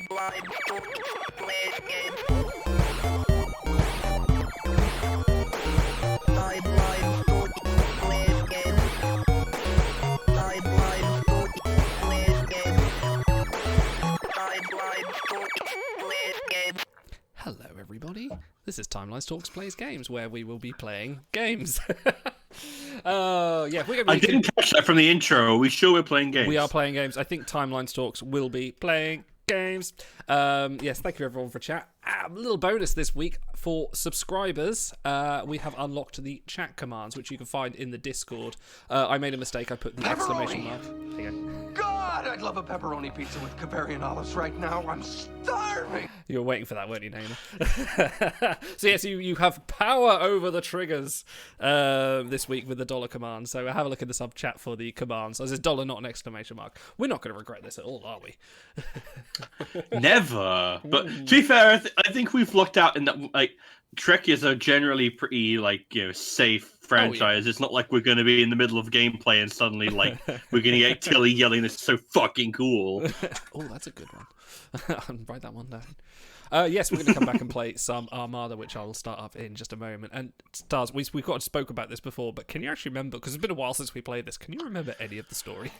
Hello everybody, this is Timelines Talks Plays Games, where we will be playing games. I didn't catch that from the intro. Are we sure we're playing games? We are playing games. I think Timelines Talks will be playing games. Yes, thank you everyone for chat. A little bonus this week for subscribers. We have unlocked the chat commands, which you can find in the Discord. I made a mistake. I put the exclamation mark. There you go. God, I'd love a pepperoni pizza with Bavarian olives right now. I'm starving. You were waiting for that, weren't you, Naina? So yes, you have power over the triggers this week with the dollar command. So have a look in the sub chat for the commands. So there's dollar, not an exclamation mark. We're not going to regret this at all, are we? Never. But to be fair, I think we've lucked out in that Trek is a generally pretty safe franchise. It's not like we're going to be in the middle of gameplay and suddenly we're going to get Tilly yelling, "This is so fucking cool." Oh, that's a good one. I'll write that one down. Yes, we're going to come back and play some Armada, which I will start up in just a moment. And Stars, we've got to spoke about this before, but can you actually remember? Because it's been a while since we played this. Can you remember any of the story?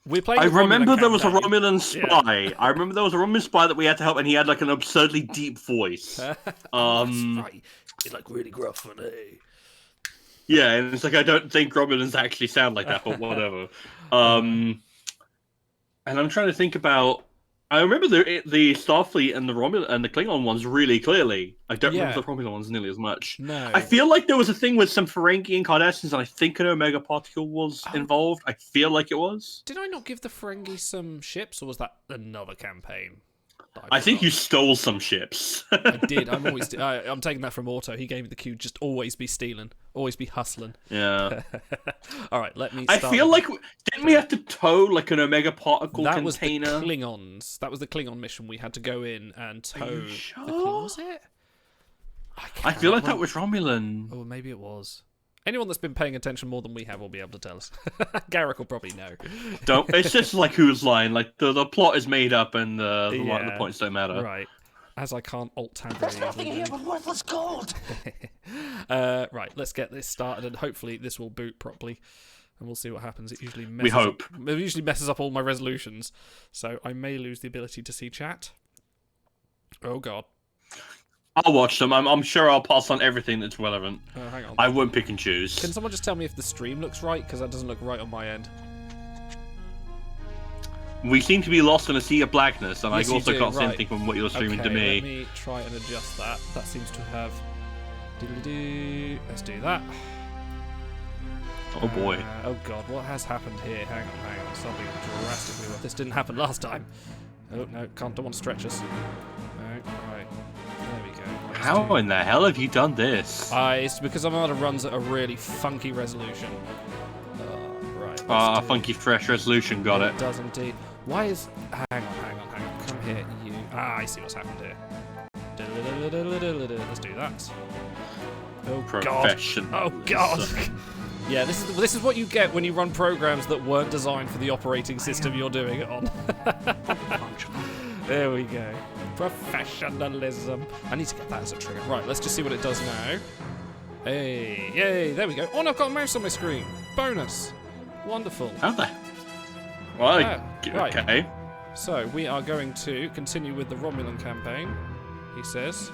I remember there was a Romulan spy. Yeah. I remember there was a Romulan spy that we had to help, and he had an absurdly deep voice. That's right. He's really gruff and Yeah, and it's I don't think Romulans actually sound like that, but whatever. And I'm trying to think about. I remember the Starfleet and the Romulan and the Klingon ones really clearly. I don't remember the Romulan ones nearly as much. No. I feel like there was a thing with some Ferengi incarnations, and I think an Omega particle was involved. I feel like it was. Did I not give the Ferengi some ships, or was that another campaign? I think you stole some ships. I did. I'm taking that from Auto. He gave me the cue. Just always be stealing. Always be hustling. Yeah. All right, let me start. I feel like... Didn't we have to tow an Omega particle container? That was the Klingons. That was the Klingon mission. We had to go in and tow... Are you sure? Was it? I feel like that was Romulan. Oh, maybe it was. Anyone that's been paying attention more than we have will be able to tell us. Garrick will probably know. It's just who's lying. The plot is made up and the points don't matter. Right. As I can't alt-tab. There's nothing here but worthless gold. Right, let's get this started, and hopefully this will boot properly, and we'll see what happens. It usually messes up all my resolutions, so I may lose the ability to see chat. Oh god. I'll watch them. I'm sure I'll pass on everything that's relevant. Oh, hang on. I won't pick and choose. Can someone just tell me if the stream looks right? Because that doesn't look right on my end. We seem to be lost in a sea of blackness, and I also can't see anything from what you're streaming to me. Let me try and adjust that. That seems to have... Let's do that. Oh boy. Oh god, what has happened here? Hang on. Something drastically... This didn't happen last time. Oh, no, don't want to stretch us. No, right. There we go. How in the hell have you done this? It's because Armada runs at a really funky resolution. Right. Funky fresh resolution, got it. It does indeed. Why is... Hang on. Come here, you... I see what's happened here. Let's do that. Oh god. Oh god. Yeah, this is what you get when you run programs that weren't designed for the operating system you're doing it on. There we go. Professionalism. I need to get that as a trigger. Right, let's just see what it does now. Hey, yay, there we go. Oh, and I've got a mouse on my screen. Bonus. Wonderful. How the... Well, right. Okay. So, we are going to continue with the Romulan campaign, he says.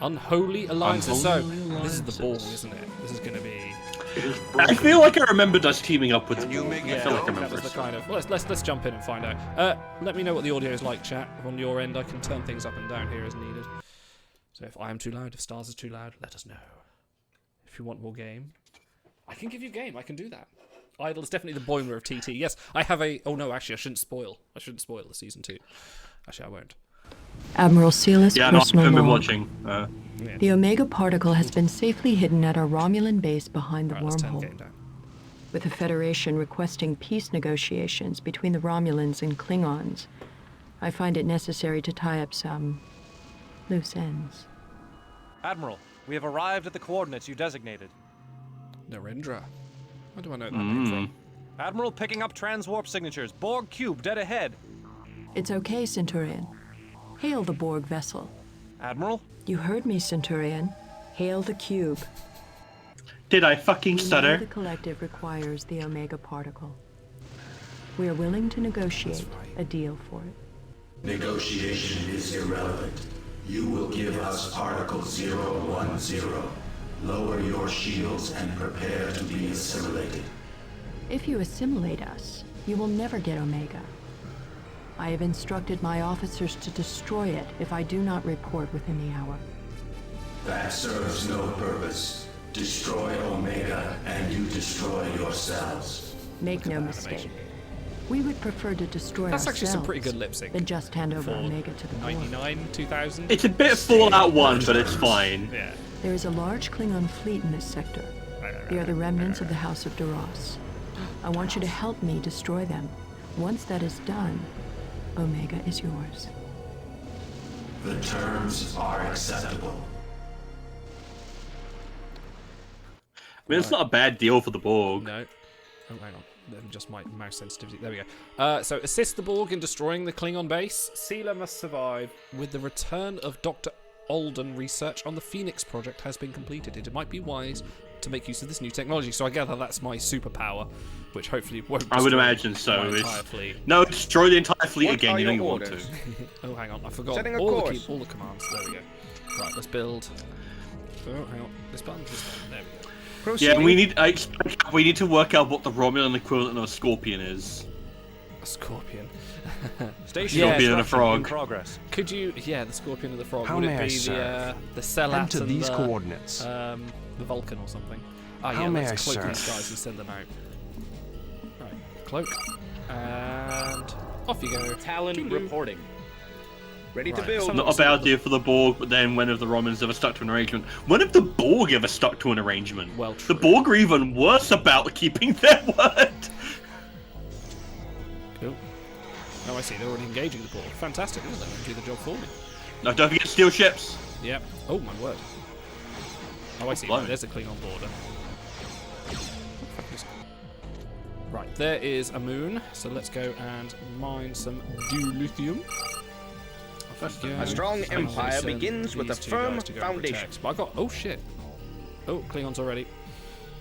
Unholy Alliances. This is the ball, isn't it? This is going to be... I feel like I remembered us teaming up with... I feel like I remember. That was the kind of... Well, let's jump in and find out. Let me know what the audio is like, chat. On your end, I can turn things up and down here as needed. So if I am too loud, if Stars is too loud, let us know. If you want more game, I can give you game. I can do that. Idle is definitely the boiler of TT. Yes, I have a... Oh, no, actually, I shouldn't spoil the Season 2. Actually, I won't. Admiral Sealis, personal I've been log. watching. The Omega particle has been safely hidden at our Romulan base behind the wormhole. With the Federation requesting peace negotiations between the Romulans and Klingons, I find it necessary to tie up some loose ends. Admiral, we have arrived at the coordinates you designated. Narendra. Where do I know that name from? Admiral picking up transwarp signatures. Borg cube dead ahead. It's okay, Centurion. Hail the Borg vessel. Admiral? You heard me, Centurion. Hail the cube. Did I fucking We know stutter? the collective requires the Omega particle. We are willing to negotiate a deal for it. Negotiation is irrelevant. You will give us Particle 010. Lower your shields and prepare to be assimilated. If you assimilate us, you will never get Omega. I have instructed my officers to destroy it if I do not report within the hour. That serves no purpose. Destroy Omega and you destroy yourselves. Make no mistake. We would prefer to destroy That's ourselves actually some pretty good lip sync. than just hand over For Omega to the Borg. 99, 2000. It's a bit of Fallout 1, but it's fine. Yeah. There is a large Klingon fleet in this sector. They are the remnants of the House of Duras. I want you to help me destroy them. Once that is done, Omega is yours. The terms are acceptable. I mean, it's not a bad deal for the Borg. No. Oh, hang on. Let me just my mouse sensitivity. There we go. So, assist the Borg in destroying the Klingon base. Sealer must survive. With the return of Dr. Alden, research on the Phoenix project has been completed. It might be wise to make use of this new technology. So I gather that's my superpower, which hopefully won't. I would imagine so. My entire fleet. No, destroy the entire fleet What again. are You know your you want orders? to. Oh, hang on. I forgot Setting a all course. all the commands. There we go. Right, let's build. Oh, hang on. This button. There we go. Yeah, Proceeding. we need to work out what the Romulan equivalent of a scorpion is. A scorpion. Station Scorpion and a construction frog. in progress. Could you? Yeah, the scorpion and the frog. How Would may it I be serve? the Celat Enter and these the coordinates. the Vulcan or something? Oh How yeah, may let's I cloak these serve? guys and send them out. Right, cloak, and off you go. Talon Toodaloo. reporting. Ready to Right, build. so- Not a bad idea for the Borg, but then when have the Romulans ever stuck to an arrangement? When have the Borg ever stuck to an arrangement? Well, the true. Borg are even worse about keeping their word. Cool. Oh, I see. They're already engaging the Borg. Fantastic. Let them do the job for me. No, don't forget to steal ships. Yep. Oh my word. Oh, I see. blimey. Right, there's a Klingon border. Right, there is a moon. So let's go and mine some dilithium. Off we go. A strong And empire send begins with a these two firm guys to go and foundation. protect. But I got. Oh shit. Oh, Klingons already.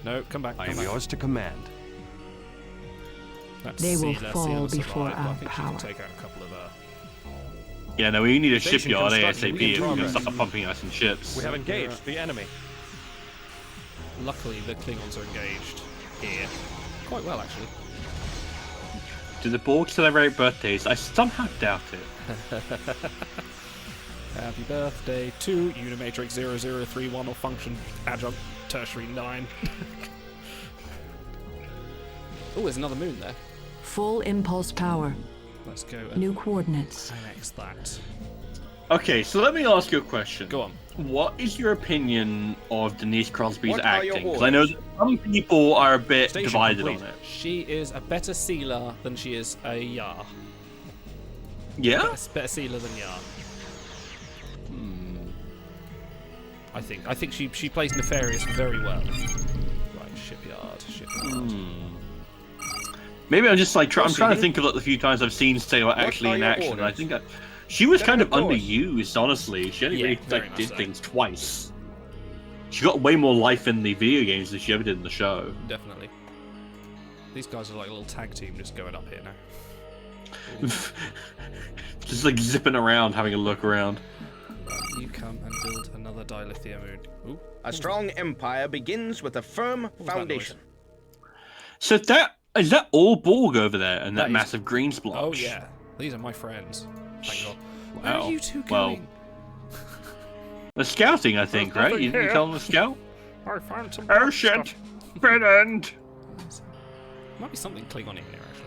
No, come back. I Come am back. yours to command. That's They will Sealer. fall Sealer before survived, but I our think power. she can take out a couple of. Yeah, no, we need a Station shipyard construction ASAP in if we're going to progress. start pumping us in ships. We have engaged the enemy. Luckily, the Klingons are engaged here. Quite well, actually. Do the Borg celebrate birthdays? I somehow doubt it. Happy birthday to Unimatrix 0031 or Function Adjunct Tertiary 9. Oh, there's another moon there. Full impulse power. Let's go and New coordinates. annex that. Okay, so let me ask you a question. Go on. What is your opinion of Denise Crosby's What are your acting? Because I know that some people are a bit Station divided complete. on it. She is a better sealer than she is a Yar. Yeah? Better sealer than Yar. I think she plays Nefarious very well. Right, shipyard. Maybe I'm just like I'm trying to Proceeding. think of like the few times I've seen Sailor actually are in your action. And I orders? think she was kind of Setting a course. underused, honestly. She only Yeah, really very like, much did so. things twice. She got way more life in the video games than she ever did in the show. Definitely. These guys are like a little tag team just going up here now. Just like zipping around, having a look around. Right, you come and build another dilithium moon. Ooh. A strong empire begins with a firm What was that foundation. So is that all Borg over there and that, That is- massive green splotch? Oh yeah, these are my friends. Thank God. Where Wow. are you two Well, going? The scouting, I think, There's right? nothing You here. tell them to scout? I found some. Oh shit! Dead end! Might be something Klingon in here actually.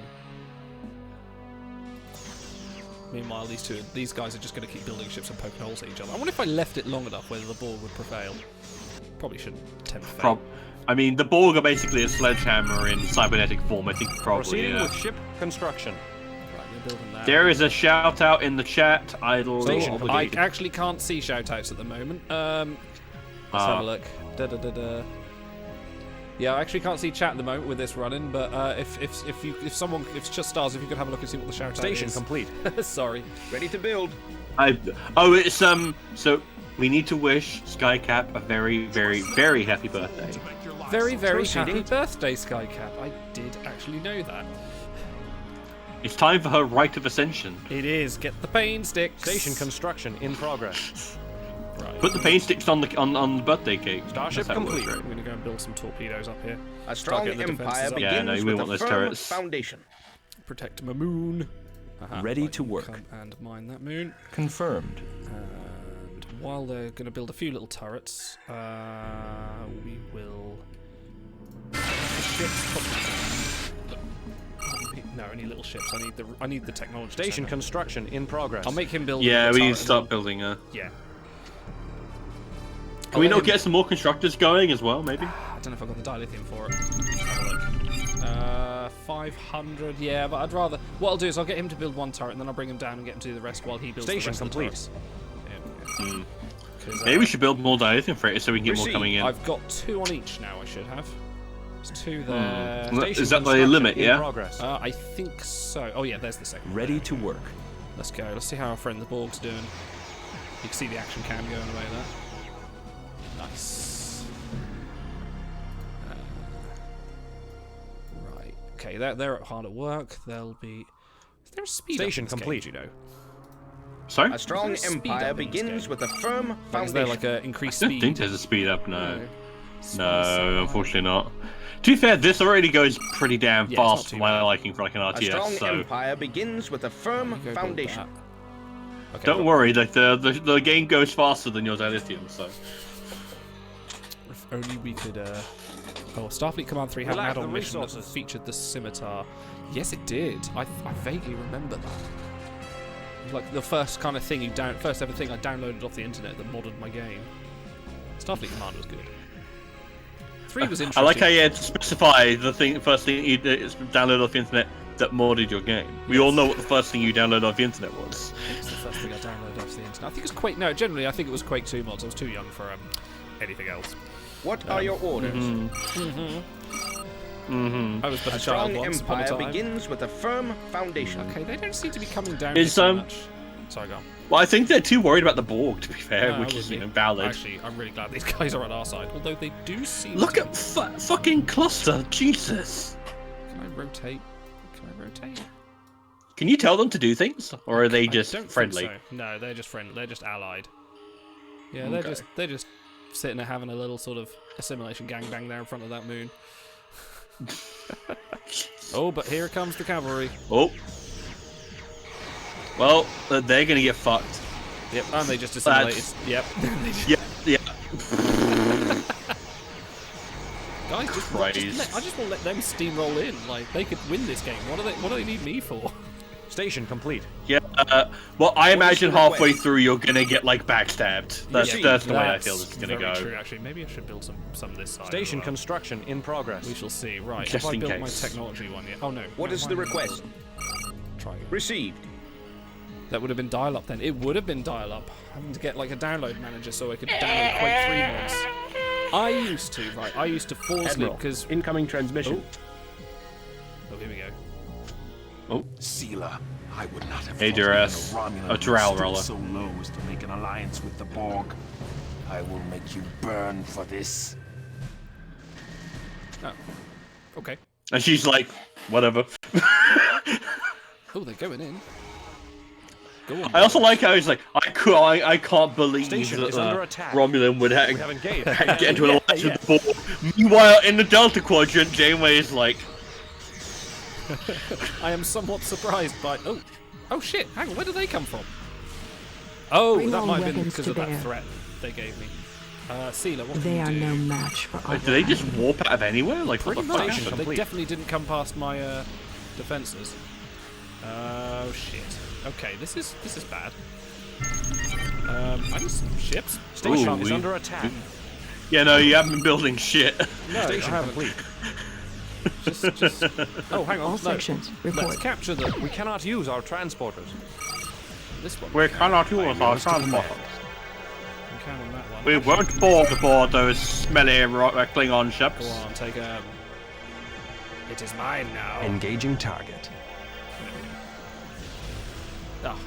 Meanwhile, these guys are just going to keep building ships and poking holes at each other. I wonder if I left it long enough whether the Borg would prevail. Probably shouldn't tempt fate. I mean, the Borg are basically a sledgehammer in cybernetic form. I think probably. Proceeding Yeah. with ship construction. Right, we're building that. There is a shout out in the chat. Idle. Station I obligated. actually can't see shoutouts at the moment. Let's have a look. Da da da da. Yeah, I actually can't see chat at the moment with this running, but if it's just stars, if you could have a look and see what the shout out Station is. complete. Sorry. Ready to build. It's so we need to wish Skycap a very, very, very happy birthday. Very, very Proceeding. happy birthday, Skycap. I did actually know that. It's time for her rite of ascension. It is. Get the pain sticks. Station construction in progress. Right. Put the paint sticks on the birthday cake. Starship That's how it works, complete. right? I'm gonna go and build some torpedoes up here. A strong getting the defenses empire up. begins Yeah, no, we with want a those firm turrets. foundation. Protect my moon. Ready Right, to you work. come and mine that moon. Confirmed. And while they're going to build a few little turrets, we will. Ships. No, only little ships. I need the technology. Station center. construction in progress. I'll make him build. Yeah, a we turret need to start and building a. then- Yeah. Can we not get some more constructors going as well, maybe? I don't know if I've got the dilithium for it. Let's have a look. 500. Yeah, but I'd rather. What I'll do is I'll get him to build one turret, and then I'll bring him down and get him to do the rest while he builds Station the rest complete. of the turrets. Yeah, 'cause, Maybe we should build more dilithium freighters so we can get more Proceed. coming in. I've got 2 on each now. I should have. There's 2 there. Station Is that the construction limit, in yeah? progress. I think so. Oh yeah, there's the second. Ready to work. Let's go. Let's see how our friend the Borg's doing. You can see the action cam going away there. Nice. Right. Okay, they're hard at work. They'll be. Is there a speed Station up in this complete. Game, do you know? Sorry? A strong Is there a speed empire up in this begins game? with a firm Like, is foundation. there like a increased I don't speed? think there's a speed up, no. No. No, unfortunately not. To be fair, this already goes pretty damn Yeah, it's not fast too for my bad. liking for like an A strong RTS, so empire begins with a firm You go build foundation. that. Okay, don't well, worry, like the game goes faster than your dilithium, so. If only we could. Oh, Starfleet Command 3 had an Lack add-on the mission that resources. featured the scimitar. Yes, it did. I vaguely remember that. Like the first kind of thing first ever thing I downloaded off the internet that modded my game. Starfleet Command was good. 3 was interesting. I like how you had to specify the first thing you download off the internet that modded your game. We all know what the first thing you downloaded off the internet was. It's the first thing I downloaded off the internet. I think it was Quake. No, generally I think it was Quake 2 mods. I was too young for anything else. What are your orders? I was but A a child strong once upon a empire time. begins with a firm foundation. Okay, they don't seem to be coming down Is, here so much. Sorry, go on. Well, I think they're too worried about the Borg, to be fair, No, I which would is, be. valid. Actually, I'm really glad these guys are on our side. Although they do seem. Look to... at fucking cluster, Jesus! Can I rotate? Can I rotate? Can you tell them to do things, or are they I just don't think friendly? so. No, they're just friendly. They're just allied. Yeah, Okay. they're just sitting there having a little sort of assimilation gangbang there in front of that moon. Oh, but here comes the cavalry. Oh. Well, they're gonna get fucked. Yep, and they just assimilated. Yep. Yeah. Guys, I just won't let them steamroll in. Like they could win this game. What do they need me for? Station complete. Yeah. Well, I imagine the halfway request? through you're gonna get like backstabbed. That's the way I feel this is gonna very go. True, actually. Maybe I should build some this side. Station as well. construction in progress. We shall see. Right. Just have I in built case. my technology one yet? Oh no. What no, is mine the isn't. request? Try again. Received. That would have been dial-up then. It would have been dial-up. Having to get like a download manager so I could download Quake 3 mods. I used to fall asleep because. Incoming transmission. Oh, here we go. Sealer, I would not have Hey, thought Duras. even a Romulan A would drow stoop roller. so low as to make an alliance with the Borg. I will make you burn for this. Oh. Okay. And she's like, whatever. Oh, they're going in. Go on. I also like how he's like, I can't believe Station is that under attack. Romulan would We have engaged. get into an alliance with the Borg. Meanwhile, in the Delta Quadrant, Janeway is like, I am somewhat surprised by. Oh shit! Hang on, where did they come from? Oh, Bring that all might have been weapons because to of that bear. threat they gave me. Sealer, what They can are you do? no match for like, our do they just warp out of anywhere? Like, what Pretty the fuck? much. Station They complete. definitely didn't come past my defenses. Oh shit. Okay, this is bad. I need some ships. Station Ooh, is we- under attack. Yeah, no, you haven't been building shit. No, Station I haven't. complete. Just. Oh, hang on. all No. sections. Let's Report. capture We cannot use our transporters. this one. We cannot use our transport. can on that one. We won't board aboard those smelly Klingon ships. Go on, take a... It is mine now. Engaging target. Oh,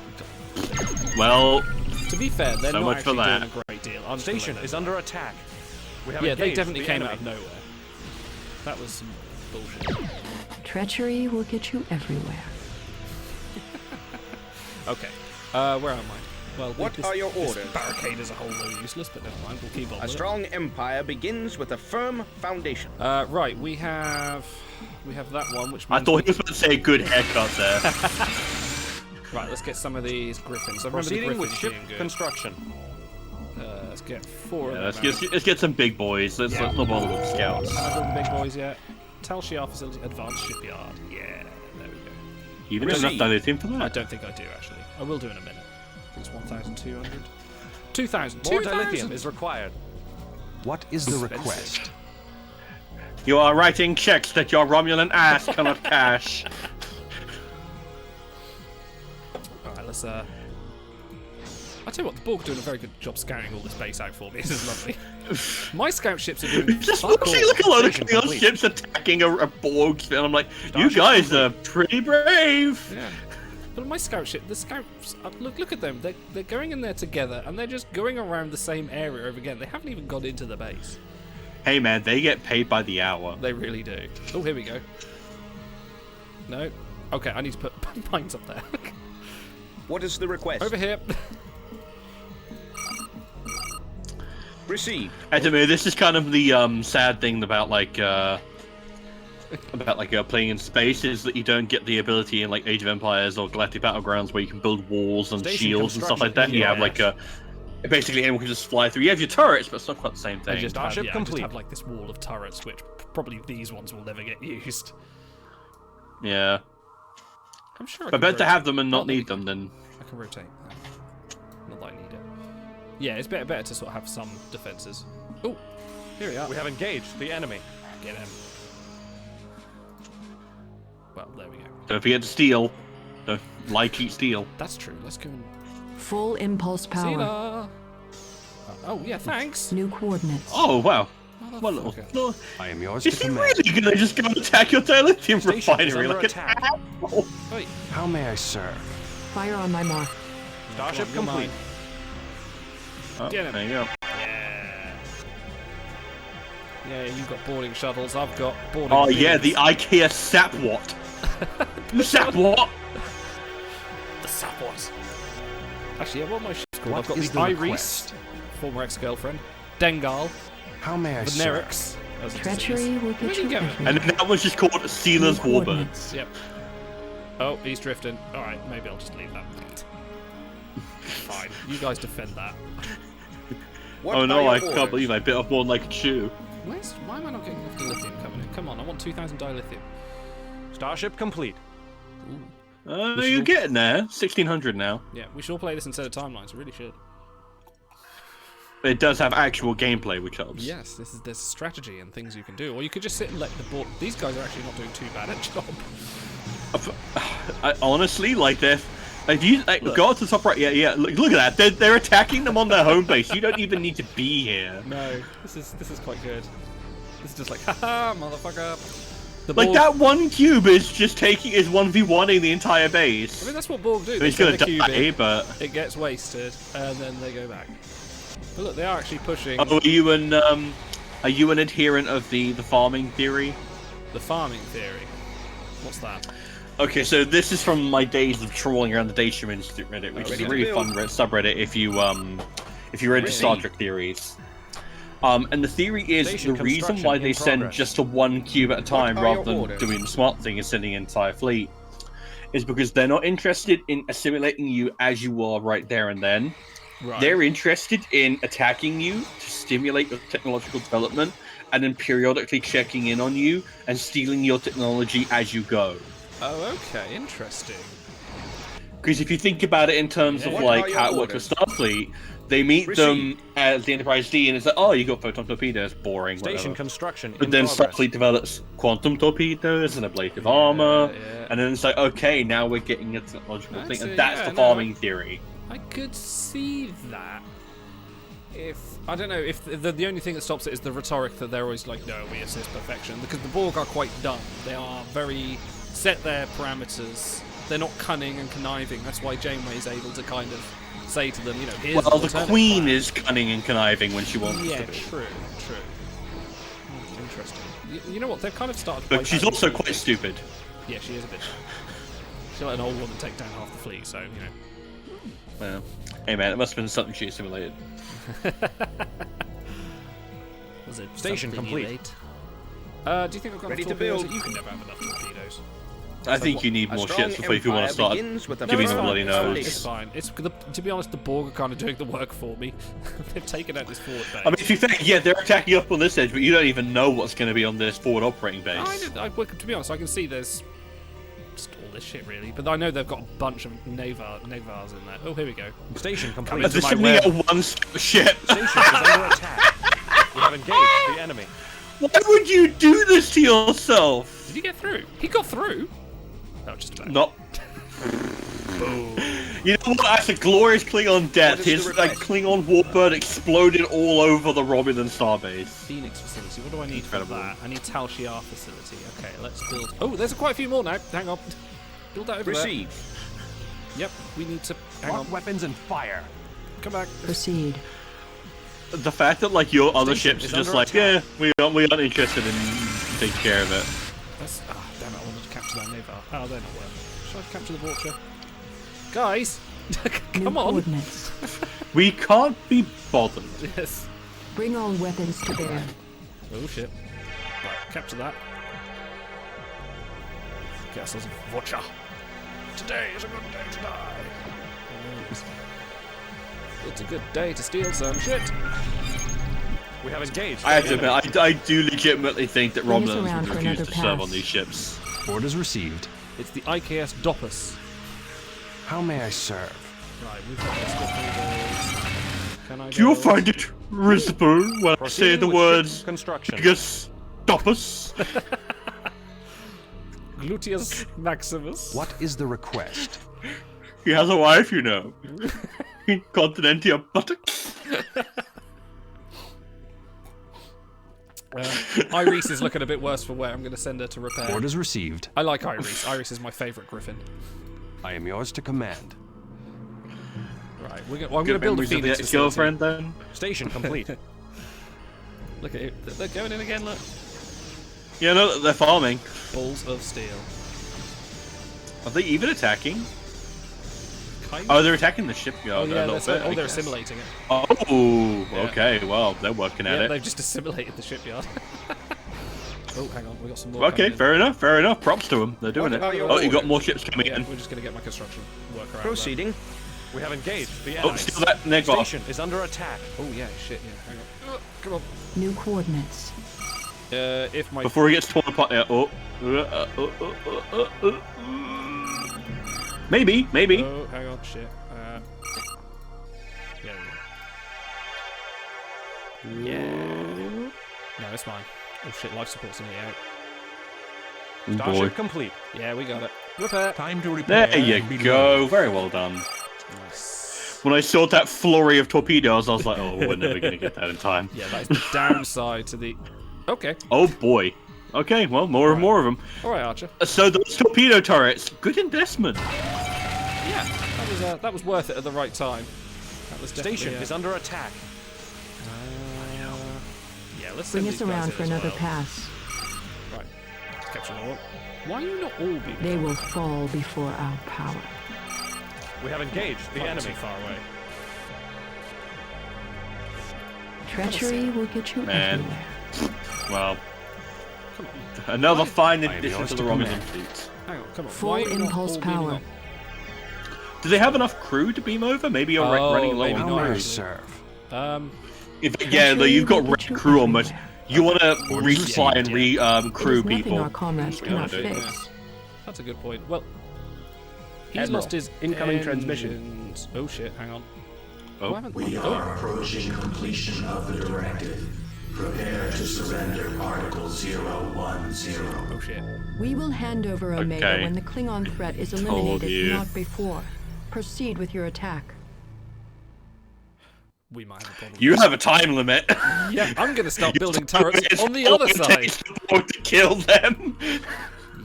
Well, to be fair, they're So not much for actually doing that. a great deal. I'm just Station gonna is let under attack. We have yeah, they engaged definitely the came enemy. out of nowhere. That was some bullshit. Treachery will get you everywhere. Okay, where am I? Well, What this, are your this orders? barricade as a whole though useless, but never mind. We'll keep on A with strong empire begins with a firm foundation. it. Right, we have that one, which I means thought we- he was about to say a good haircut there. Right, let's get some of these griffins. I remember the Proceeding with griffins ship being good. construction. Let's get 4 Yeah, of them. let's get some big boys. Let's not bother with scouts. Have I built the big boys yet? Tal Shiar facility, advanced shipyard. Yeah, there we go. Even enough dilithium for I that. don't think I do actually. I will do in a minute. It's 1,200. 2,000. More 2,000. dilithium is required. What is the Expensive. request? You are writing checks that your Romulan ass cannot cash. Alright, let's I tell you what, the Borg are doing a very good job scouting all this base out for me. This is lovely. My scout ships are doing Just fuck watching all. like a load of Station Klingon complete. ships attacking a Borg, and I'm like, you Starship guys complete. are pretty brave. Yeah. But my scout ship, the scouts, look at them. They're going in there together, and they're just going around the same area over again. They haven't even gone into the base. Hey man, they get paid by the hour. They really do. Oh, here we go. No. Okay, I need to put mines up there. What is the request? Over here. Received. I don't know. This is kind of the sad thing about playing in space is that you don't get the ability in like Age of Empires or Galactic Battlegrounds where you can build walls and Station shields and stuff like that. construction. You have like a basically anyone can just fly through. You have your turrets, but it's not quite the same I thing. just have, Starship yeah, I just complete. have like this wall of turrets, which probably these ones will never get used. Yeah, I'm sure. but better to have them and Oh, not there need them than. I can rotate. Not that I need it. Yeah, it's better to sort of have some defenses. Oh, here we are. We have engaged the enemy. Get him. Well, there we go. Don't forget to steal. Don't lie, cheat, steal. That's true. Let's go and Full impulse see power. ya. Oh yeah, thanks. New coordinates. Oh wow. One little. Motherfucker. No, I am yours is to he command. really gonna just go and attack your dilithium Station is refinery under like an attack. asshole? Wait, How may I serve? Fire on my mark. Starship Come on, you're complete. Oh, Get him. there you go. yeah, you've got boarding shuttles. I've got boarding. Oh yeah, bins. the IKEA Sapwat. Sapwat. The Sapwat. Actually, yeah, what are my ships called? What I've got is the the Iris, request? former ex-girlfriend, Dengal, How may I serve? Venerix. as a Treachery disease. will Where get do you you go? everywhere. And then that one's just called Sealer's New Warbird. coordinates. Yep. Oh, he's drifting. Alright, maybe I'll just leave that. Fine. You guys defend that. What Oh are no, your I can't orders? believe I bit off more than I could chew. Why am I not getting enough dilithium coming in? Come on, I want 2,000 dilithium. Starship complete. You're getting there. 1,600 now. Yeah, we should all play this instead of timelines. We really should. It does have actual gameplay, which helps. Yes, there's strategy and things you can do, or you could just sit and let the board. These guys are actually not doing too bad a job. I, honestly, like they're. Like, go up to the top right. Yeah. Look at that. They're attacking them on their home base. You don't even need to be here. No, this is quite good. This is just like, haha, motherfucker. The Like Borg, that one cube is just taking is 1v1ing the entire I base. mean, that's what Borg do. They He's gonna send the cube die, in, but. it gets wasted, and then they go back. But look, they are actually pushing Oh, are you an adherent of the farming theory? the farming theory. What's that? Okay, so this is from my days of trawling around the Datum Institute Reddit, which is a really fun subreddit if you're into Star Trek theories. And the theory is Station the reason construction why in they send progress. just to one cube at a time are rather your than orders? doing the smart thing and sending an entire fleet is because they're not interested in assimilating you as you are right there and then. Right. They're interested in attacking you to stimulate your technological development and then periodically checking in on you and stealing your technology as you go. Oh, okay, interesting. Because if you think about it in terms of What like are your how it works with Starfleet, they meet them as the Enterprise D and it's like, oh, you got photon torpedoes, boring, Station whatever. construction But in then progress. Starfleet develops quantum torpedoes and ablative armor, yeah. and then it's like, okay, now we're getting a technological I thing, see, and that's yeah, the no, farming theory. I could see that. if I don't know if the only thing that stops it is the rhetoric that they're always like, no, we assist perfection, because the Borg are quite dumb. They are very set their parameters. They're not cunning and conniving. That's why Janeway's able to kind of say to them, you know, here's Well, an the alternate Queen plan. is cunning and conniving when she wants Yeah, to be. true. Interesting. You know what? They've kind of started. But she's also quite stupid. Yeah, she is a bit. She let an old woman take down half the fleet, so you know. Well, hey man, it must have been something she assimilated. Was it Station something complete. you ate? Do you think I've got Ready enough to torpedoes? build. You can never have enough torpedoes. I think you need A more strong ships before if you want to empire start begins with a giving it's them firm bloody fine, nose. It's fine. It's to be honest, the Borg are kind of doing the work for me. They've taken out this forward base. I mean, if you think, yeah, they're attacking up on this edge, but you don't even know what's going to be on this forward operating base. Well, to be honest, I can see there's just all this shit really, but I know they've got a bunch of Navars in there. Oh, here we go. Station complete. Into There's my simply web. a one-step ship. Station is under attack. We have engaged the enemy. Why would you do this to yourself? Did he get through? He got through. Oh, just about. Not. You know what? That's a glorious Klingon death. What is His the like request? Klingon warbird exploded all over the Romulan starbase. Phoenix facility. What do I need Incredible. for that? I need Tal Shiar facility. Okay, let's build. Oh, there's quite a few more now. Hang on. Build that over Proceed. there. Yep, we need to. Hang Lock on. weapons and fire. Come back. Proceed. The fact that like your other Station ships is are just under like, attack. yeah, we aren't interested in taking care of it. That's. Ah, damn it! I wanted to capture that Navar. Oh, they're not working. Should I capture the Vulture? Guys, New come on. coordinates. We can't be bothered. Yes. Bring all weapons to bear. Oh shit. Right, capture that. Get ourselves a Vulture. Today is a good day to die. It's a good day to steal some shit. We have engaged. I have the to enemy. admit, I do legitimately think that Bring us Romulans around would for refuse to another serve pass. on these ships. Orders received. It's the IKS Doppus. How may I serve? Right, we've got this torpedoes. Can I Do you build- find it risible when I say Proceeding the with words ship construction. Bigus Topus? Gluteus Maximus? What is the request? He has a wife, you know. Incontinentia buttocks. Iris is looking a bit worse for wear. I'm going to send her to repair. Orders received. I like Iris. Iris is my favourite Griffin. I am yours to command. Right, I'm going to build a Memories of the Phoenix ex-girlfriend then? Station complete. Look at it. They're going in again, look. Yeah, no, they're farming. Balls of steel. Are they even attacking? Kind Oh, they're attacking the shipyard yeah, a little bit. I they're guess. assimilating it. Oh, Yeah. okay. Well, they're working at Yeah, it. they've just assimilated the shipyard. Oh, hang on, we got some more. Okay, coming in. fair enough. Fair enough. Props to them. They're doing What it. about your Oh, you got orders? more ships coming Yeah, in. we're just going to get my construction worker out. Proceeding. We have engaged the Oh, enemy. steal that Negvar. Station is under attack. Oh yeah, shit. Yeah, hang on. Come on. New coordinates. If my Before he gets torn apart. Yeah. Oh. Maybe. Maybe. Oh, hang on, shit. Yeah. No, it's fine. Oh shit, life support's in here. Oh, boy. Starship complete. Yeah, we got it. Repair. Time to repair. There you and reload. go. Very well done. Nice. When I saw that flurry of torpedoes, I was like, oh, we're never going to get that in time. Yeah, that is the downside to the. Okay. Oh, boy. Okay, well, more and more of them. All right, Archer. So those torpedo turrets, good investment. Yeah, that was worth it at the right time. That was definitely, Station is under attack. Yeah, let's Bring send us these guys around in for as another well. pass. Right. Let's capture another one. Why are you not all being? They will fall before our power. We have engaged the Not enemy. too far away. Treachery will get you Man. everywhere. Well, Come on. another fine I am addition yours to to the Romulan command. fleet. Hang on, come on. Full Why are you not impulse all beaming power. on? Do they have enough crew to beam over? Maybe you're Oh, running low maybe on How not. may I crew. serve? Yeah, though, you've got Treachery will red get you crew on much. everywhere. You want to Orders resupply and received, crew it is nothing people. our comrades cannot do. fix. That's a good point. Well, he's Admiral, lost his incoming transmission. engines. Oh shit! Hang on. Oh. I haven't- We oh. are approaching completion of the directive. Prepare to surrender Particle 010. Oh shit. We will hand over Omega Okay. when the Klingon threat is Told you. eliminated, not before. Proceed with your attack. we might have a problem. You have a time limit. Yeah, I'm going to start building turrets on the other side. To kill them.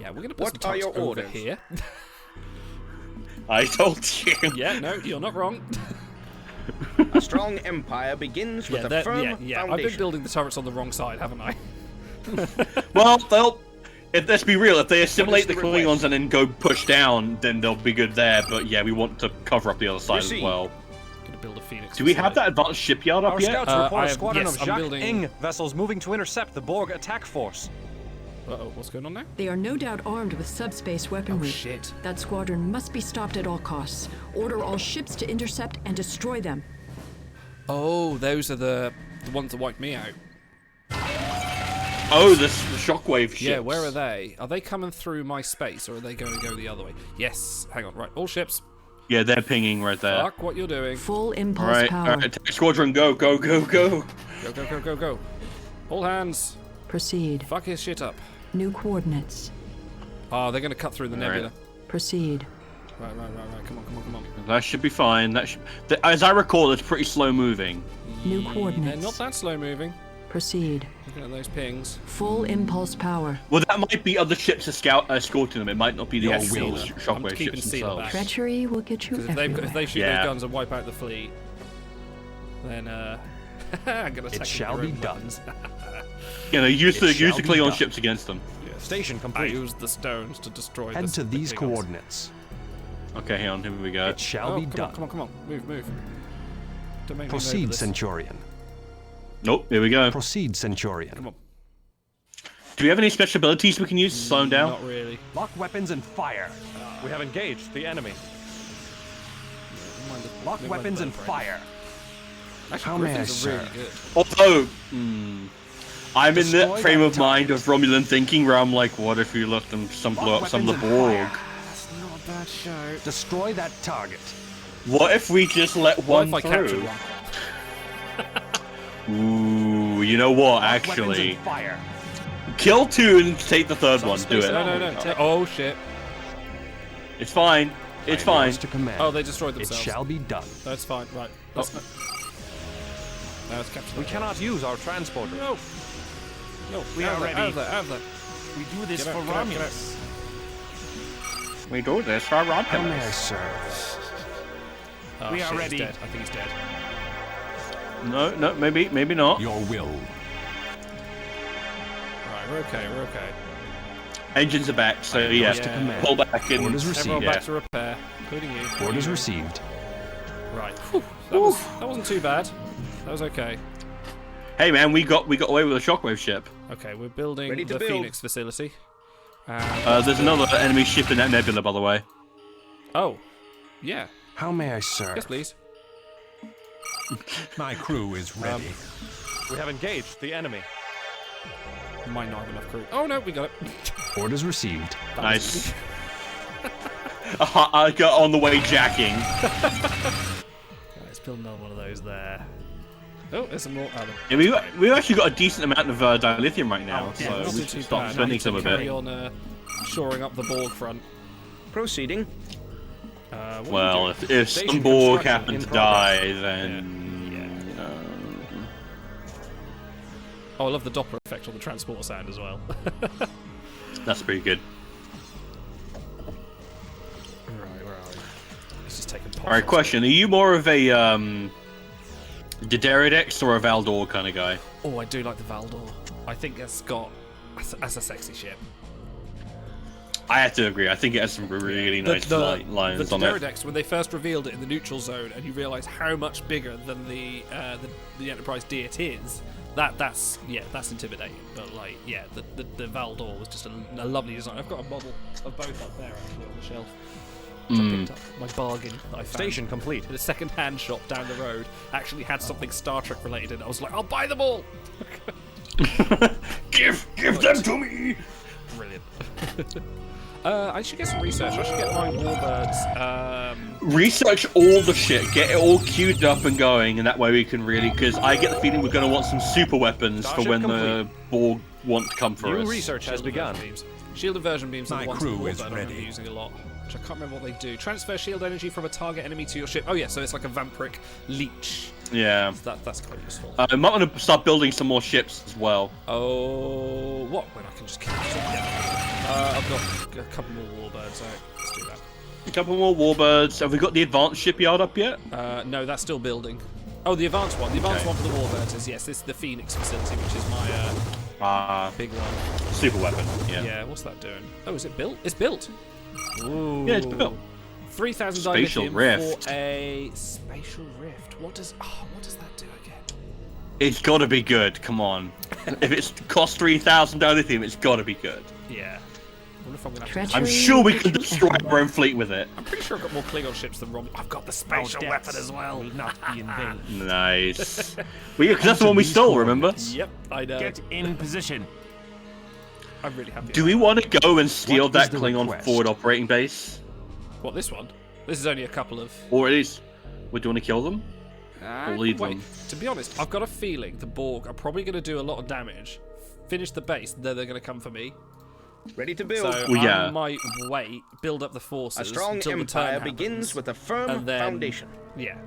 Yeah, we're going to put What some are turrets your over orders? here. I told you. Yeah, no, you're not wrong. A strong empire begins with a firm I've been foundation. building the turrets on the wrong side, haven't I? Well, let's be real. If they assimilate the the Klingons request? and then go push down, then they'll be good there. But yeah, we want to cover up the other side as Receive. well. Going to build a Phoenix. Do we have facility. that advanced shipyard up Our yet? scouts I report a have- squadron yes, of I'm Jacques building- Ing vessels moving to intercept the Borg attack force. Uh-oh, what's going on now? They are no doubt armed with subspace weaponry. Oh, shit. That squadron must be stopped at all costs. Order all ships to intercept and destroy them. Oh, those are the ones that wiped me out. Oh, the shockwave ships. Yeah, where are they? Are they coming through my space, or are they going to go the other way? Yes. Hang on. Right, all ships. Yeah, they're pinging right there. Fuck what you're doing. Full impulse All right, power. attack squadron, go, go, go, go. Go, go, go, go, go. All hands. Proceed. Fuck his shit up. New coordinates. Oh, they're going to cut through the All right. nebula. Proceed. Right. Come on, come on, come on. That should be fine. As I recall, it's pretty slow moving. New They're coordinates. not that slow moving. Proceed. Looking at those pings. Full impulse power. Well, that might be other ships escorting them. It might not be the Your actual will. I'm shockwave keeping ships Seal themselves. back. Treachery will get you Because everywhere. if they shoot Yeah. those guns and wipe out the fleet, then I'm gonna attack shall your be own done. weapons. You know, use It the shall be Klingon done. ships against them. Station I complete. used the stones to destroy Head the to these Klingons. coordinates. Okay, hang on. Here we go. It shall Oh, be come done. on, come on, come on. Move. Don't make me Proceed, over this. Centurion. Nope. Here we go. Proceed, Centurion. Come on. Do we have any special abilities we can use to slow them down? Not really. Lock weapons and fire. We have engaged the enemy. Lock weapons and fire. Actually, How may I Griffins are really serve? good. Although, I'm in Destroy that frame that of mind of Romulan thinking where I'm like, what if we let them blow up some of the weapons and Borg? fire. That's not a bad show. Destroy that target. What if we just let What one if I captured through? one? Ooh, you know what? Lock weapons Actually, and fire. kill two and take the third one. Do it. No. Oh shit. It's fine. It's I am fine. yours to command. Oh, they destroyed It themselves. shall be done. That's fine. Right. Let's now let's capture We that. cannot use our transporter. No. We out are of there, ready. Out of there. We do this Get out, for get out, get Romulus. We do this for How may I Romulus. serve? Oh, We are shit, ready. He's dead. I think he's dead. No, maybe not. Your will. Right, we're okay. Engines are back, so yeah, to command. pull back and Orders received. Everyone yeah. back to repair, including you. Orders received. Right. Whew. That wasn't too bad. That was okay. Hey man, we got away with a shockwave ship. Okay, we're building Ready to the build. Phoenix facility. There's another enemy ship in that nebula, by the way. Oh, yeah. How may I serve? Yes, please. My crew is ready. We have engaged the enemy. Might not have enough crew. Oh no, we got it. Orders received. Nice. I got on the way jacking. Let's build another one of those there. Oh, there's some more. Yeah, we've actually got a decent amount of dilithium right now, Yeah, so not we too should start bad. spending I need some to of carry it. on shoring up the Borg front. Proceeding. What are we Well, doing? if Station some Borg construction happen in to progress. die, then Oh, I love the Doppler effect on the transporter sound as well. that's pretty good. Right, where are we? Let's just take a pause. All right, question: are you more of a Dederidex or a Valdor kind of guy? Oh, I do like the Valdor. I think that's a sexy ship. I have to agree. I think it has some really nice lines the on it. Dederidex, when they first revealed it in the neutral zone, and you realise how much bigger than the Enterprise D it is, that's intimidating. But like, yeah, the Valdor was just a lovely design. I've got a model of both up there actually on the shelf. Which I picked up. My bargain that I found. Station complete. In a second-hand shop down the road actually had something Star Trek related in it. I was like, I'll buy them all. Give them to me. Brilliant. I should get some research. I should get my warbirds. Research all the shit, get it all queued up and going, and that way we can really. Because I get the feeling we're going to want some super weapons for Starship when the Borg want to come for New us. research has begun. Shield diversion beams are My the ones crew that is I'm ready. using a lot. which I can't remember what they do. Transfer shield energy from a target enemy to your ship. Oh yeah, so it's like a vampiric leech. Yeah. That's quite useful. I might want to start building some more ships as well. Oh, what? When I can just kill them. I've got a couple more warbirds. So let's do that. A couple more warbirds. Have we got the advanced shipyard up yet? No, that's still building. Oh, the advanced one. The advanced one for the warbirds is yes. This is the Phoenix facility, which is my big one. Super weapon. Yeah. Yeah. What's that doing? Oh, is it built? It's built. Ooh. Yeah, it's built. 3,000 Spatial dilithium rift. for a spatial rift. What does that do again? It's got to be good. Come on. If it's cost 3,000 dilithium, it's got to be good. Yeah. I wonder if I'm gonna have to... Treachery I'm sure we will can get you destroy our everywhere. own fleet with it. I'm pretty sure I've got more Klingon ships than Rom. I've got the spatial weapon as well. Will not be in vain. Nice. Well, yeah, because that's the one we stole, remember? Yep, I know. Get in position. I'm really happy. Do we want to go and steal What that is the Klingon request? forward operating base? What, this one? This is only a couple of... Or at least, would you want to kill them? Or lead wait, them? to be honest, I've got a feeling the Borg are probably going to do a lot of damage, finish the base, then they're going to come for me. Ready to build. So Well, yeah. I might wait, build up the forces A strong until the turn empire happens, begins with a firm and then- foundation. Yeah.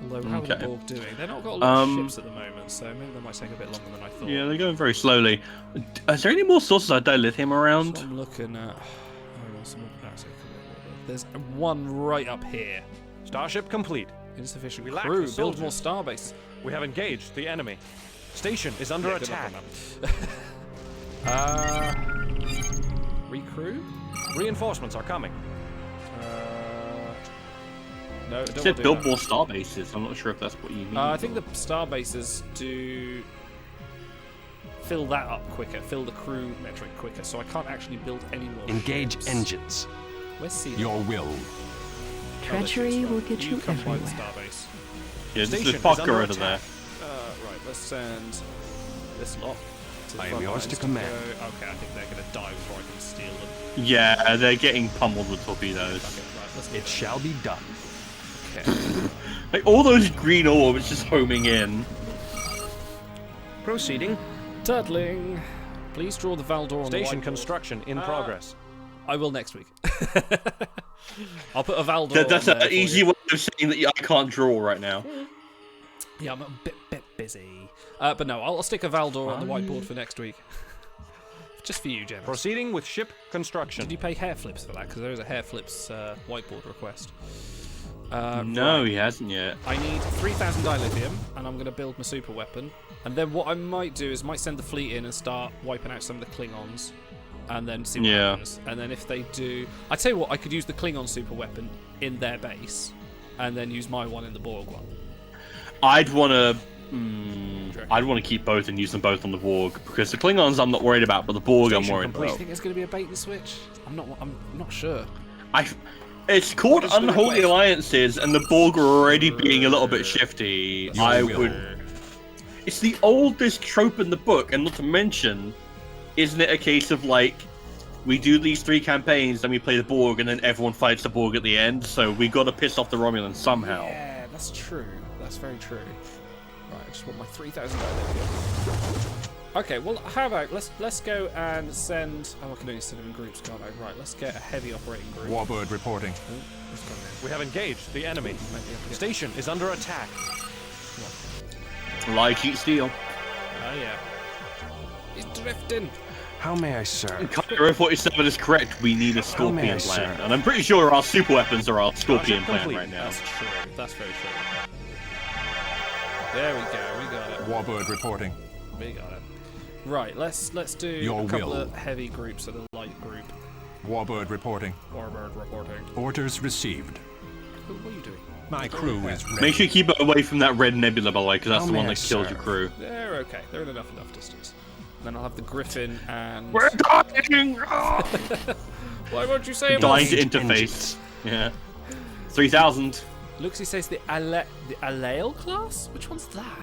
Although, how are the Okay. Borg doing? They've not got a lot of ships at the moment, so maybe they might take a bit longer than I thought. Yeah, they're going very slowly. Is there any more sources of dilithium So around? I'm looking at... There's one right up here. Starship complete. Insufficient We lack crew. the Build soldiers. more star bases. We have engaged the enemy. Station is under Yeah, good luck attack. on that. Recrew? Reinforcements are coming. No, It don't said want to do build that. more star bases. I'm not sure if that's what you mean. I think the star bases do fill that up quicker, fill the crew metric quicker, so I can't actually build any more Engage ships. engines. Where's C? Your will. Treachery will get you come by the everywhere. star base. Yeah, this Station is is Parker under over there. attack. Right, let's send this lot. To the I am front yours lines to command. go. Okay, I think they're going to die before I can steal them. Yeah, they're getting pummeled with torpedoes. Okay, right, let's do It that. shall be done. Okay. Like all those green orbs just homing in. Proceeding. Turtling. Please draw the Valdor on Station the whiteboard. construction in progress. I will next week. I'll put a Valdor That's on an there for easy you. way of saying that I can't draw right now. Yeah, I'm a bit busy. But no, I'll stick a Valdor on the whiteboard for next week. Just for you, Jen. Proceeding with ship construction. Did you pay hair flips for that? Because there is a hair flips whiteboard request. No, right. he hasn't yet. I need 3,000 dilithium, and I'm going to build my super weapon. And then what I might do is might send the fleet in and start wiping out some of the Klingons, and then see what happens. And then if they do, I tell you what, I could use the Klingon super weapon in their base, and then use my one in the Borg one. I'd want to. I'd want to keep both and use them both on the Borg because the Klingons I'm not worried about, but the Borg I'm Station worried complete. Do you about. think there's going to be a bait and switch? I'm not sure. It's called What is the Unholy request? Alliances, and the Borg are already being a little bit shifty. I would. It's the oldest trope in the book, and not to mention, isn't it a case of like, we do these 3 campaigns, then we play the Borg, and then everyone fights the Borg at the end, so we got to piss off the Romulans somehow. Yeah, that's true. That's very true. Right, I just want my 3,000 dilithium. Okay, well, how about let's go and send. Oh, I can only send them in groups, can't I? Right, let's get a heavy operating group. Warbird reporting. Who's coming in? We have engaged the enemy. Might be able to get- Station is under attack. Like heat steel. Oh yeah. He's drifting. How may I serve? Cairo 47 is correct. We need a may I Scorpion serve? plant, and I'm pretty sure our super weapons are our Scorpion plant complete. right now. That's true. That's very true. There we go. We got it. Warbird reporting. We got it. Right. Let's do Your a couple will. of heavy groups and a light group. Warbird reporting. Warbird reporting. Orders received. What are you doing? My crew is ready. Make sure you keep it away from that red nebula, by the way, because that's How the one may I that kills serve? your crew. They're okay. They're in enough distance. Then I'll have the Griffin and. We're dying! Why won't you say it? Dying to Engage interface. engines. Yeah. 3,000. Luxie says the Alale class? Which one's that?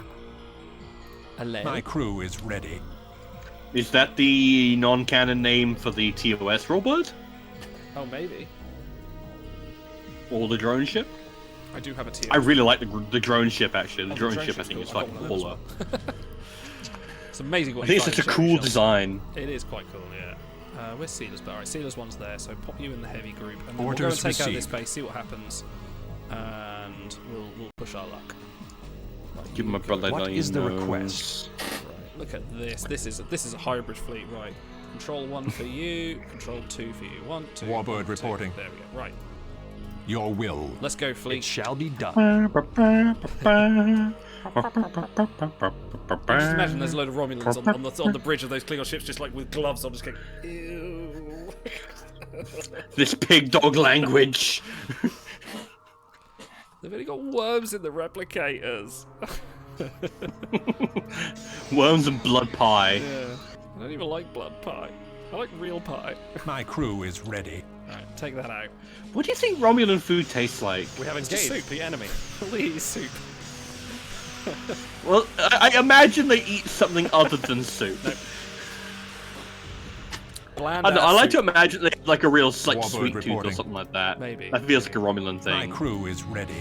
Alale? My crew is ready. Is that the non-canon name for the TOS robot? Oh, maybe. Or the drone ship? I do have a tier. I really like the drone ship, actually. The Oh, drone ship, I ship's think, cool. is I've got fucking one of those cooler. as well. It's amazing what I think it's you such a find in cool shows. design. It is quite cool, yeah. Where's Sealer's? Alright, Sealer's one's there, so pop you in the heavy group. And then Orders we'll go and take out this received. base, see what happens. And we'll push our luck. Right, Give my brother What is the request? Right, look at this. This is a hybrid fleet, right? Control 1 for you, control 2 for you. 1, 2. Warbird 1, 2. reporting. There we go. Right. Your will. Let's go, It fleet. shall be done. Just imagine there's a load of Romulans on the bridge of those Klingon ships, just like with gloves on, just going, ew. This pig dog language. They've only got worms in the replicators. Worms and blood pie. Yeah. I don't even like blood pie. I like real pie. My crew is ready. Alright, take that out. What do you think Romulan food tastes like? We have just engaged soup. the enemy. Please, soup. Well, I imagine they eat something other than soup. Bland I don't know, I ass like to soup. imagine they have like a real like Warbird sweet tooth or reporting. something like that. Maybe. That feels like a Romulan My thing. crew is ready.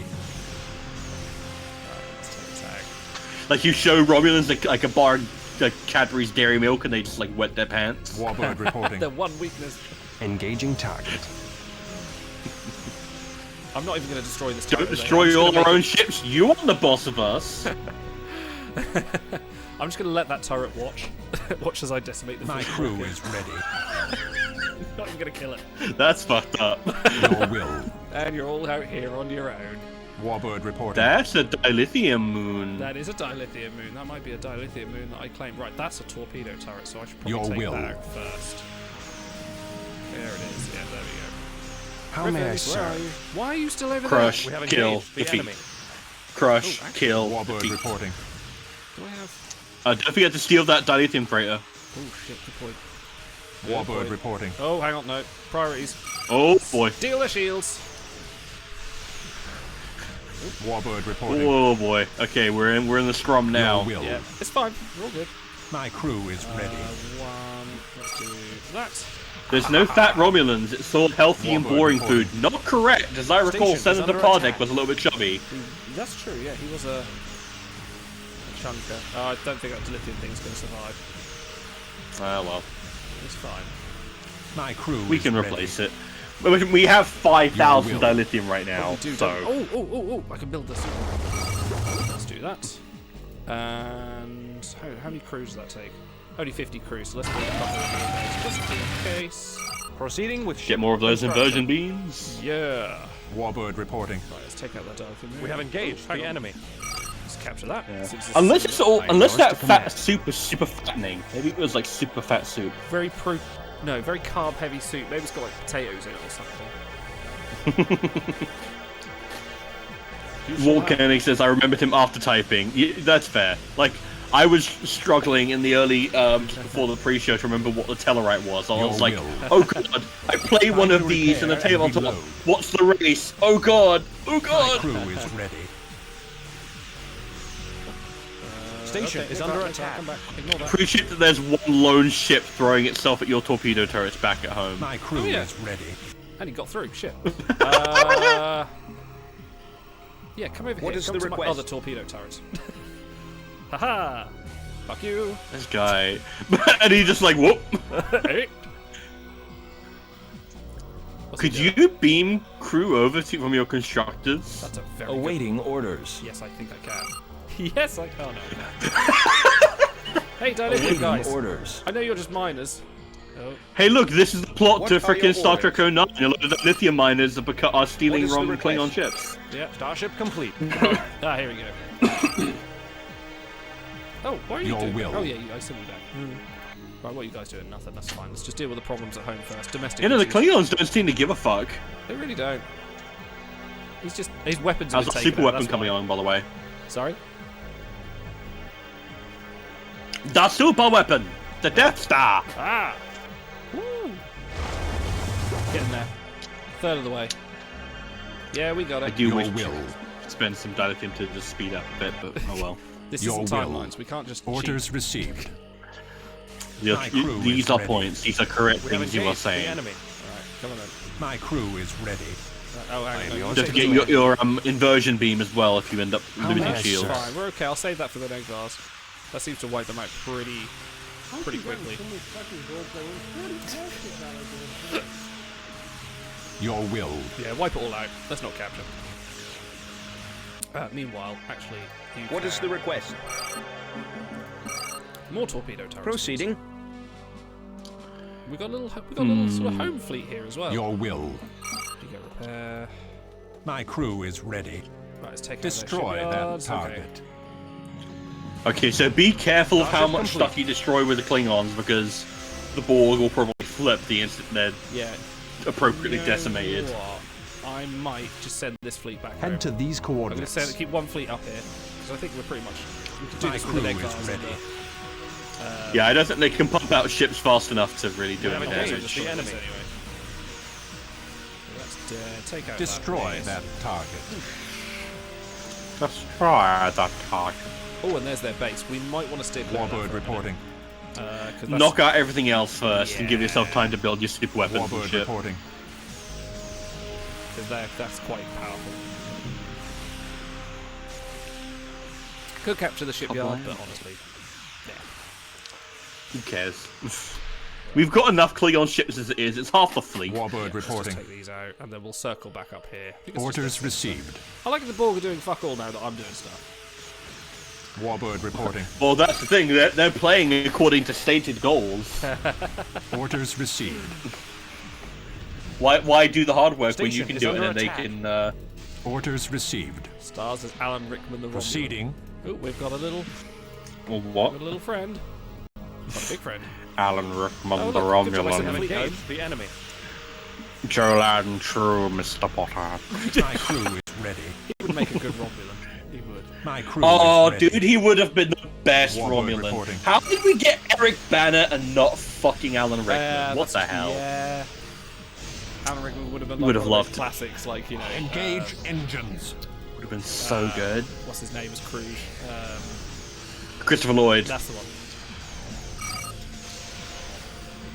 Let's take this out. Like you show Romulans like a bar like Cadbury's Dairy Milk and they just like wet their pants. Warbird reporting. Their one weakness. Engaging target. I'm not even going to destroy this Don't turret. destroy all our own ships. You are the boss of us. I'm just going to let that turret watch. Watch as I decimate the My fleet. crew is ready. Not even going to kill it. That's fucked up. Your will. And you're all out here on your own. Warbird reporting. That's a dilithium moon. That is a dilithium moon. That might be a dilithium moon that I claim. Right, that's a torpedo turret, so I should probably Your take will. that out first. There it is. Yeah, there we go. How may I Rivers, where are serve? you? Why are you still over Crush, We have kill, engaged the defeat. enemy. Crush, Oh, actually, kill, Warbird defeat. reporting. there? Do I have... Don't forget to steal that dilithium freighter. Oh, shit, good point. Warbird reporting. Oh, hang on, no. Priorities. Oh boy. Steal the shields. Warbird reporting. Oh boy. Okay, we're in the scrum now. Your will. Yeah, it's fine. We're all good. My crew is ready. One. Let's do that. There's no fat Romulans. It's all healthy and Warbird boring reporting. food. Not correct. As I recall, Station is Senator under Pardek attack. was a little bit chubby. That's true, yeah. He was a chunker. I don't think that dilithium thing's going to survive. Ah well. It's fine. My crew We is can ready. replace it. We have 5,000 Your will. dilithium right now. We do, So oh, I can build this. Let's do that. And how many crews does that take? Only 50 crews, so let's build a couple of those just in case. Proceeding with get ship more of those construction. inversion beams. Yeah. Warbird reporting. Right, let's take out that dilithium. We have engaged hang the on. enemy. Let's capture that. Since this Unless is it's all, unless yours that to fat command. soup is super fattening. Maybe it was like super fat soup. very very carb heavy soup. Maybe it's got like potatoes in it or something. Volcanic says, I remembered him after typing. That's fair. Like, I was struggling in the early, before the pre-show to remember what the Tellarite was. I was Your like, will. oh god, I play one of these and the repair tail on and top. reload. What's the race? Oh god, oh My god! crew is ready. Station Okay, is come under back, attack. come back. Ignore that. Appreciate that there's one lone ship throwing itself at your torpedo turrets back at home. My crew Oh, yeah. is ready. And he got through. Shit. Yeah, come over What here. is Come the to my request? other torpedo turret. Haha. Fuck you. This guy. And he just like, whoop. Hey. What's he Could doing? you beam crew over to from your constructors? That's a very good... Awaiting orders. Yes, I think I can. Yes, I can. Hey, don't leave you guys. orders. I know you're just miners. Oh. Hey, look, this is the plot What to are your frickin' Star orders? Trek 09. A lot of the lithium miners are stealing What is the from request? Klingon ships. Yeah. Starship complete. Ah, here we go. Oh, why are you Your doing will. that? Oh, yeah, I see what you're doing. Right, what are you guys doing? Nothing, that's fine. Let's just deal with the problems at home first. Domestic You know, the issues. Klingons don't seem to give a fuck. They really don't. He's just... His weapons How's are a taken super out, weapon that's coming why. along, by the way? Sorry? The super weapon! The Death Star! Ah! Woo! Getting there. Third of the way. Yeah, we got I it. do Your wish will. to spend some dilithium to just speed up a bit, but oh well. This Your isn't will. timelines. We can't just Orders cheat. received. Yes, My crew these is are ready. points. These are correct We have things you are engaged the saying. enemy. Alright, come on then. My crew is ready. Oh, hang I am on. yours Don't to forget command. your inversion beam as well if you end up How losing may I shields. serve? Fine, we're okay. I'll save that for the Negvars. That seems to wipe them out pretty pretty quickly. Your will. Yeah, wipe it all out. Let's not capture. Meanwhile, actually, What is the request? more torpedo turrets. Proceeding. We got a little sort of home fleet here as well. Your will. Ego repair. My crew is ready. Right, let's take out Destroy their that shipyards. target. Okay, so be careful of how Starship much complete. stuff you destroy with the Klingons, because the Borg will probably flip the instant they're Yeah. appropriately You know decimated. what? I might just send this fleet back home. Head to these I'm going to coordinates. keep one fleet up here, because I think we're pretty much... We can do My this with the crew leg is bars and ready. Yeah, I don't think they can pump out ships fast enough to really do We any have Also engaged damage. destroy the this enemy. anyway. So let's take out Destroy base. that target. Destroy that target. Oh, and there's their base. We might want to steer clear of that Warbird for a minute. reporting. 'Cause that's- Knock out everything else first and give yourself Yeah. time to build your super weapons and Warbird shit. reporting. Because that's quite powerful. Could capture the shipyard, but honestly, yeah. Who cares? We've got enough Klingon ships as it is. It's half the fleet. Warbird Let's reporting. just take these out, and then we'll circle back up here. I think it's Orders just- received. I like that the Borg are doing fuck all now that I'm doing stuff. Warbird reporting. Well, that's the thing. They're playing according to stated goals. Orders received. Why do the hard work when you Station can is do it under and they attack. can... Orders received. Stars as Alan Rickman the Romulan. Proceeding. Oh, we've got a little what? friend. Not a big friend. Alan Rickman, Oh, the look, good job I sent Romulan. them fleet home. Engage the enemy. Joe and true, Mr. Potter. My crew is ready. He would make a good Romulan. He would. My crew Oh, is ready. dude, he would have been the best Warbird Romulan. reporting. How did we get Eric Banner and not fucking Alan Rickman? What the that's- hell? Yeah. Alan Rickman would have been He like would have one of those loved. classics, like, you know. Engage engines. Would have been so good. What's his name? Was Cruise. Christopher Lloyd. That's the one.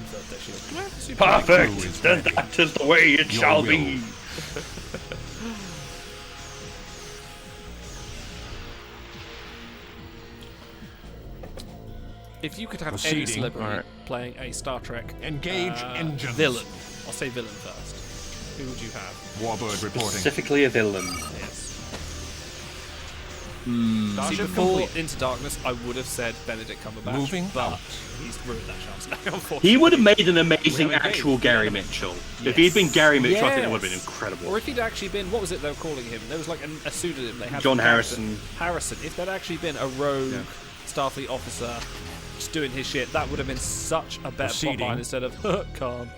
Insert their shield. Come on, super Crew is Perfect. Then ready. that is the way it shall will. be. If you could have any Proceeding. celebrity Alright. playing a Star Trek Engage engines. villain, I'll say villain first. Who would you have? Warbird reporting. Specifically a villain. Yes. See, Starship before complete. Into Darkness, I would have said Benedict Cumberbatch, Moving but out. he's ruined that chance now, unfortunately. He would have made an amazing We have actual engaged. Gary Mitchell. If he'd been Gary Mitchell, I think it would have been Yes. incredible. Or if he'd actually been, what was it they were calling him? There was like a pseudonym they had. John for the character. Harrison. Harrison. If there'd actually been a rogue Starfleet officer just doing his shit, that would have been such a better plot Proceeding. line instead of Khan.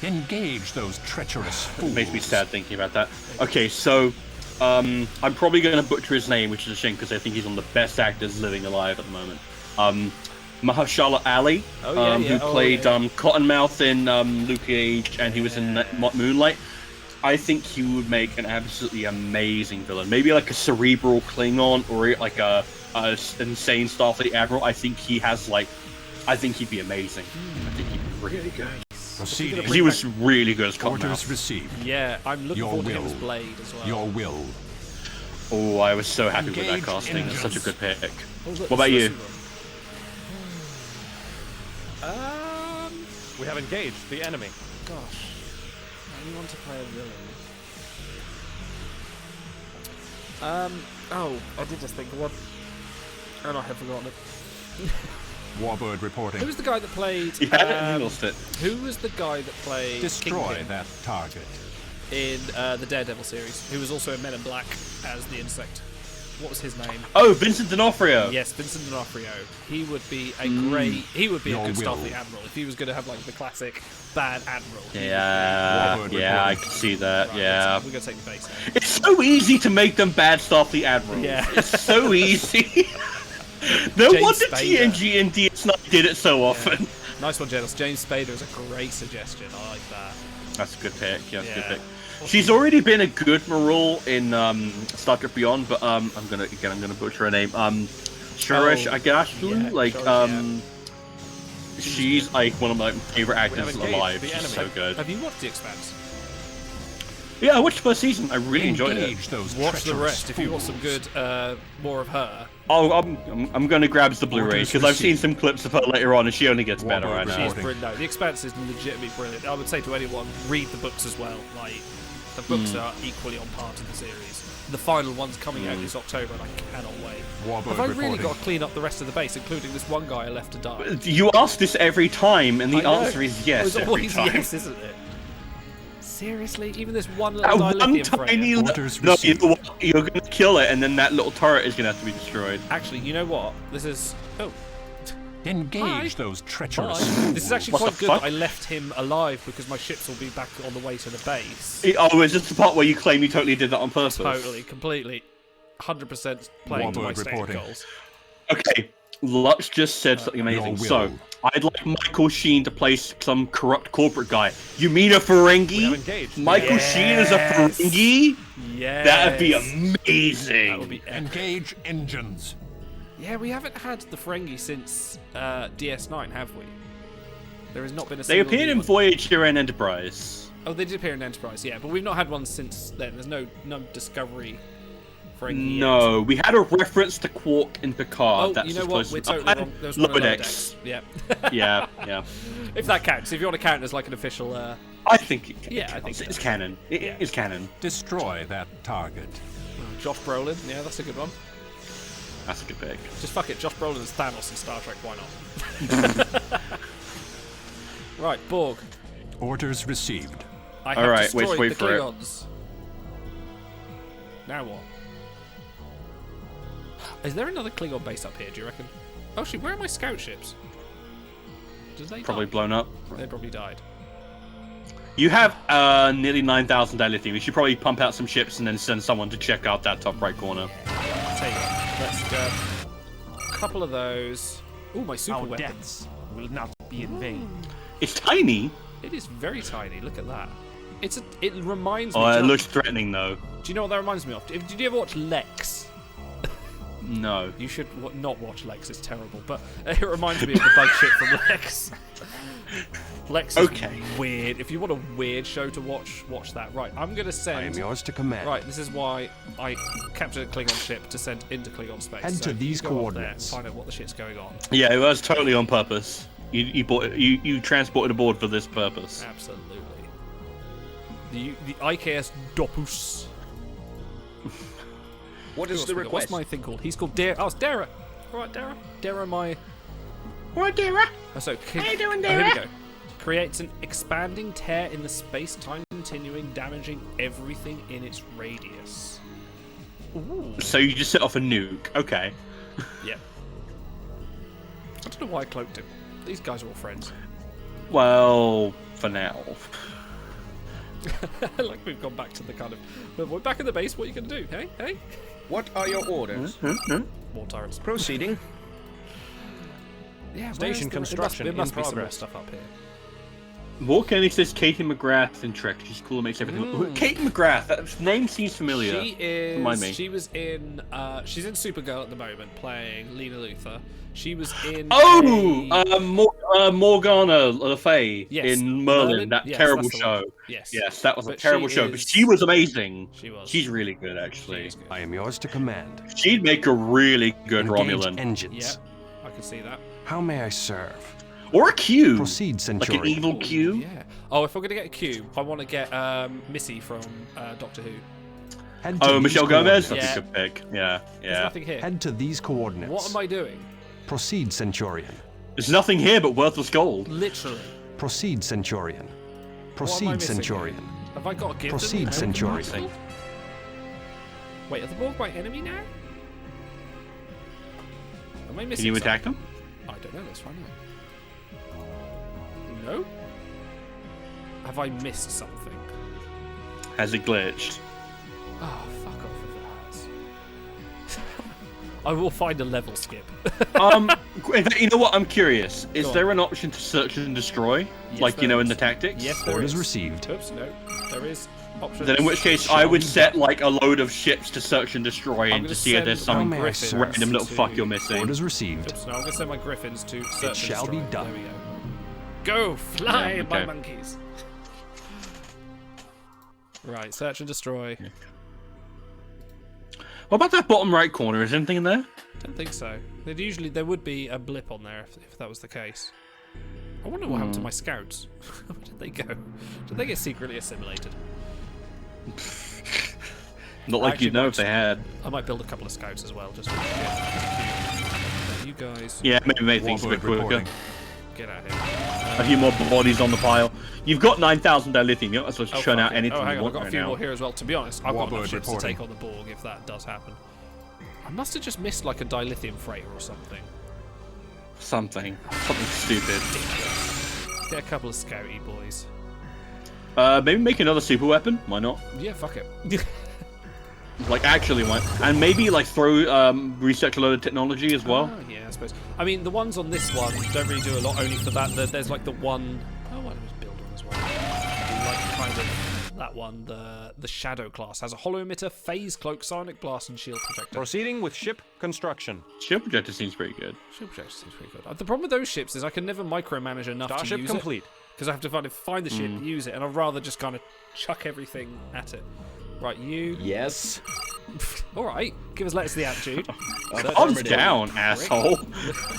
Engage those treacherous fools. It makes me sad thinking about that. Okay, so I'm probably going to butcher his name, which is a shame because I think he's one of the best actors living alive at the moment. Mahershala Ali, Oh, yeah, yeah. who Oh, played yeah. Cottonmouth in Luke Cage, and he was in Moonlight. I think he would make an absolutely amazing villain. Maybe like a cerebral Klingon or like a insane Starfleet admiral. I think he has like, I think he'd be amazing. I think he'd be really good. Proceeding. 'Cause he was really good as Orders Cottonmouth. received. Yeah, I'm looking Your forward to him will. as Blade as well. Your will. Oh, I was so happy with that Engage casting. It's such a good pick. Oh, look, What about this you? one. We have engaged the enemy. Gosh, I want to play a villain. Oh, I did just think of one, and I have forgotten it. Warbird reporting. Who was the guy that played? He had it and he lost it. Who was the guy that played Destroy Kingpin that target. in the Daredevil series? Who was also in Men in Black as the Insect? What was his name? Oh, Vincent D'Onofrio. Yes, Vincent D'Onofrio. He would be a great. He would be a Your good will. Starfleet admiral if he was going to have like the classic bad admiral. He would be- Yeah, Warbird yeah, I reporting. can see that. Right, Yeah, we're going to take the base now. it's so easy to make them bad Starfleet admirals. Yeah. It's so easy. No James wonder Spader. TNG and DS9 did it so often. Nice one, Jealous. James Spader is a great suggestion. I like that. That's a good pick. Yeah, that's a Yeah. good pick. She's already been a good Marul in Star Trek Beyond, but I'm gonna butcher her name. Shurish Oh, Agashlu, yeah, like Shurish, she's like one of my favorite actors engaged alive. the She's enemy. so good. Have you watched The Expanse? Yeah, I watched the first season. I really enjoyed it. Engage those Watch the treacherous rest if you want some fools. good, more of her. Oh, I'm going to grab the Blu-ray Orders because I've seen received. some clips of her later on, and she only gets better right Warbird now. She's reporting. brilliant. No, The Expanse is legitimately brilliant. I would say to anyone, read the books as well. Like, the books are equally on par to the series. The final one's coming out this October, and I cannot wait. Warbird Have I really reporting. got to clean up the rest of the base, including this one guy I left to die? You ask this every time, and the I know. answer is yes It's every always time. yes, isn't it? Seriously? Even this one That little one dilithium tiny frame? Orders no, received. you're going to kill it, and then that little turret is going to have to be destroyed. Actually, you know what? This is... Oh, Engage Hi. those bye. treacherous This is actually What quite the good fuck? that I left him alive because my ships will be back on the way to the base. Oh, is this the part where you claim you totally did that on purpose? Totally, completely, 100% playing to my Warbird stated reporting. goals. Okay, Lux just said something amazing. Your So, will. I'd like Michael Sheen to play some corrupt corporate guy. You mean a We have Ferengi? engaged. Michael Sheen is a Yes. Ferengi? Yes. That'd be amazing. That would be epic. Engage engines. Yeah, we haven't had the Ferengi since DS9, have we? There has not been a They single appeared new in one. Voyager and Enterprise. Oh, they did appear in Enterprise, yeah, but we've not had one since then. There's no Discovery Ferengi yet. No, we had a reference to Quark in Picard. Oh, That's you know as what? close We're as- totally wrong. There was one in Lower Lower Decks. Decks. Yeah. Yeah, yeah. If that counts. If you want to count as like an official... I think it Yeah, I counts. think It's so. canon. It Yeah. is canon. Destroy that target. Josh Brolin. Yeah, that's a good one. That's a good pick. Just fuck it. Josh Brolin is Thanos in Star Trek. Why not? Right, Borg. Orders received. I have Alright, destroyed wait the for it. Klingons. Now what? Is there another Klingon base up here, do you reckon? Oh shit, where are my scout ships? Did they Probably die? blown up. They probably died. You have nearly 9,000 dilithium. You should probably pump out some ships and then send someone to check out that top right corner. I'll tell you what, let's go. A couple of those. Ooh, my super Our weapon. deaths will not be in vain. It's tiny. It is very tiny, look at that. It reminds me... Oh, do it you know- looks threatening though. Do you know what that reminds me of? Did you ever watch Lex? No. You should not watch Lex, it's terrible, but it reminds me of the bug shit from Lex. Lex is Okay. weird. If you want a weird show to watch that. Right, I'm going to send... I am yours to command. Right, this is why I captured a Klingon ship to send into Klingon space. Head So to you these go up there and coordinates. find out what the shit's going on. Yeah, it was totally on purpose. You transported aboard for this purpose. Absolutely. The IKS Dopus. What is the What's request? my thing called? He's called Dara. Oh, it's Dara. All right, Dara. Dara, my... What, Dara? Oh, so, How you doing, Here we Dara? go. Creates an expanding tear in the space-time continuing, damaging everything in its radius. Ooh. So you just set off a nuke. Okay. Yeah. I don't know why I cloaked him. These guys are all friends. Well, for now. Like we've gone back to the kind of... Well, we're back in the base, what are you going to do? Hey? Hey? What are your orders? More turrets. Proceeding. Yeah, Station construction It in must be some more progress. stuff up here. Morgan says Katie McGrath in Trek. She's cool and makes everything. Katie McGrath. That name seems familiar. She is... Remind me. She was in... she's in Supergirl at the moment, playing Lena Luthor. She was in... Morgana Le Fay Yes, in Merlin, that Yes, terrible that's the one. show. Yes. Yes, that was a But terrible she show, but is- she was amazing. She was. She's really good, She actually. is good. I am yours to command. She'd make a really good Engage Romulan. engines. Yeah, I can see that. How may I serve? Or a Q. Proceed, Like Centurion. an evil Q. Yeah. Oh, if we're going to get a cube, I want to get Missy from Doctor Who. Head to Oh, these Michelle Gomez? coordinates. That's a good pick. Yeah, There's yeah. nothing here. Head to these coordinates. What am I doing? Proceed, Centurion. There's nothing here but worthless gold. Literally. Proceed, Centurion. What am I Proceed, missing Centurion. here? Have I got to give Proceed, them Centurion. Wait, are the Borg my enemy now? Am I missing Can you something? attack them? I don't know, let's find out. No? Have I missed something? Has it glitched? Oh, fuck off if it has. I will find a level skip. In fact, you know what? I'm curious. Is Go on. there an option to search and destroy? Yes, Like, you there know, in is. the tactics? Yes, there Orders is. received. Oops, no. There is options. Then in which case, I would set, like, a load of ships to search and destroy I'm and gonna to see if there's send some my Griffins random little to- fuck you're missing. Orders received. Oops, no, I'm going to send my griffins to search and shall be destroy. done. There we go. Go, fly, Yeah, my okay. monkeys. Right, search and destroy. What about that bottom right corner? Is anything in there? Don't think so. There would be a blip on there if that was the case. I wonder what happened to my scouts. Where did they go? Did they get secretly assimilated? Not like you'd know if they had. I might build a couple of scouts as well, just for you guys. Yeah, maybe make things a bit quicker. Get out of here. A few more bodies on the pile. You've got 9,000 dilithium. You're not supposed to churn out anything hang you on, want I've got right a few now. more here as well. To be honest, I've got enough Warbird ships to reporting. take on the Borg if that does happen. I must have just missed like a dilithium freighter or something. Something stupid. Get a couple of scouty boys. Maybe make another super weapon. Why not? Yeah, fuck it. Like, actually, why? And maybe like throw research a load of technology as well. Oh, yeah, I suppose. I mean, the ones on this one don't really do a lot. Only for that, there's like the one. Oh, I was build one as well. Like kind of that one, the Shadow class has a hollow emitter, phase cloak, sonic blast, and shield projector. Proceeding with ship construction. Shield projector seems pretty good. Shield projector seems pretty good. The problem with those ships is I can never micromanage enough Starship to use complete. because I have to find the ship, use it, and I'd rather just kind of chuck everything at it. Right, you. Yes. All right, let us the attitude. Calm down, asshole.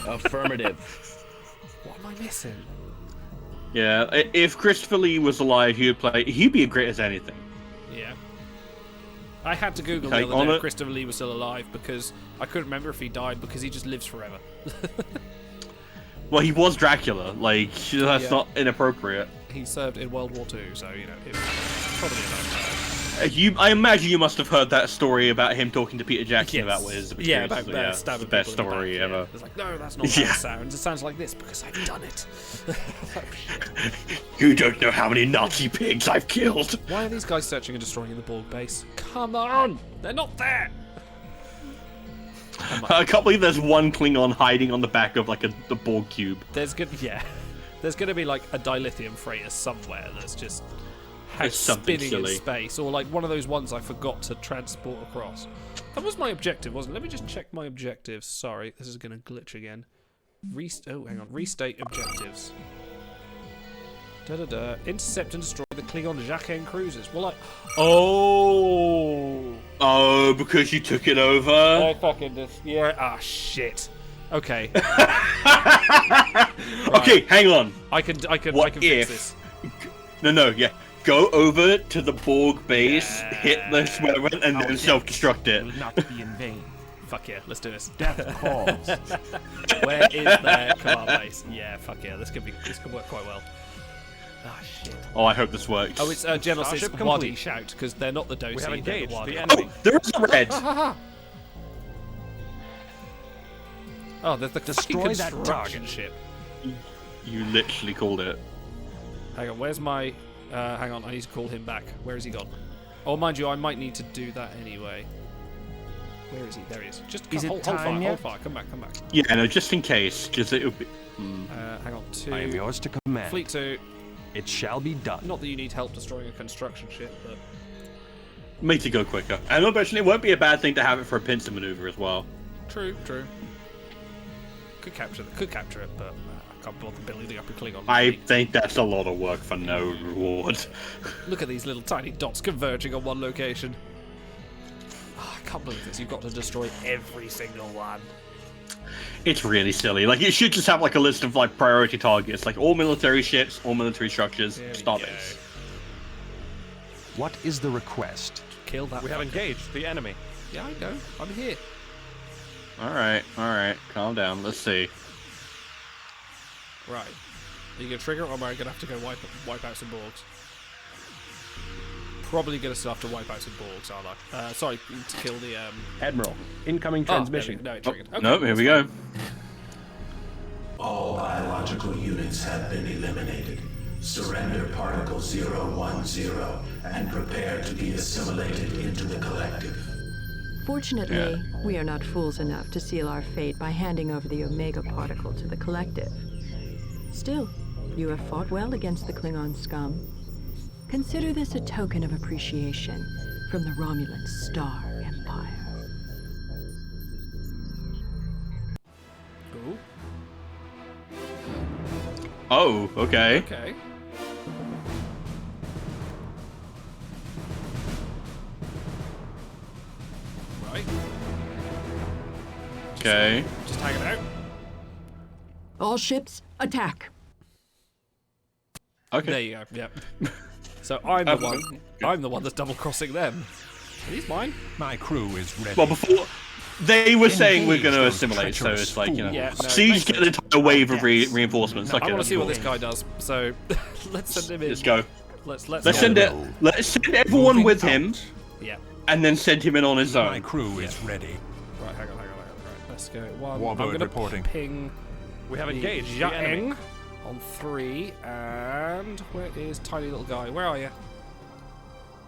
Affirmative. What am I missing? Yeah, if Christopher Lee was alive, he'd be as great as anything. Yeah. I had to Google Take the other on day it. if Christopher Lee was still alive because I couldn't remember if he died because he just lives forever. Well, he was Dracula. Like, that's Yeah. not inappropriate. He served in World War II, so, you know, it was probably about time. I imagine you must have heard that story about him talking to Peter Jackson about what his Yeah, experience about was. stabbing It's the best people in the story back, ever. Yeah. It's like, no, that's not how Yeah. it sounds. It sounds like this because I've done it. You don't know how many Nazi pigs I've killed. Why are these guys searching and destroying the Borg base? Come on! They're not there! I can't believe there's one Klingon hiding on the back of like the Borg cube. There's gonna be like a dilithium freighter somewhere that's just It's something spinning silly. in space, or like one of those ones I forgot to transport across. That was my objective, wasn't it? Let me just check my objectives. Sorry, this is gonna glitch again. Hang on. Restate objectives. Intercept and destroy the Klingon Jacquin cruisers. Well, Oh, because you took it over? I fucking just... Yeah. Ah, shit. Okay. Okay, hang on. I can What fix if- this. No, yeah. Go over to the Borg base, hit the weapon, and then yes. self-destruct it. Will not be in vain. Fuck yeah, let's do this. Death calls. Where is their command base? Yeah, fuck yeah, this could work quite well. Ah, shit. Oh, I hope this works. Oh, it's General says Starship Wadi complete. shout, because they're not the Dosi, We have they're engaged Wadi. the enemy. Oh, there is a red. Oh, there's the Destroy fucking that construction target. ship. You literally called it. Hang on, where's my... hang on, I need to call him back. Where has he gone? Oh, mind you, I might need to do that anyway. Where is he? There he is. Just Is it hold time fire, hold yet? fire. Come back. Yeah, no, just in case, because it would be. Hang on, I am 2. yours to command. Fleet 2. It shall be done. Not that you need help destroying a construction ship, but... Makes it go quicker. And eventually, it won't be a bad thing to have it for a pincer maneuver as well. True. Could capture it, but I can't bother building up a Klingon. I fleet. think that's a lot of work for no reward. Look at these little tiny dots converging on one location. Oh, I can't believe this. You've got to destroy every single one. It's really silly. Like, it should just have like a list of like priority targets, like all military ships, all military structures, There we starbase. go. What is the request? Kill that. We have fucker. engaged the enemy. Yeah, I know. I'm here. All right. Calm down. Let's see. Right. Are you gonna trigger it, or am I gonna have to go wipe out some Borgs? Probably gonna still have to wipe out some Borgs, aren't I? Sorry, to kill the Admiral, incoming transmission. No, it triggered. Okay, No, here we that's go. All biological units have been eliminated. Surrender Particle 010 and prepare to be assimilated into the collective. Fortunately, we are not fools enough to seal our fate by handing over the Omega particle to the collective. Still, you have fought well against the Klingon scum. Consider this a token of appreciation from the Romulan Star Empire. Ooh. Oh, okay. Okay. Okay. Just hanging out. All ships, attack. Okay. There you go. Yep. So I'm the one. I'm the one that's double crossing them. Are these mine? My crew is ready. Well, before they were saying we're Engage going to those assimilate, so treacherous it's like, you know, Yeah, no, Siege makes get an entire wave of reinforcements. I Okay, want to see what this cool. guy does. So let's send him in. Let's go. Let's Let's send it. Let's send everyone Moving with out. him, Yeah. and then send him in on his My own. crew is ready. Right. Hang on. Right. Let's go. One. Warbird I'm gonna reporting. ping. We have the engaged the enemy. Yang on 3. And where is tiny little guy? Where are you?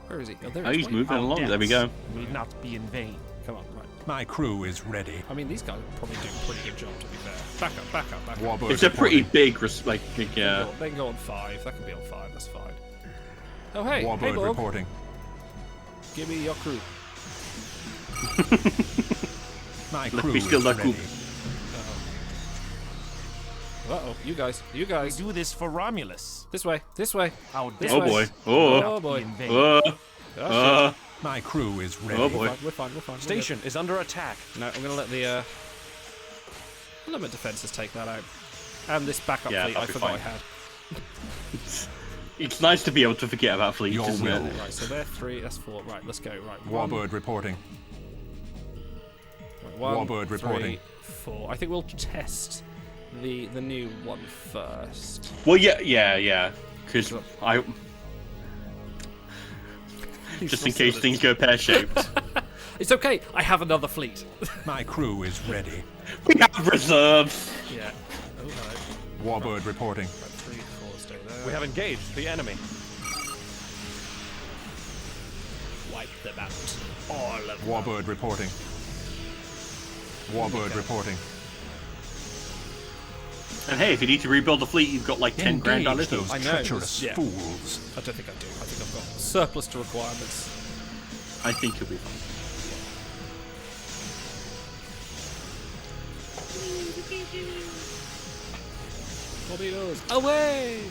Where is he? Oh, there Oh, he he's is. moving Our along. There we deaths go. Will not be in vain. Come on. Right. My crew is ready. I mean, these guys are probably doing a pretty good job, to be fair. Back up. Warbird It's a pretty reporting. big, yeah. They can go on 5. That can be on 5. That's fine. Oh, hey. Warbird hey, Borg. reporting. Give me your crew. My Let crew me steal is that ready. coup. Uh-oh. You guys. We do this for Romulus. This way. Our This Oh way. boy. Oh, Oh. boy. In vain. Oh, My crew is ready. Oh shit. boy. We're fine. We're good. Station is under attack. No, I'm going to let the element defenses take that out. And this backup Yeah, fleet I that'll be forgot I fine. had. It's nice to be able to forget about fleets, Your isn't will. it? Right, so they're 3, that's 4. Right, let's go. Right, Warbird reporting. One, Warbird 3, reporting. 4. I think we'll test the new one first. Well, yeah. Because I, just in case things go pear-shaped, It's okay. I have another fleet. My crew is ready. we have reserves. Yeah. Oh, hello. Warbird reporting. Right, 3, 4, stay there. We have engaged the enemy. Wipe them out. All of them. Warbird reporting. Warbird reporting. And hey, if you need to rebuild the fleet, you've got like 10 grand Engage dollars. those I know, treacherous yeah. fools. I don't think I do. I think I've got surplus to requirements. I think you'll be fine. Torpedoes. Away!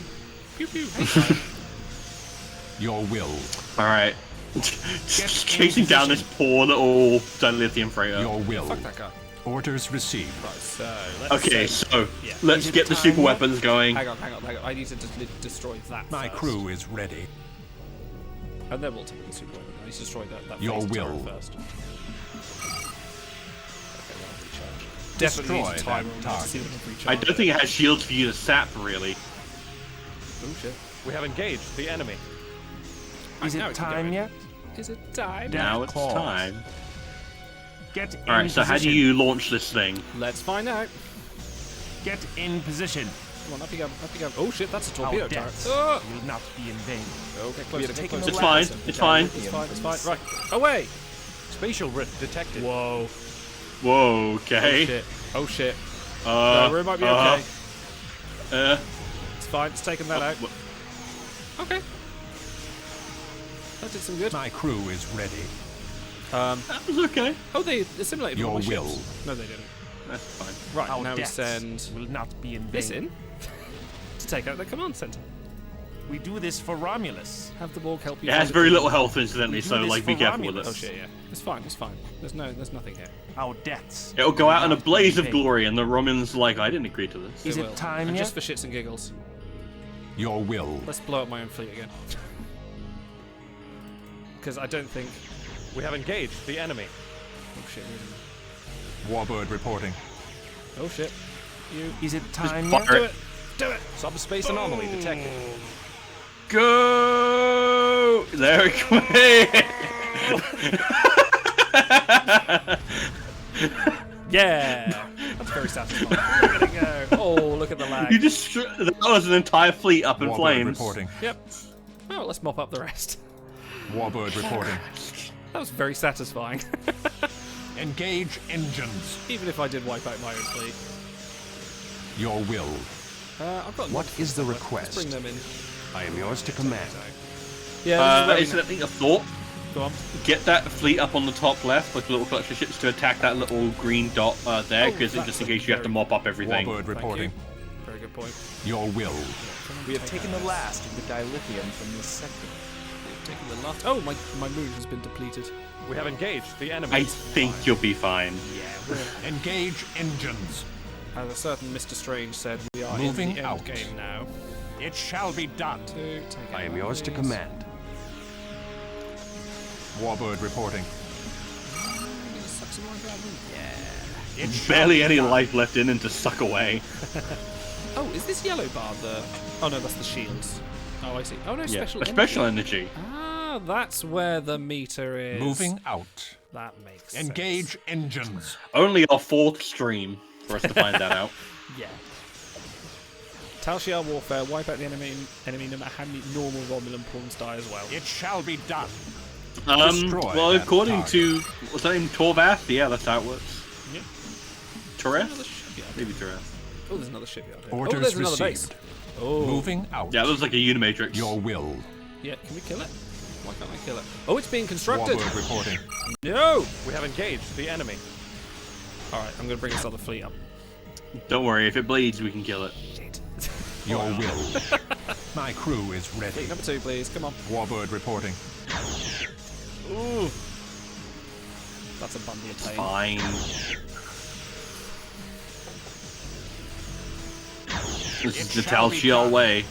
Pew pew. Hey, Your will. All right. Just chasing down this poor little dilithium freighter. Your will. fuck that guy. Orders received. Right, so let's Okay, say- so yeah. let's Is it get the time super yet? weapons going. Hang on. I need to destroy that My first. crew is ready. And then we'll take the super weapon. I need to destroy that Your phase turret will. first. Okay, that'll recharge. Definitely need Destroy to that time them to target. see them recharge. I don't think it has shields for you to sap, really. Oh shit. We have engaged the enemy. Is Now it it can go time in. yet? Is it time? Now it's claws. time. Get in All right, so how do position. you launch this thing? Let's find out. Get in position. Come on, up you go. Oh shit, that's a torpedo Our turret. deaths Oh! will not be in vain. Okay, We closer, have get taken closer. the It's fine. last- It's fine. It's fine. Right, away! Spatial rift detected. Whoa. Whoa. Okay. Oh shit. Uh, No, we might be okay. Uh, It's fine, it's taken that out. wh- Okay. That did some good. My crew is ready. that was okay. Oh, they assimilated Your all my will. ships. No, they didn't. That's fine. Right, Our now we deaths send will not be in vain. this in to take out the command center. We do this for Romulus. Have the Borg help you. It has find very the- little health, incidentally, We do so this like be for careful with Romulus. it. Oh shit, yeah. It's fine. There's nothing here. Our deaths. It'll go out in a will not blaze be of in vain. glory, and the Romans like, I didn't agree to this. Is They it will. time And yet? just for shits and giggles, Your will. let's blow up my own fleet again. Because I don't think. We have engaged the enemy. Oh shit. Warbird reporting. Oh shit. You Is it time fire yet? do it. Do it. Subspace anomaly detected. Go! There we go. Yeah. That's very satisfying. Look at it go. Oh, look at the lag. You just that was an entire fleet up in Warbird flames. reporting. Yep. Oh, let's mop up the rest. Warbird reporting. That was very satisfying. Engage engines. Even if I did wipe out my own fleet. Your will. I've got. What lots is the of- request? Let's bring them in. I am yours to command. Yeah. This is where Incidentally, a thought. Go on. Get that fleet up on the top left with the little cluster ships to attack that little green dot there, Oh, because that's just in a case you have to very- mop up everything. Warbird reporting. Very good point. Your will. We have taken the last of the dilithium from this sector. Taking the last. Oh, my moon has been depleted. We have engaged the enemy. I think you'll be fine. Yeah, Engage engines. As a certain Mr. Strange said, we are Moving in the end out. game now. It shall be done. I am yours to command. Warbird reporting. It shall Barely be any done. life left in him to suck away. Oh, is this yellow bar the... Oh no, that's the shields. Oh, I see. Oh no, Yeah, special a special energy. Ah, that's where the meter is. Moving out. That makes Engage sense. engines. Only our 4th stream for us to find that out. Yeah. Tal Shiar warfare, wipe out the enemy no matter how many normal Romulan pawns die as well. It shall be done. Well, that according target. to... What's that name? Torvath? Yeah, that's how it works. Yeah. Toreth? Another shipyard. Maybe Toreth. Oh, there's another shipyard here. Orders oh, there's another received. base. Oh. Moving out. Yeah, it looks like a Unimatrix. Your will. Yeah, can we kill it? Why can't I kill it? Oh, it's being constructed. Warbird reporting. No! We have engaged the enemy. Alright, I'm going to bring this other fleet up. Don't worry, if it bleeds, we can kill it. Shit. Your will. My crew is ready. Fleet number 2, please. Come on. Warbird reporting. Ooh. That's a bundle of pain. Fine. This is the shall Tal be Shiar done. way.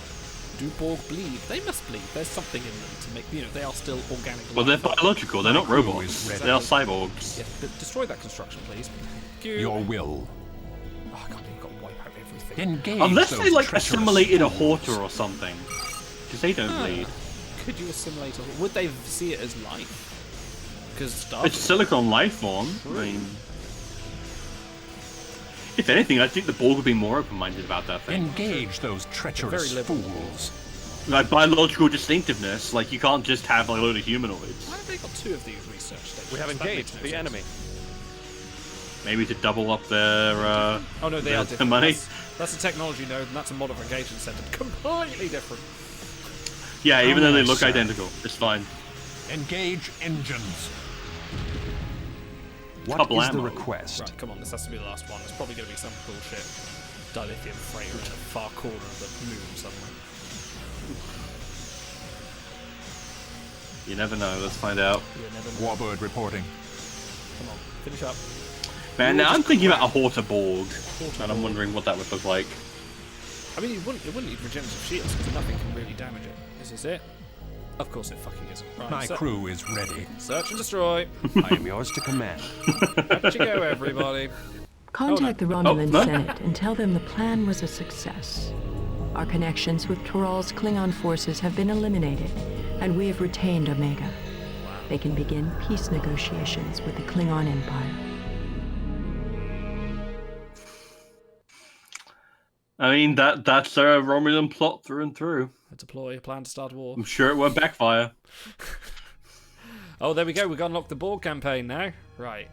Do Borg bleed? They must bleed. There's something in them to make... You know, they are still organic. Well, they're life. biological, they're not crew robots. is ready. They are cyborgs. Yeah, destroy that construction, please. Thank you. Your will. Oh, I can't believe you've got to wipe out everything. Engage Unless those they, like, treacherous assimilated a fools. Horta or something. Because they don't bleed. Could you assimilate a... Would they see it as life? Because Star... It's silicon life form. I mean... If anything, I think the Borg would be more open-minded about that thing. Engage those treacherous Very liberal. fools. Like, biological distinctiveness, like, you can't just have like, a load of humanoids. Why have they got 2 of these research stations? We have That makes engaged no the sense. enemy. Maybe to double up their, Oh no, they their are different. money. That's a technology node, and that's a modification center. Completely different. Yeah, even though they look sir. identical. It's fine. Engage engines. What Couple is the ammo. request? Right, come on, this has to be the last one. It's probably going to be some bullshit dilithium freighter in a far corner of the moon somewhere. You never know. Let's find out. You never know. Warbird reporting. Come on, finish up. Man, now I'm thinking about a Horta Borg, Horta and I'm Borg. wondering what that would look like. I mean, it wouldn't need regenerative shields because nothing can really damage it. This is it. Of course it fucking isn't. Right, My crew is ready. search and destroy. I am yours to command. Out you go, everybody. Contact the Romulan no. Senate and tell them the plan was a success. Our connections with Toral's Klingon forces have been eliminated, and we have retained Omega. They can begin peace negotiations with the Klingon Empire. I mean, that's a Romulan plot through and through. Deploy a plan to start war. I'm sure it won't backfire. Oh, there we go. We've got to unlock the Borg campaign now. Right.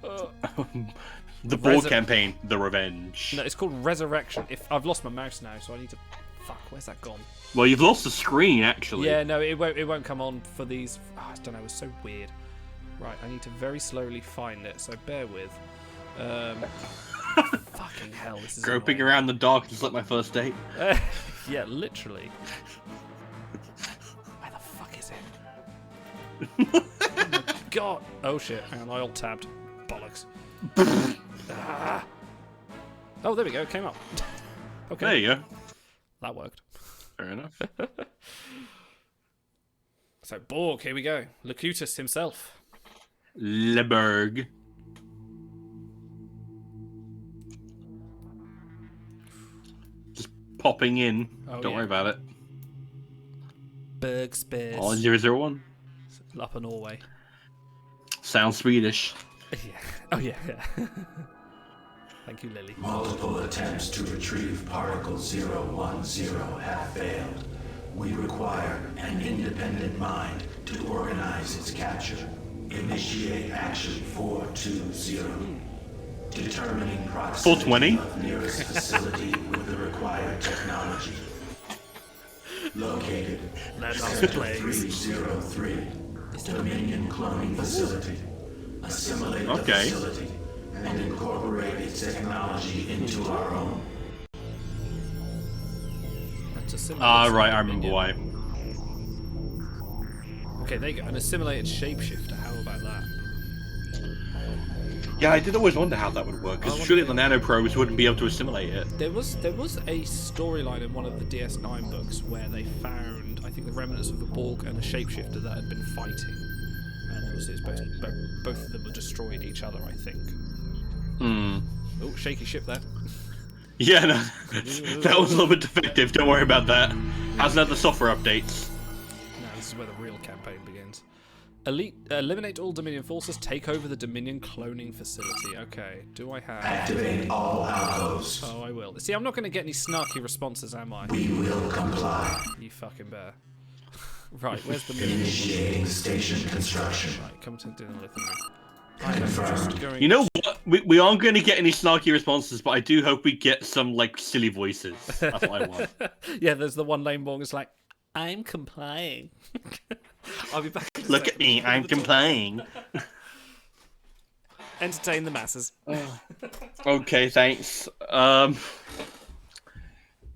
The Borg Resi- campaign, The Revenge. No, it's called Resurrection. If I've lost my mouse now, so I need to... Fuck, where's that gone? Well, you've lost the screen, actually. Yeah, no, it won't come on for these... Oh, I don't know, it's so weird. Right, I need to very slowly find it, so bear with. Fucking hell, this is Groping annoying. around the dark just like my first date. Yeah, literally. Where the fuck is it? Oh my God! Oh shit! Hang on, I alt-tabbed. Bollocks. Ah. Oh, there we go. It came up. Okay. There you go. That worked. Fair enough. So Borg, here we go. Locutus himself. Leberg. Just popping in. Oh, Don't yeah. worry about it. Berg Spears. All 001. Upper Norway. Sounds Swedish. Yeah. Oh yeah. Yeah. Thank you, Lily. Multiple attempts to retrieve Particle 010 have failed. We require an independent mind to organize its capture. Initiate action 420. Determining proximity 420? of nearest facility with the required technology. Located Let us Sector play. 303. Dominion cloning facility. Assimilate the Okay. facility and incorporate its technology into our own. That's assimilated Ah, right, I remember Dominion. why. Okay, there you go. An assimilated shapeshifter. How about that? Yeah, I did always wonder how that would work, because surely the nanoprobes wouldn't be able to assimilate it. There was a storyline in one of the DS9 books where they found, I think, the remnants of a Borg and a shapeshifter that had been fighting, and obviously it's both of them had destroyed each other, I think. Oh, shaky ship there. Yeah, no, that was a little bit defective. Don't worry about that. How's that the software updates? Now this is where the real campaign begins. Eliminate all Dominion forces. Take over the Dominion cloning facility. Okay. Do I have? Activate all outposts. Oh, I will. See, I'm not going to get any snarky responses, am I? We will comply. You fucking bear. Right. Where's the Initiating station construction. Right. Come to dinner with me. I'm just going. You know what? We aren't going to get any snarky responses, but I do hope we get some like silly voices. That's what I want. Yeah. There's the one lame Borg. It's like, I'm complying. I'll be back. Look at me, I'm complying. Entertain the masses. Okay, thanks.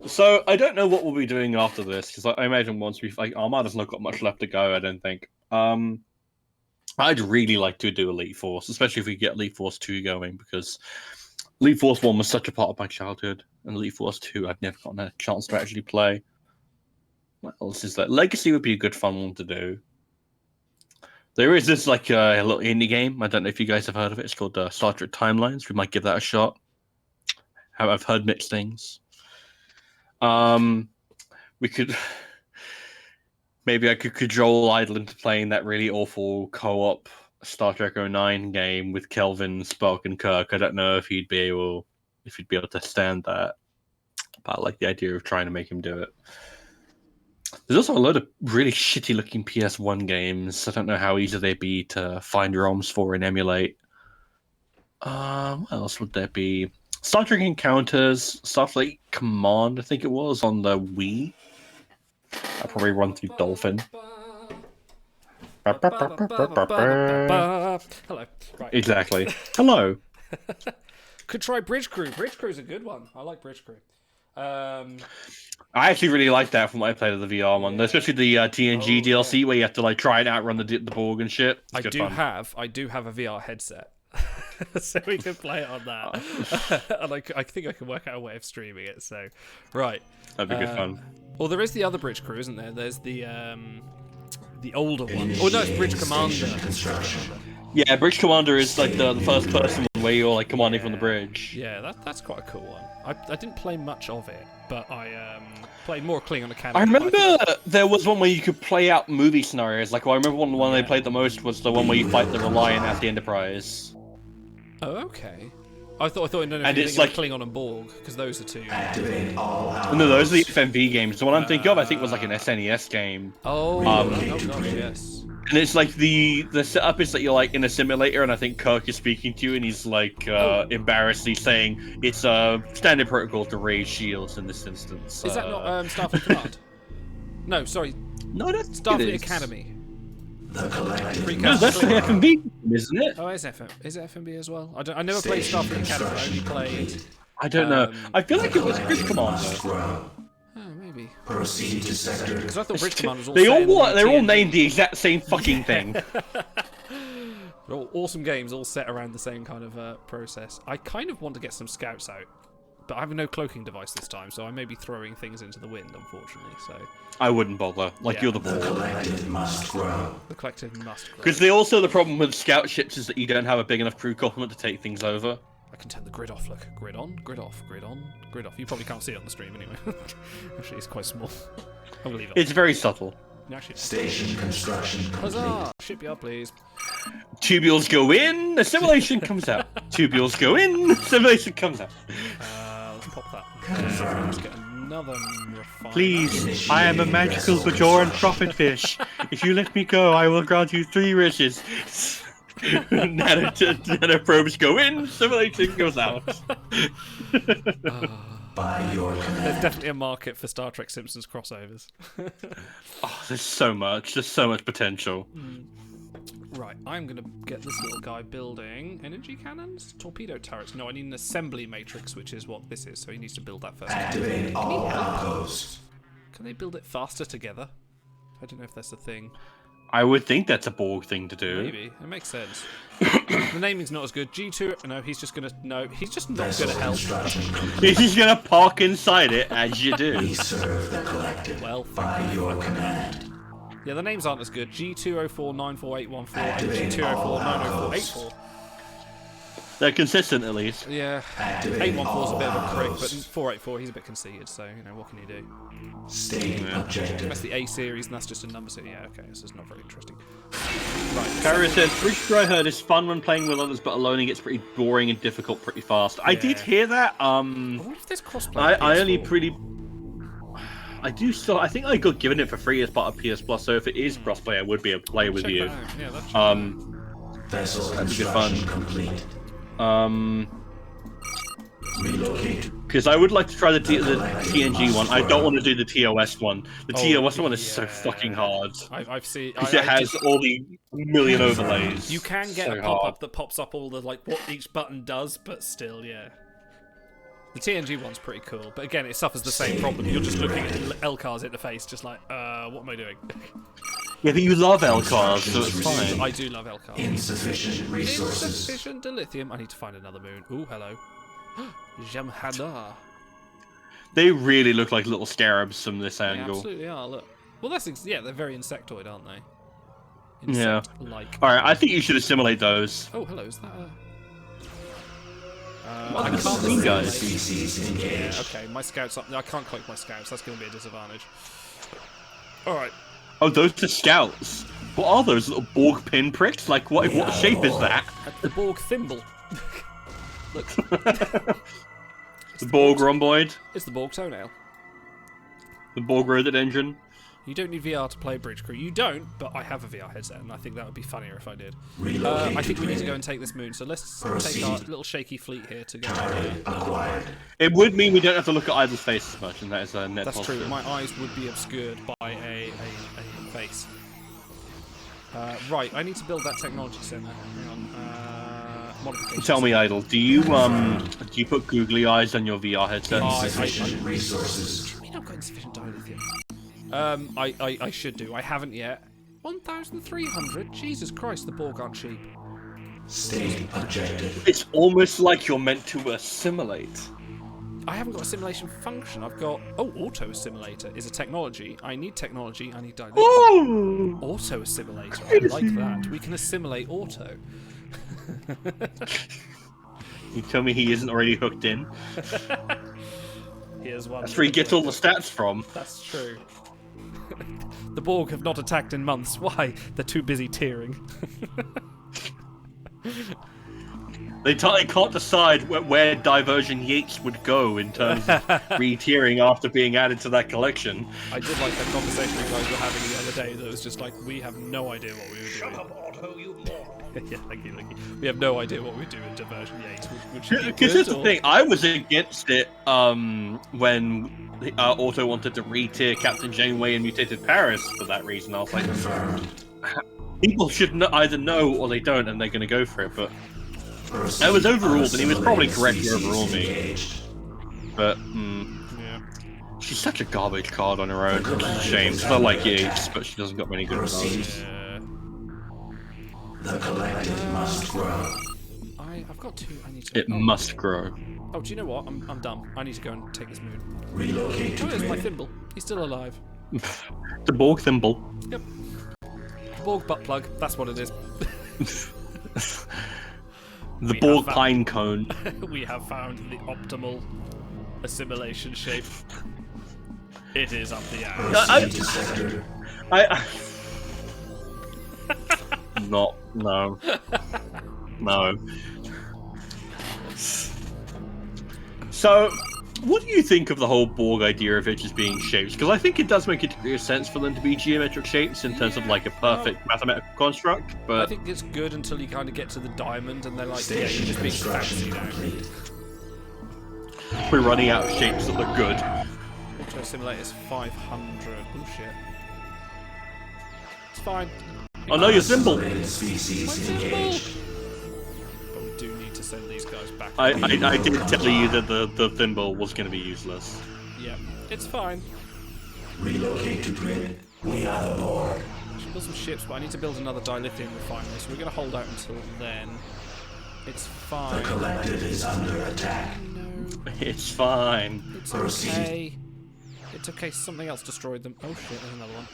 So I don't know what we'll be doing after this, because I imagine once we've Armada's not got much left to go. I don't think. I'd really like to do Elite Force, especially if we get Elite Force 2 going, because Elite Force 1 was such a part of my childhood, and Elite Force 2 I've never gotten a chance to actually play. What else is that? Legacy would be a good fun one to do. There is this like a little indie game. I don't know if you guys have heard of it. It's called Star Trek Timelines. We might give that a shot. I've heard mixed things. We could maybe I could cajole Idle into playing that really awful co-op Star Trek 09 game with Kelvin, Spock, and Kirk. I don't know if he'd be able to stand that. But I like the idea of trying to make him do it. There's also a load of really shitty-looking PS1 games. I don't know how easy they'd be to find ROMs for and emulate. What else would there be? Star Trek Encounters, Starfleet Command, I think it was, on the Wii. I'll probably run through Dolphin. Hello. Right. Exactly. Hello. Could try Bridge Crew. Bridge Crew's a good one. I like Bridge Crew. I actually really like that from what I played of the VR one, especially the TNG DLC where you have to like try and outrun the Borg and shit. I do have a VR headset, so we can play it on that. And I think I can work out a way of streaming it. So, right, that'd be good fun. Well, there is the other Bridge Crew, isn't there? There's the older one. Oh no, it's Bridge Commander. Yeah, Bridge Commander is like the first person where you're like commanding from the bridge. Yeah, that's quite a cool one. I didn't play much of it, but I played more Klingon Academy. I remember there was one where you could play out movie scenarios. Like, I remember one they played the most was the one where you fight the Reliant at the Enterprise. Oh, okay. I thought and it's like Klingon and Borg, because those are two. No, those are the FMV games. The one I'm thinking of, I think, was like an SNES game. Oh gosh, yes. And it's like the setup is that you're like in a simulator, and I think Kirk is speaking to you, and he's like embarrassedly saying it's a standard protocol to raise shields in this instance. Is that not Starfleet Command? No, sorry. No, that's Starfleet Academy. The collective. No, that's the FMV, isn't it? Oh, is it FMV as well? I never played Starfleet Academy. I only played. I don't know. I feel like it was Bridge Commander. Oh, maybe. Proceed to sector. Because I thought Bridge Commander was all. They're all named the exact same fucking thing. They're all awesome games, all set around the same kind of process. I kind of want to get some scouts out, but I have no cloaking device this time, so I may be throwing things into the wind, unfortunately. So I wouldn't bother. Like, you're the The ball. collective must grow. The collective must grow. Because the problem with scout ships is that you don't have a big enough crew complement to take things over. I can turn the grid off. Look, grid on, grid off, grid on, grid off. You probably can't see it on the stream anyway. Actually, it's quite small. I'll leave it. It's very subtle. Actually, Station construction complete. huzzah! Shipyard, please. Tubules go in, assimilation comes out. Tubules go in, assimilation comes out. Let's pop that. Confirmed. Let's get another refiner. Please, I am a magical Bajoran prophet fish. If you let me go, I will grant you 3 wishes. Nanoprobes go in, assimilation goes out. By your There's command. definitely a market for Star Trek Simpsons crossovers. Oh, there's so much potential. Right, I'm gonna get this little guy building energy cannons, torpedo turrets. No, I need an assembly matrix, which is what this is. So he needs to build that first. Activate all outposts. Can they build it faster together? I don't know if that's a thing. I would think that's a Borg thing to do. Maybe. It makes sense. The naming's not as good. G2... No, he's just gonna... No, he's just not gonna help. He's just gonna park inside it, as you do. We serve the collective by your command. Yeah, the names aren't as good. G204-94814 and Activate G204-90484. They're consistent, at least. Yeah. 814's a bit of a prick, but 484, he's a bit conceited, so, you know, what can you do? Stating objective. That's the A series, and that's just a number series. Yeah, okay, this is not very interesting. Right. Kara says, pretty sure I heard is fun when playing with others, but alone it gets pretty boring and difficult pretty fast. I did hear that. I wonder if there's crossplay. I only pretty... I do still... I think I got given it for free as part of PS Plus, so if it is crossplay, I would be able to play with you. Yeah, that's that'd be good fun. Complete. Relocate. Because I would like to try the TNG one. I don't want to do the TOS one. The TOS one is so fucking hard. I've seen... Because it has all the million overlays. You can get a pop-up that pops up all the, like, what each button does, but still, yeah. The TNG one's pretty cool, but again, it suffers the same problem. You're just looking at LCAR's in the face, just like, what am I doing? Yeah, but you love LCARs, so it's fine. I do love LCARs. Insufficient resources. Insufficient dilithium. I need to find another moon. Ooh, hello. Jamhadar. They really look like little scarabs from this They angle. absolutely are, look. Well, that's... yeah, they're very insectoid, aren't they? Yeah. Insect-like. Alright, I think you should assimilate those. Oh, hello, is that a... I can't see guys. Yeah, okay, my scouts up. I can't cloak my scouts. That's going to be a disadvantage. All right. Oh, those are scouts. What are those little Borg pinpricks? Like, what shape is that? The Borg thimble. Look. The Borg rhomboid. It's the Borg toenail. The Borg rhododendron. You don't need VR to play Bridge Crew. You don't, but I have a VR headset, and I think that would be funnier if I did. I think we need to go and take this moon, so let's take our little shaky fleet here to go. It would mean we don't have to look at Idle's face as much, and that is a net That's positive. true. My eyes would be obscured by a face. Right, I need to build that technology center. Hang on. Modifications. Tell me, Idle, do you put googly eyes on your VR headset? Insufficient resources. What do you mean I've got insufficient dilithium? I should do. I haven't yet. 1,300? Jesus Christ, the Borg aren't cheap. Stating objective. It's almost like you're meant to assimilate. I haven't got a simulation function. I've got... Oh, auto-assimilator is a technology. I need technology. I need dilithium. Oh! Auto-assimilator. I like that. We can assimilate auto. You tell me he isn't already hooked in? Here's one. That's where he gets all the stats from. That's true. The Borg have not attacked in months. Why? They're too busy tearing. They can't decide where Diversion Yates would go in terms of re-tiering after being added to that collection. I did like that conversation you guys were having the other day that was just like, we have no idea what we were doing. Shut up, Otto, you moron. Yeah, thank you. We have no idea what we do in Diversion Yates. Because here's the thing, I was against it when Otto wanted to re-tier Captain Janeway and Mutated Paris for that reason. I was like, people should either know or they don't, and they're going to go for it, but... I was overruled, and he was probably correct to overrule me. But, yeah. She's such a garbage card on her own. It's a shame. She's not like Yates, but she doesn't got many good cards. Yeah. The collective must grow. I've got two. I need to. It must grow. Oh, do you know what? I'm done. I need to go and take this moon. Relocate to Oh, there's my thimble. He's still alive. The Borg thimble. Yep. Borg butt plug. That's what it is. The Borg pine cone. We have found the optimal assimilation shape. It is up the ass. No. So, what do you think of the whole Borg idea of it just being shapes? Because I think it does make a degree of sense for them to be geometric shapes in terms of like a perfect mathematical construct, but... I think it's good until you kind of get to the diamond and they're like, yeah, you're just being fancy now. We're running out of shapes that look good. Auto simulate is 500. Oh shit. It's fine. Oh no, your symbol! But we do need to send these guys back. I did tell you that the thimble was going to be useless. Yeah, it's fine. Relocate to grid. We are the Borg. build some ships, but I need to build another dilithium refinery, so we're going to hold out until then. It's fine. The collective is under attack. No. It's fine. It's okay. It's okay, something else destroyed them. Oh shit, there's another one.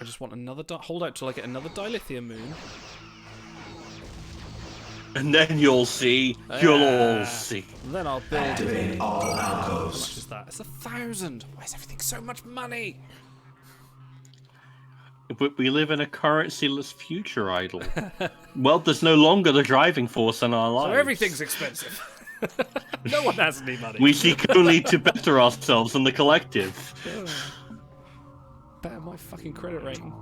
I just want another hold out till I get another dilithium moon. And then you'll see. You'll all see. Then I'll build. Activate all How much outposts. is that? It's 1,000. Why is everything so much money? But we live in a currency-less future, Idle. Well, there's no longer the driving force in our lives. So everything's expensive. No one has any money. We seek only to better ourselves in the collective. Better my fucking credit rating.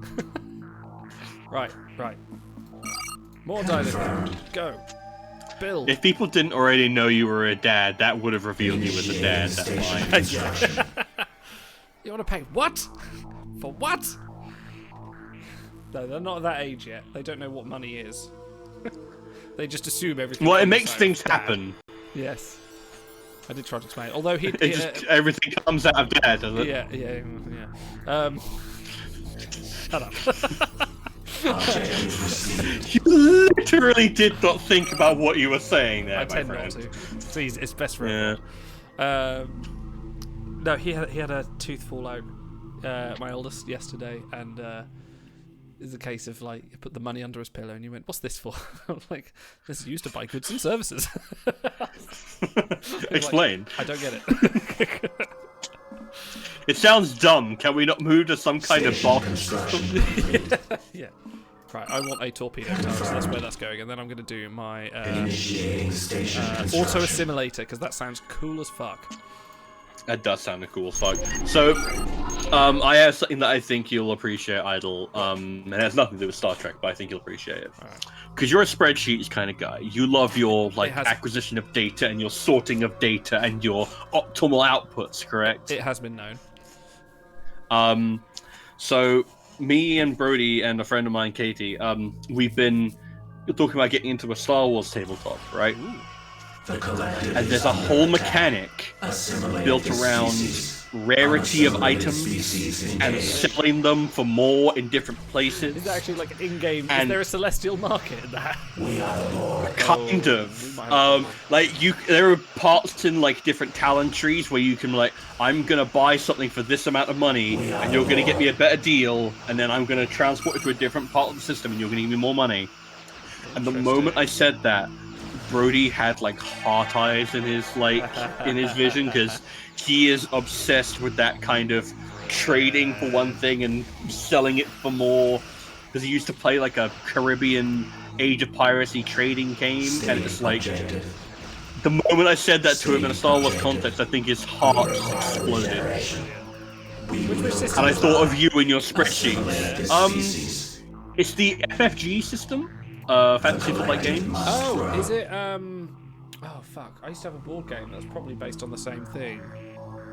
Right. More dilithium. Go. Build. If people didn't already know you were a dad, that would have revealed you as a dad. That's fine. You want to pay what? For what? No, they're not at that age yet. They don't know what money is. They just assume everything. Well, it comes makes out things of dad. happen. Yes. I did try to explain. Although Everything comes out of dad, doesn't it? Yeah. Shut up. You literally did not think about what you were saying there, I my tend friend. not to. Please, it's best for Yeah. everyone. No, he had a tooth fall out. My oldest yesterday, and it's a case of like you put the money under his pillow, and you went, "What's this for?" I'm like, "This is used to buy goods and services." Explain. Like, I don't get it. It sounds dumb. Can we not move to some kind of box? Yeah. Right, I want a torpedo tower, so that's where that's going, and then I'm going to do my auto assimilator because that sounds cool as fuck. That does sound cool as fuck. So, I have something that I think you'll appreciate, Idle. And it has nothing to do with Star Trek, but I think you'll appreciate it. Because you're a spreadsheets kind of guy. You love your acquisition of data and your sorting of data and your optimal outputs, correct? It has been known. So me and Brody and a friend of mine, Katie, we've been talking about getting into a Star Wars tabletop, right? Ooh. And there's a whole mechanic built around rarity of items and selling them for more in different places. Is that actually like an in-game? Is there a celestial market in that? Kind of. There are parts in like different talent trees where you can like, I'm gonna buy something for this amount of money, and you're gonna get me a better deal, and then I'm gonna transport it to a different part of the system, and you're gonna give me more money. And the moment I said that, Brody had like heart eyes in his vision because he is obsessed with that kind of trading for one thing and selling it for more. Because he used to play like a Caribbean Age of Piracy trading game, and it's like the moment I said that to him in a Star Wars context, I think his heart just exploded. And I thought of you in your spreadsheet. It's the FFG system. Fantasy Football game. Oh, is it? Oh fuck! I used to have a board game that's probably based on the same thing.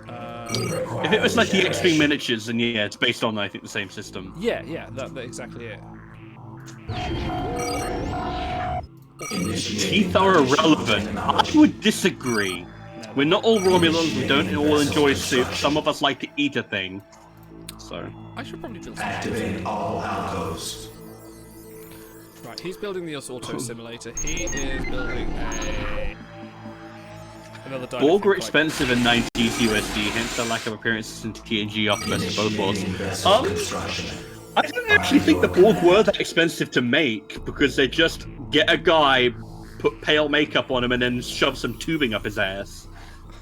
If it was like the X-Wing miniatures, then yeah, it's based on I think the same system. Yeah, that's exactly it. Teeth are irrelevant. I would disagree. We're not all Romulans. We don't all enjoy soup. Some of us like to eat a thing. So I should probably build some. Activate all outposts. Right, he's building the auto simulator. He is building another Borg are expensive in 90s USD, hence the lack of appearances in TNG after best of both worlds. I don't actually think the Borg were that expensive to make, because they just get a guy, put pale makeup on him, and then shove some tubing up his ass.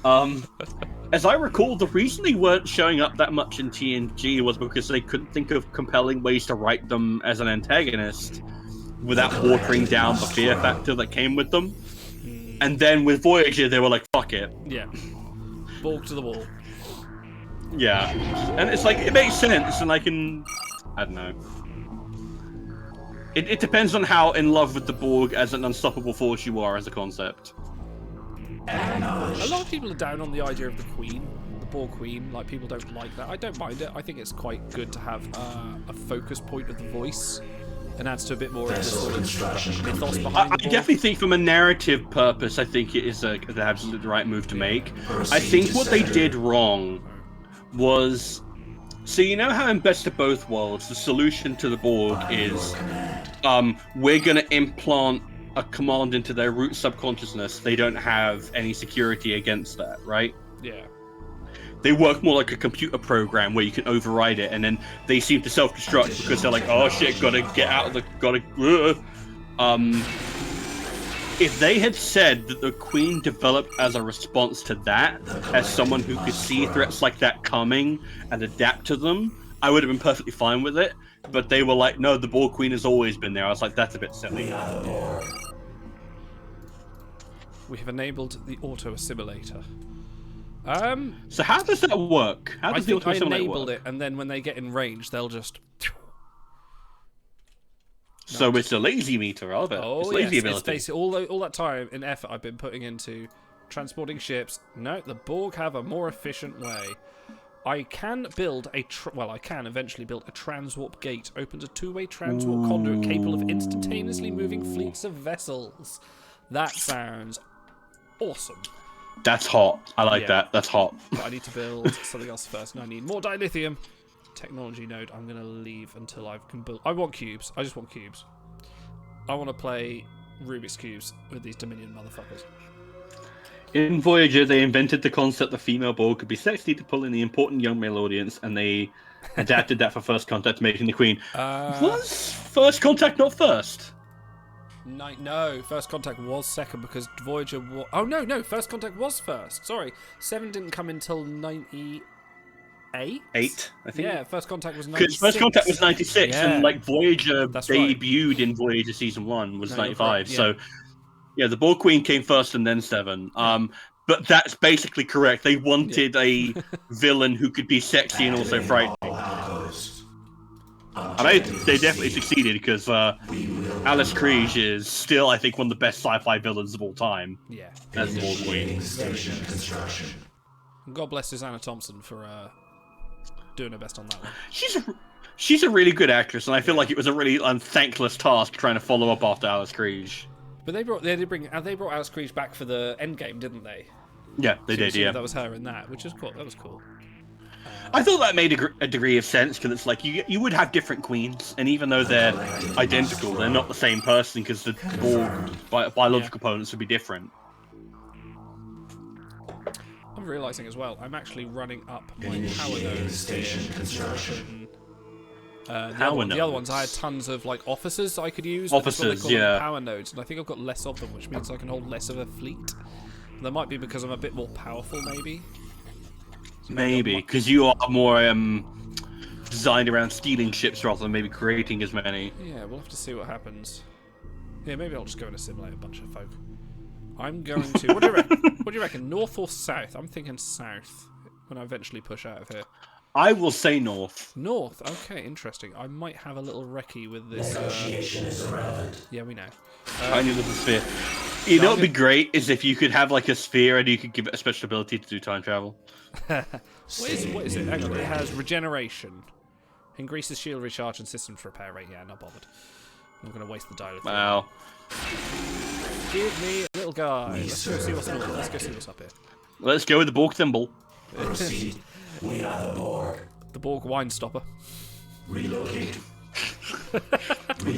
As I recall, the reason they weren't showing up that much in TNG was because they couldn't think of compelling ways to write them as an antagonist without watering down the fear factor that came with them. And then with Voyager, they were like, fuck it. Yeah. Borg to the wall. Yeah. And it's like, it makes sense, and I don't know. It depends on how in love with the Borg as an unstoppable force you are as a concept. A lot of people are down on the idea of the Queen, the Borg Queen. Like, people don't like that. I don't mind it. I think it's quite good to have a focus point of the voice. And adds to a bit more of the sort of mythos behind I definitely think from a narrative purpose, I think it is the absolute right move to make. I think what they did wrong was So you know how in Best of Both Worlds, the solution to the Borg is, we're gonna implant a command into their root subconsciousness. They don't have any security against that, right? Yeah. They work more like a computer program where you can override it, and then they seem to self-destruct because they're like, oh shit, gotta get out of the, If they had said that the Queen developed as a response to that, as someone who could see threats like that coming and adapt to them, I would have been perfectly fine with it. But they were like, no, the Borg Queen has always been there. I was like, that's a bit silly. We have enabled the auto-assimilator. So how does that work? How does I think the I auto-assimilator enabled work? it, and then when they get in range, they'll just... So it's a lazy meter, I bet. Oh, it's lazy yes, ability. it's basically all that time and effort I've been putting into transporting ships. No, the Borg have a more efficient way. I can build a... I can eventually build a transwarp gate. Opens a two-way transwarp conduit capable of instantaneously moving fleets of vessels. That sounds awesome. That's hot. I like that. That's hot. But I need to build something else first, and I need more dilithium. Technology node, I'm going to leave until I can build... I want cubes. I just want cubes. I want to play Rubik's Cubes with these Dominion motherfuckers. In Voyager, they invented the concept the female Borg could be sexy to pull in the important young male audience, and they adapted that for First Contact, making the Queen. Was First Contact not first? No, First Contact was second because Voyager was... Oh, no, First Contact was first. Sorry. 7 didn't come until 98? 8, I think. Yeah, First Contact was 96. Because First Contact was 96, and like Voyager debuted in Voyager Season 1 was 95. So, yeah, the Borg Queen came first and then 7. But that's basically correct. They wanted a villain who could be sexy and also frightening. And they definitely succeeded because Alice Krige is still, I think, one of the best sci-fi villains of all time. Yeah. As the Borg Queen. God bless Susanna Thompson for doing her best on that one. She's a really good actress, and I feel like it was a really thankless task trying to follow up after Alice Krige. But they brought Alice Krige back for the Endgame, didn't they? Yeah, they did. Yeah, that was her in that, which is cool. That was cool. I thought that made a degree of sense because it's like you would have different queens, and even though they're identical, they're not the same person because the Borg biological components would be different. I'm realizing as well, I'm actually running up my power node station construction. The other ones, I had tons of like officers I could use. Officers, power nodes, and I think I've got less of them, which means I can hold less of a fleet. That might be because I'm a bit more powerful, maybe. Maybe because you are more designed around stealing ships rather than maybe creating as many. Yeah, we'll have to see what happens. Yeah, maybe I'll just go and assimilate a bunch of folk. I'm going to... What do you reckon? What do you reckon? North or south? I'm thinking south when I eventually push out of here. I will say north. North? Okay, interesting. I might have a little recce with this... Negotiation is irrelevant. Yeah, we know. Tiny little sphere. You know what would be great is if you could have like a sphere and you could give it a special ability to do time travel. What is it? Hang on, it has regeneration. Increases shield recharge and systems repair rate. Yeah, not bothered. I'm not going to waste the dial. Wow. Give me a little guy. Let's go see what's north. Let's go see what's up here. Let's go with the Borg thimble. Proceed. We are the Borg. The Borg wine stopper. Relocate.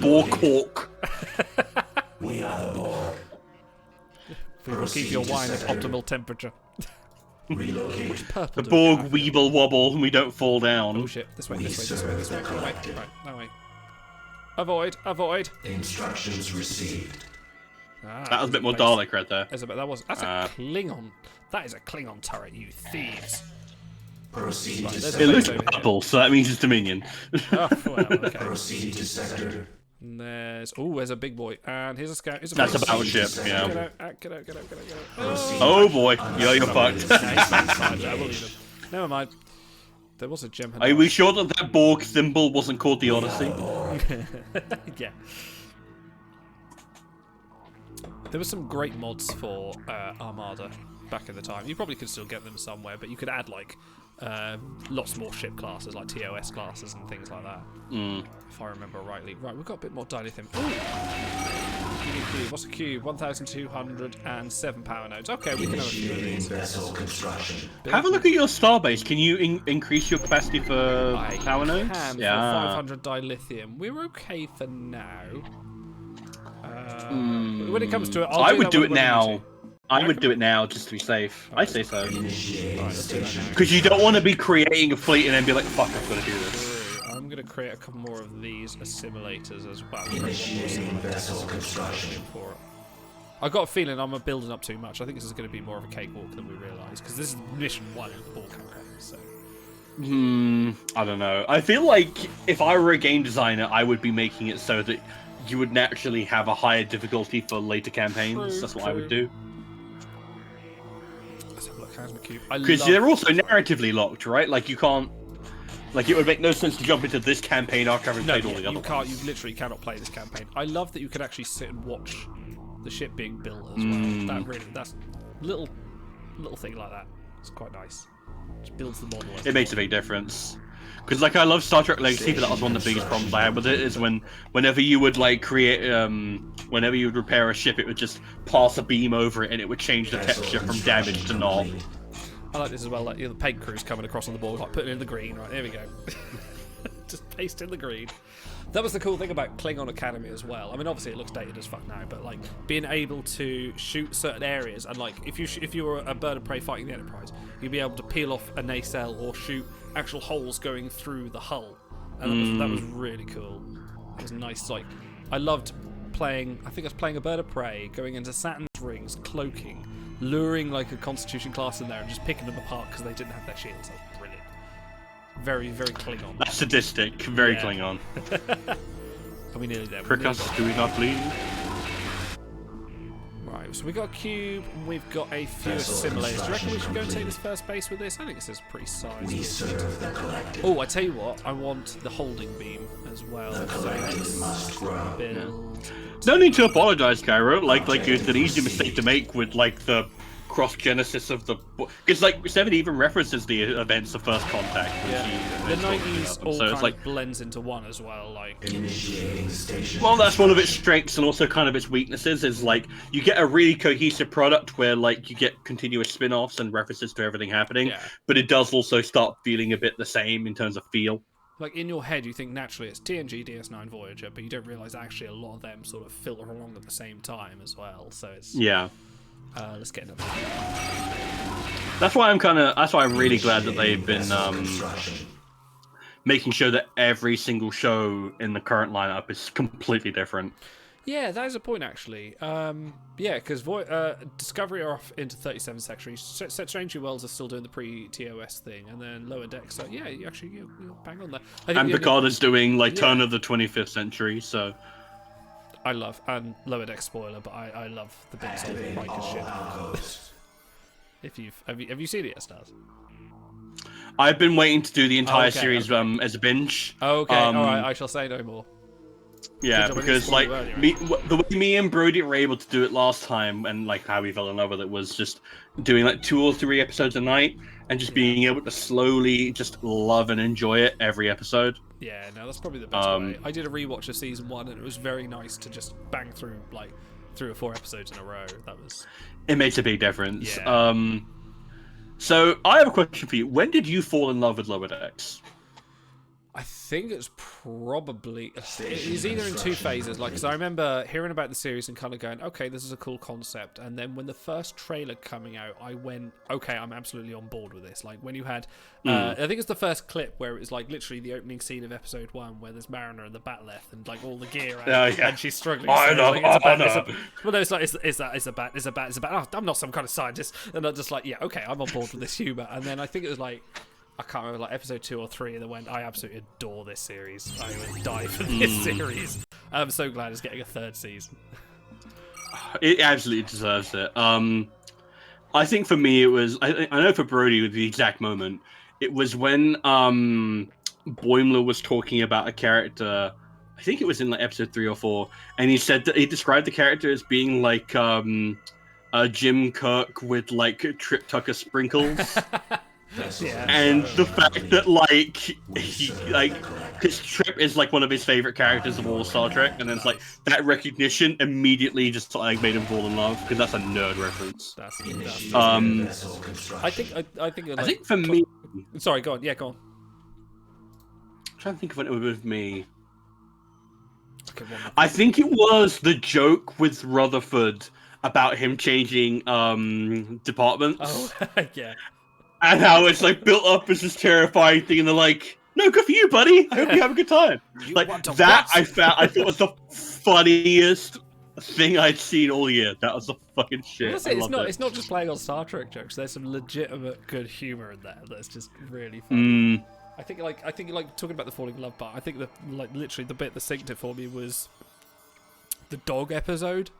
Borg cork. We are the Borg. Keep your wine at optimal temperature. Relocate. Which purple? The Borg weeble wobble and we don't fall down. Oh shit! This way. Right. That way. Avoid. Instructions received. That was a bit more Dalek right there. That's a Klingon. That is a Klingon turret, you thieves. Proceed to It sector. looks purple, so that means it's Dominion. Oh, well, okay. Proceed to sector. And there's a big boy, and here's a scout. That's a battleship, yeah. Get out. Oh boy, you're fucked. Never mind. There was a gem. Are we sure that Borg thimble wasn't called the Odyssey? Yeah. There were some great mods for Armada back in the time. You probably could still get them somewhere, but you could add like Lots more ship classes, like TOS classes and things like that. If I remember rightly. Right, we've got a bit more dilithium. Cube. What's a cube? 1,207 power nodes. Okay, we can have a few of these. Vessel construction. Have a look at your starbase. Can you increase your capacity for power nodes? Can for 500 dilithium. We're okay for now. When it comes to it, I would do it now. I would do it now just to be safe. I'd say so. Because you don't want to be creating a fleet and then be like, fuck, I've got to do this. I'm going to create a couple more of these assimilators as well. Initiating vessel construction. I got a feeling I'm building up too much. I think this is going to be more of a cakewalk than we realise. Because this is mission 1 of the ball campaign, so... I don't know. I feel like if I were a game designer, I would be making it so that you would naturally have a higher difficulty for later campaigns. That's what I would do. Because they're also narratively locked, right? Like you can't, like it would make no sense to jump into this campaign after having played all the other ones. You literally cannot play this campaign. I love that you can actually sit and watch the ship being built as well. That's little thing like that. It's quite nice. Just builds the model. It makes a big difference. Because like I love Star Trek Legacy, but that was one of the biggest problems I had with it. Is whenever you would like create, whenever you would repair a ship, it would just pass a beam over it, and it would change the texture from damaged to not. I like this as well, like the paint crews coming across on the board, like putting it in the green. Right, there we go. Just paste in the green. That was the cool thing about Klingon Academy as well. I mean, obviously it looks dated as fuck now, but like being able to shoot certain areas, and like if you were a bird of prey fighting the Enterprise, you'd be able to peel off a nacelle or shoot actual holes going through the hull, and that was really cool. It was nice. Like I loved playing. I think I was playing a bird of prey, going into Saturn's rings, cloaking, luring like a Constitution class in there and just picking them apart because they didn't have their shields. That was brilliant. Very, very Klingon. That's sadistic. Very Klingon. Are we nearly there? Prick us, do we not bleed? Right, so we got a cube, and we've got a few assimilators. Do you reckon we should go and take this first base with this? I think this is pretty sizable. We serve the collective. Oh, I tell you what, I want the holding beam as well. The collective must grow. Build. No need to apologize, Cairo. Like it's an easy mistake to make with like the cross genesis of the because like Seven even references the events of First Contact. The 90s all kind of blends into one as well. Like initiating station. Well, that's one of its strengths and also kind of its weaknesses. Is like you get a really cohesive product where like you get continuous spin-offs and references to everything happening, but it does also start feeling a bit the same in terms of feel. Like in your head, you think naturally it's TNG, DS9, Voyager, but you don't realize actually a lot of them sort of filter along at the same time as well. So it's let's get into that. That's why I'm really glad that they've been making sure that every single show in the current lineup is completely different. Yeah, that is a point actually. Because Discovery are off into 37 sections. Strange New Worlds are still doing the pre-TOS thing, and then Lower Decks. So yeah, you're bang on there. And Picard is doing like turn of the 25th century. So I love and Lower Decks spoiler, but I love the bits of Riker's ship. Have you seen it yet, Stars? I've been waiting to do the entire series as a binge. Okay, all right. I shall say no more. Yeah, because like the way me and Brody were able to do it last time, and like how we fell in love with it, was just doing like 2 or 3 episodes a night, and just being able to slowly just love and enjoy it every episode. Yeah, no, that's probably the best way. I did a rewatch of season 1, and it was very nice to just bang through like 3 or 4 episodes in a row. It makes a big difference. Yeah. So I have a question for you. When did you fall in love with Lower Decks? I think it's probably it's either in 2 phases. Like, because I remember hearing about the series and kind of going, okay, this is a cool concept. And then when the first trailer coming out, I went, okay, I'm absolutely on board with this. Like when you had, I think it's the first clip where it was like literally the opening scene of episode 1, where there's Mariner and the Batleth and like all the gear, and she's struggling. I know. Well, no, it's like it's a bat. Oh, I'm not some kind of scientist, and I'm just like, yeah, okay, I'm on board with this humor. And then I think it was like, I can't remember, like episode 2 or 3, and then went, I absolutely adore this series. I would die for this series. I'm so glad it's getting a 3rd season. It absolutely deserves it. I think for me, it was. I know for Brody, with the exact moment, it was when Boimler was talking about a character. I think it was in like episode 3 or 4, and he said that he described the character as being like Jim Kirk with like Trip Tucker sprinkles. And the fact that like because Trip is like one of his favorite characters of all Star Trek, and then it's like that recognition immediately just like made him fall in love because that's a nerd reference. I think I think for me, sorry, go on. Yeah, go on. I'm trying to think of what it was with me. Okay, I think it was the joke with Rutherford about him changing departments. Oh, yeah. And how it's like built up as this terrifying thing, and they're like, "No, good for you, buddy. I hope you have a good time." Like that, I thought was the funniest thing I'd seen all year. That was the fucking shit. It's not just playing on Star Trek jokes. There's some legitimate good humor in there that's just really funny. I think talking about the falling in love part. I think that like literally the bit that synced it for me was the dog episode.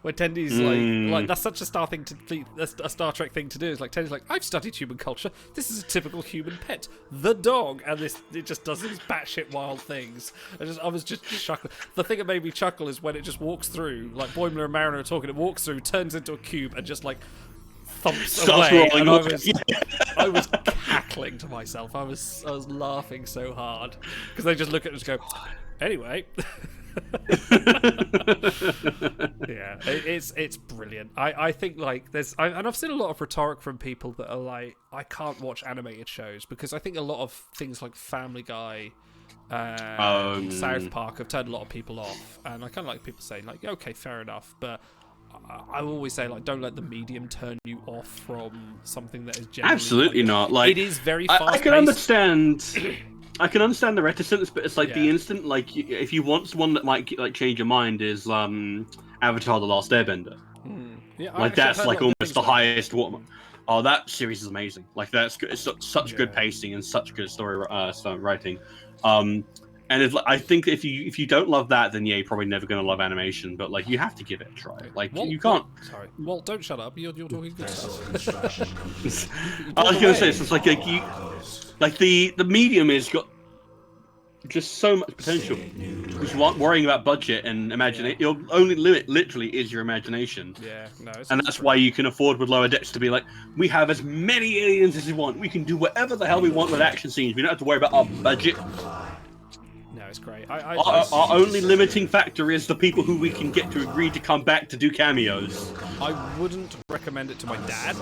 Where Tendy's like that's such a Star Trek thing to do. It's like Tendy's like, I've studied human culture. This is a typical human pet, the dog, and it just does these batshit wild things. I was just chuckling. The thing that made me chuckle is when it just walks through, like Boimler and Mariner are talking. It walks through, turns into a cube, and just like thumps away. And I was cackling to myself. I was laughing so hard because they just look at it and just go, anyway. Yeah, it's brilliant. I think like and I've seen a lot of rhetoric from people that are like, I can't watch animated shows because I think a lot of things like Family Guy, South Park have turned a lot of people off, and I kind of like people saying like, okay, fair enough, but I always say like, don't let the medium turn you off from something that is generally absolutely like, not. Like it is very fast. I can understand. I can understand the reticence, but it's like the instant, like, if you want one that might like change your mind is Avatar: The Last Airbender. Yeah, like that's like almost the highest watermark. Oh, that series is amazing. Like that's good. It's such good pacing and such good story writing. And it's like, I think if you don't love that, then yeah, you're probably never gonna love animation. But like you have to give it a try. Like you can't. Sorry, Walt, don't shut up. You're talking good stuff. I was gonna say it's like you. Like the medium has got just so much potential. Because you aren't worrying about budget and imagination. Your only limit, literally, is your imagination. Yeah, no. And that's why you can afford with lower decks to be like, we have as many aliens as we want. We can do whatever the hell we want with action scenes. We don't have to worry about our budget. No, it's great. Our only limiting factor is the people who we can get to agree to come back to do cameos. I wouldn't recommend it to my dad.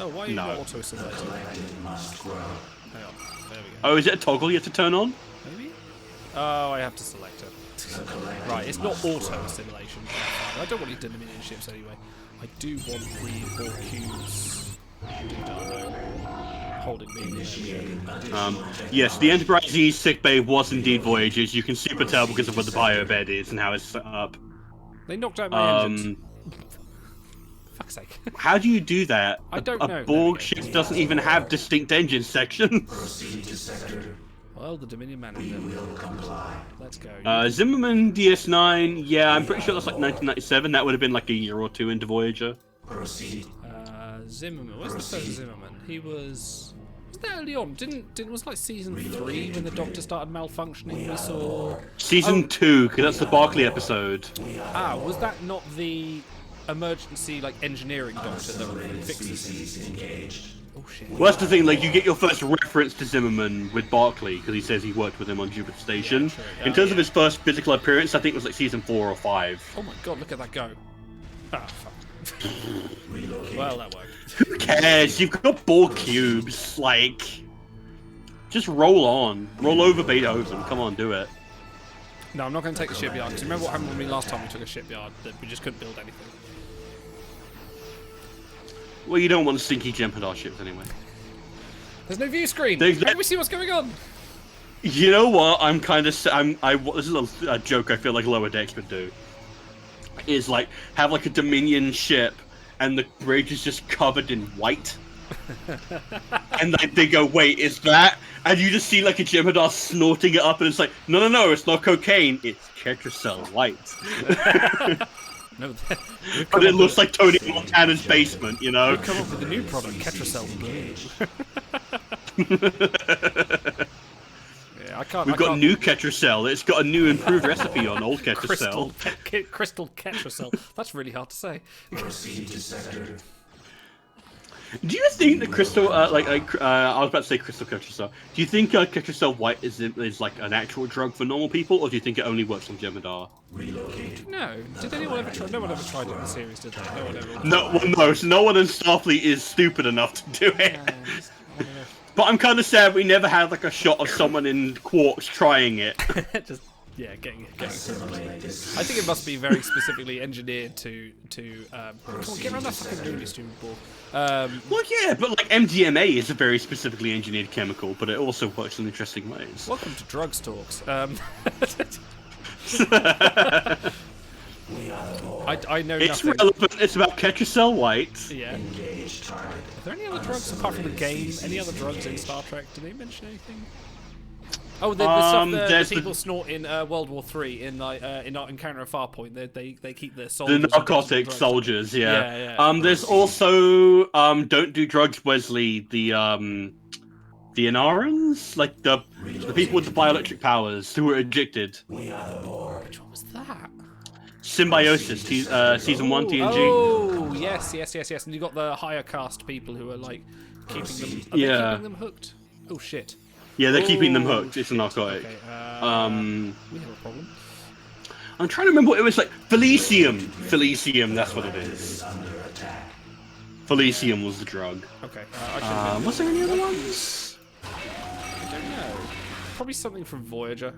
Oh, why are you not auto-selecting? Hang on, there we go. Oh, is it a toggle you have to turn on? Maybe? Oh, I have to select it. Right, it's not auto-assimilation. I don't want any Dominion ships anyway. I do want 3 or 4 cubes. Holding me. Yes, the Enterprise E sickbay was indeed Voyager's. You can super tell because of where the bio bed is and how it's set up. They knocked out my engines. Fuck's sake. How do you do that? I don't know. A Borg ship doesn't even have distinct engine sections. Well, the Dominion manager. Let's go. Zimmerman DS9. Yeah, I'm pretty sure that's like 1997. That would have been like a year or two into Voyager. Zimmerman. Where's the first Zimmerman? He was that early on? Was like season 3 when the Doctor started malfunctioning? We saw season 2 because that's the Barclay episode. Ah, was that not the emergency like engineering Doctor that fixes it? Oh shit. Well, that's the thing. Like, you get your first reference to Zimmerman with Barclay because he says he worked with him on Jupiter Station. Yeah, true. In terms of his first physical appearance, I think it was like season 4 or 5. Oh my god! Look at that go! Ah, fuck. Well, that worked. Who cares? You've got Borg cubes. Like, just roll on. Roll over Beethoven. Come on, do it. No, I'm not going to take the shipyard, because remember what happened when we last time we took a shipyard? That we just couldn't build anything. Well, you don't want stinky Jem'Hadar ships anyway. There's no view screen! How do we see what's going on? You know what? I'm kind of... this is a joke I feel like Lower Decks would do. Is like, have like a Dominion ship, and the bridge is just covered in white. And they go, wait, is that? And you just see like a Jem'Hadar snorting it up, and it's like, no, it's not cocaine, it's Ketracel white. No, but it looks like Tony Montana's basement, you know? We've come up with a new product, Ketracel Blue. Yeah, We've got new Ketracel. It's got a new improved recipe on old Ketracel. Crystal Ketracel. That's really hard to say. Proceed to sector. Do you think the crystal, I was about to say crystal Ketracel. Do you think Ketracel White is like an actual drug for normal people, or do you think it only works on Jem'Hadar? No. Did anyone ever try? No one ever tried it in the series, did they? No one ever. No one in Starfleet is stupid enough to do it. But I'm kind of sad we never had like a shot of someone in Quarks trying it. Just getting it. I think it must be very specifically engineered to come on, get around that fucking room, you stupid ball. Well, yeah, but like MDMA is a very specifically engineered chemical, but it also works in interesting ways. Welcome to Drugs Talks. I know it's nothing. relevant. It's about Ketracel White. Yeah. Are there any other drugs apart from the game? Any other drugs in Star Trek? Do they mention anything? Oh, the stuff the people snort in World War III in Encounter at Farpoint. They keep their soldiers. The narcotic soldiers, yeah. Yeah. There's also Don't Do Drugs, Wesley. The Inarans, like the people with the bioelectric powers who were addicted. Which one was that? Symbiosis, season 1 TNG. Oh, yes. And you got the higher caste people who are like keeping them. Are they keeping them hooked? Oh shit. Yeah, they're keeping them hooked. It's a narcotic. Okay, we have a problem. I'm trying to remember what it was like. Felicium, that's what it is. Felicium was the drug. Okay. Was there any other ones? I don't know. Probably something from Voyager.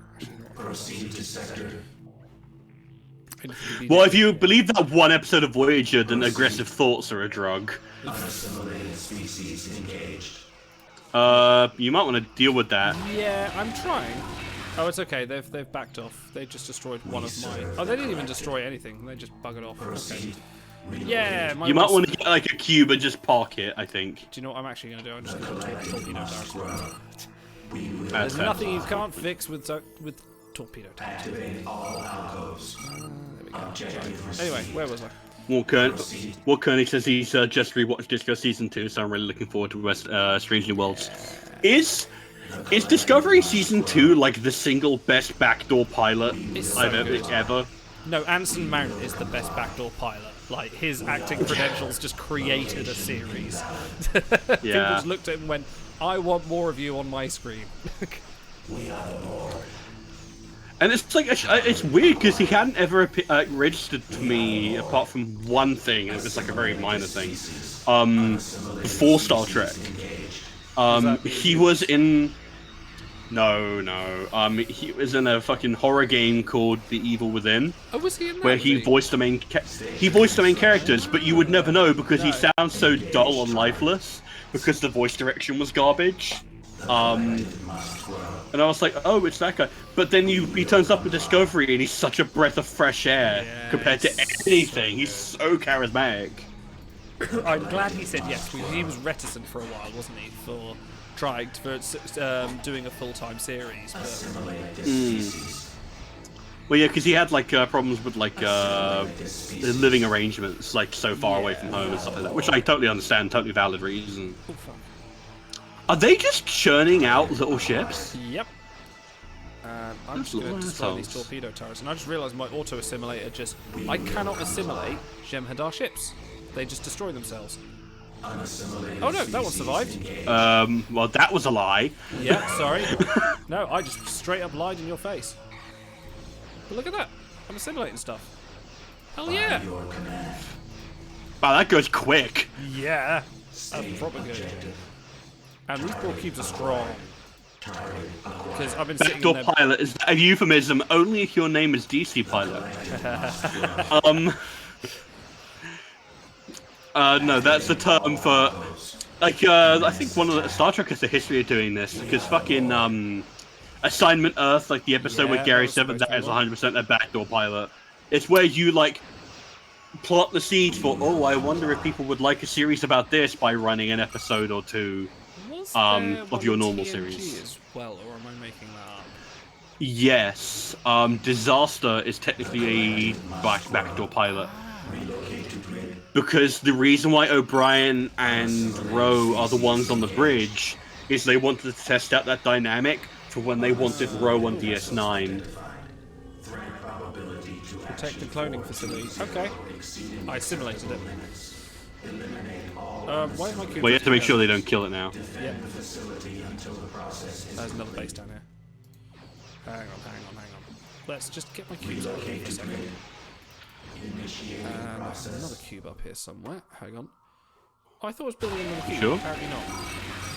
Proceed to sector. Well, if you believe that one episode of Voyager, then aggressive thoughts are a drug. Unassimilated species engaged. You might want to deal with that. Yeah, I'm trying. Oh, it's okay. They've backed off. They just destroyed one of my. Oh, they didn't even destroy anything. They just buggered off. Okay. Yeah, you might want to get like a cube and just park it. I think. Do you know what I'm actually gonna do? I'm just gonna put torpedo towers. There's nothing you can't fix with torpedo towers. There we go. Anyway, where was I? Kearney says he's just rewatched Disco Season 2, so I'm really looking forward to Strange New Worlds. Is Discovery Season 2 like the single best backdoor pilot I've ever? No, Anson Mount is the best backdoor pilot. Like, his acting credentials just created a series. People just looked at him and went, I want more of you on my screen. And it's like, it's weird because he hadn't ever registered to me apart from one thing, and it was like a very minor thing. Before Star Trek. He was in... No. He was in a fucking horror game called The Evil Within. Oh, was he in that? Where he voiced the main characters, but you would never know because he sounds so dull and lifeless because the voice direction was garbage. And I was like, oh, it's that guy. But then he turns up in Discovery and he's such a breath of fresh air compared to anything. He's so charismatic. I'm glad he said yes, because he was reticent for a while, wasn't he, for trying to doing a full-time series. But... Well, yeah, because he had like problems with like living arrangements, like so far away from home and stuff like that, which I totally understand, totally valid reason. Oh, fuck. Are they just churning out little ships? Yep. I'm just going to destroy these torpedo towers, and I just realised my auto-assimilator I cannot assimilate Jem'Hadar ships. They just destroy themselves. Oh no, that one survived. Well, that was a lie. Yeah, sorry. No, I just straight up lied in your face. But look at that. I'm assimilating stuff. Hell yeah. Wow, that goes quick. Yeah. That's proper good. And these ball cubes are strong. Because I've been sitting Backdoor in there... pilot is a euphemism only if your name is DC Pilot. No, that's the term for... Like, I think one of the... Star Trek has a history of doing this, because fucking, Assignment Earth, like the episode with Gary Seven, that is 100% a backdoor pilot. It's where you, like, plot the seeds for, oh, I wonder if people would like a series about this by running an episode or two of your normal series. As well, or am I making that up? Yes. Disaster is technically a backdoor pilot. Because the reason why O'Brien and Rowe are the ones on the bridge is they wanted to test out that dynamic for when they wanted Rowe on DS9. Protect the cloning facility. Okay. I assimilated it. Why is my cube? Well, you have to make sure they don't kill it now. Yep. There's another base down here. Hang on. Let's just get my cubes out here for a second. There's another cube up here somewhere. Hang on. Oh, I thought I was building another cube. Sure. Apparently not.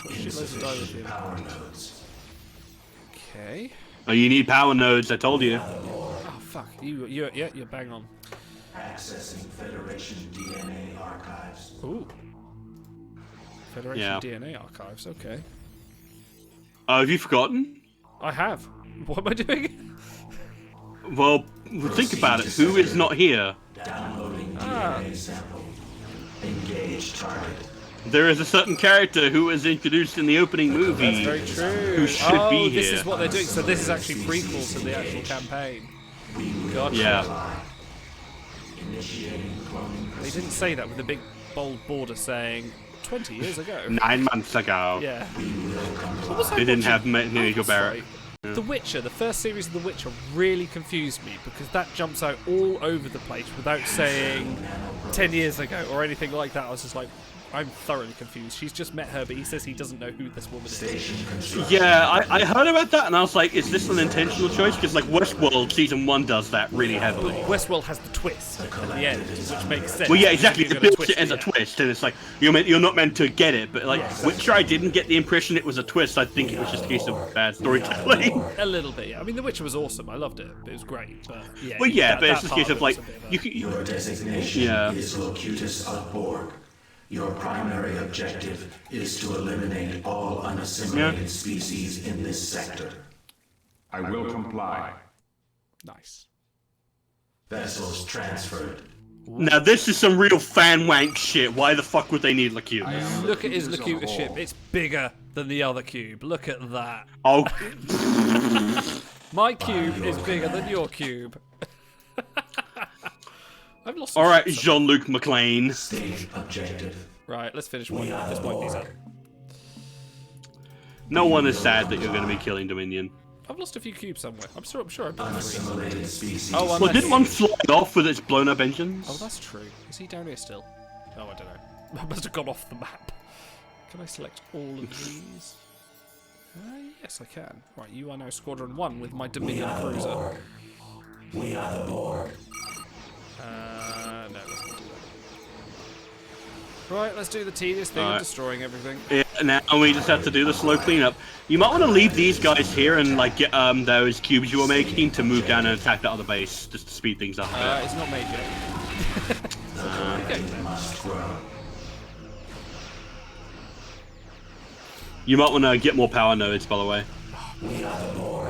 Shitloads of dilithium. Okay. Oh, you need power nodes. I told you. Oh fuck. You're bang on. Accessing Federation DNA archives. Ooh. Federation DNA archives. Okay. Oh, have you forgotten? I have. What am I doing? Well, think about it. Who is not here? Downloading DNA sample. Engage target. There is a certain character who was introduced in the opening movie. That's very true. Who should be here. This is what they're doing. So this is actually prequel to the actual campaign. Gotcha. Yeah. They didn't say that with a big bold border saying 20 years ago. 9 months ago. Yeah. They didn't have Nico Barrett. The Witcher, the first series of The Witcher really confused me because that jumps out all over the place without saying 10 years ago or anything like that. I was just like, I'm thoroughly confused. She's just met her, but he says he doesn't know who this woman is. Yeah, I heard about that and I was like, is this an intentional choice? Because like Westworld Season 1 does that really heavily. Westworld has the twist at the end, which makes sense. Well, yeah, exactly. The build twist ends a twist, and it's like you're not meant to get it. But like Witcher, I didn't get the impression it was a twist. I think it was just a case of bad storytelling. A little bit, yeah. I mean, The Witcher was awesome. I loved it. It was great. But yeah, well, yeah, but it's just a case of like Your designation is Locutus of Borg. Your primary objective is to eliminate all unassimilated species in this sector. I will comply. Nice. Vessels transferred. Now this is some real fan wank shit. Why the fuck would they need Locutus? Look at his Locutus ship. It's bigger than the other cube. Look at that. Oh. My cube is bigger than your cube. I've lost. All right, Jean-Luc McLean. Stage objective. Right, let's finish one. Let's wipe these up. No one is sad that you're going to be killing Dominion. I've lost a few cubes somewhere. I'm sure I built Unassimilated species. Oh, well, didn't one fly off with its blown up engines? Oh, that's true. Is he down here still? Oh, I don't know. I must have gone off the map. Can I select all of these? Yes, I can. Right, you are now Squadron 1 with my Dominion cruiser. We are the Borg. No, let's not do that. Right, let's do the tedious thing of destroying everything. Yeah, now we just have to do the slow cleanup. You might want to leave these guys here and like get those cubes you were making to move down and attack that other base, just to speed things up a bit. It's not made yet. You might want to get more power nodes, by the way.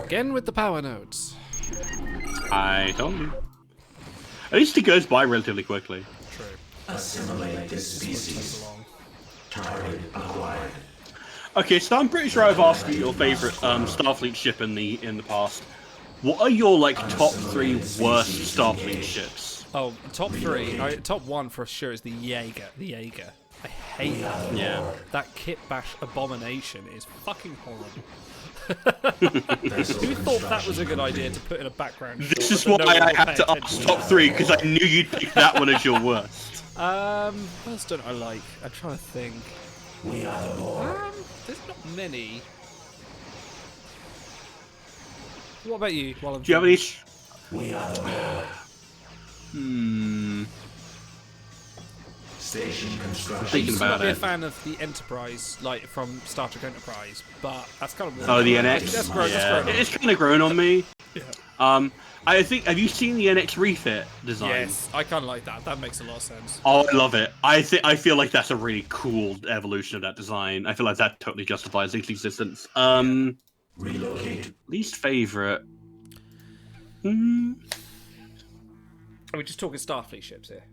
Again with the power nodes. I told you. At least it goes by relatively quickly. True. Assimilate this species. Target acquired. Okay, so I'm pretty sure I've asked you your favorite Starfleet ship in the past. What are your like top 3 worst Starfleet ships? Oh, top 3. Top 1 for sure is the Jaeger. The Jaeger. I hate that. Yeah. That kit bash abomination is fucking horrible. Who thought that was a good idea to put in a background? This is why I had to ask top 3 because I knew you'd pick that one as your worst. What else don't I like? I'm trying to think. There's not many. What about you? While I'm Do you have any? Station construction. Thinking I used to about not be a it. fan of the Enterprise, like from Star Trek Enterprise, but that's kind of Oh, the NX. That's grown. Yeah, it's kind of grown on me. Yeah. I think. Have you seen the NX refit design? Yes, I kind of like that. That makes a lot of sense. Oh, I love it. I feel like that's a really cool evolution of that design. I feel like that totally justifies its existence. Relocate. Least favorite. Are we just talking Starfleet ships here?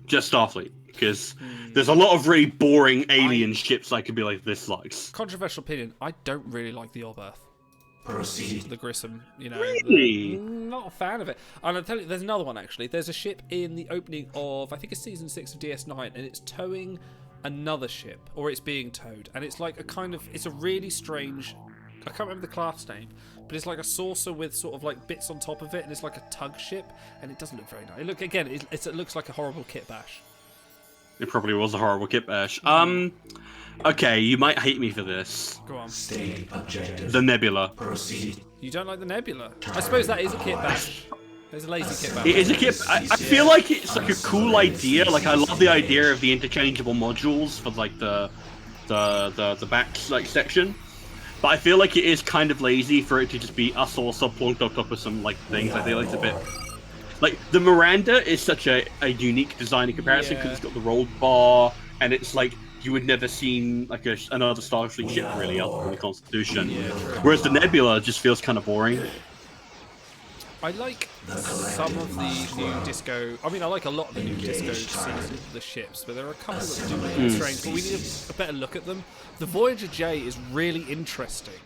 Just Starfleet, because there's a lot of really boring alien ships I could be like, this likes. Controversial opinion. I don't really like the Orb Earth. Proceed. The Grissom, you know. Really? Not a fan of it. And I'll tell you, there's another one actually. There's a ship in the opening of, I think it's season 6 of DS9, and it's towing another ship, or it's being towed, and it's like a kind of, it's a really strange, I can't remember the class name, but it's like a saucer with sort of like bits on top of it, and it's like a tug ship, and it doesn't look very nice. Look again, it looks like a horrible kit bash. It probably was a horrible kit bash. Okay, you might hate me for this. Go on. State objective. The Nebula. Proceed. You don't like the Nebula? I suppose that is a kit bash. There's a lazy kit bash. It is a kit. I feel like it's like a cool idea. Like I love the idea of the interchangeable modules for like the back like section. But I feel like it is kind of lazy for it to just be us also plunked on top of some like things. I feel like it's a bit like the Miranda is such a unique design in comparison because it's got the rolled bar and it's like you would never seen like another Starfleet ship really other than the Constitution. Whereas the Nebula just feels kind of boring. I like some of the new disco. I mean, I like a lot of the new disco scenes of the ships, but there are a couple that do look a bit strange. But we need a better look at them. The Voyager J is really interesting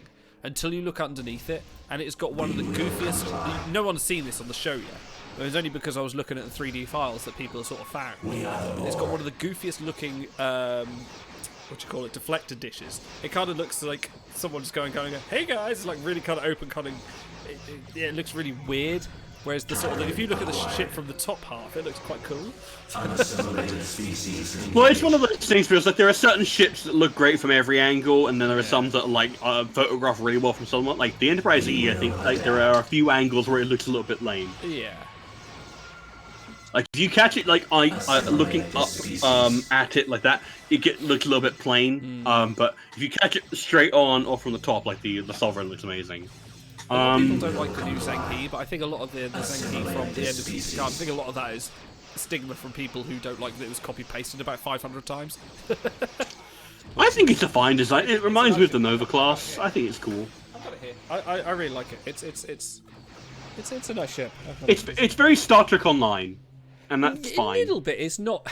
until you look underneath it, and it's got one of the goofiest. No one's seen this on the show yet. It was only because I was looking at the 3D files that people have sort of found. It's got one of the goofiest looking. What do you call it? Deflector dishes. It kind of looks like someone's going, "Hey guys!" It's like really kind of open, kind of. It looks really weird. Whereas the sort of if you look at the ship from the top half, it looks quite cool. Unassimilated species. Well, it's one of those things where it's like there are certain ships that look great from every angle, and then there are some that like photograph really well from someone. Like the Enterprise E, I think like there are a few angles where it looks a little bit lame. Yeah. Like if you catch it like looking up at it like that, it looks a little bit plain. But if you catch it straight on or from the top, like the Sovereign looks amazing. People don't like the new Zheng-He, but I think a lot of the Zheng-He from the end of Picard, I think a lot of that is stigma from people who don't like that it was copy-pasted about 500 times. I think it's a fine design. It reminds me of the Nova class. I think it's cool. I've got it here. I really like it. It's a nice ship. It's very Star Trek Online, and that's fine. A little bit. It's not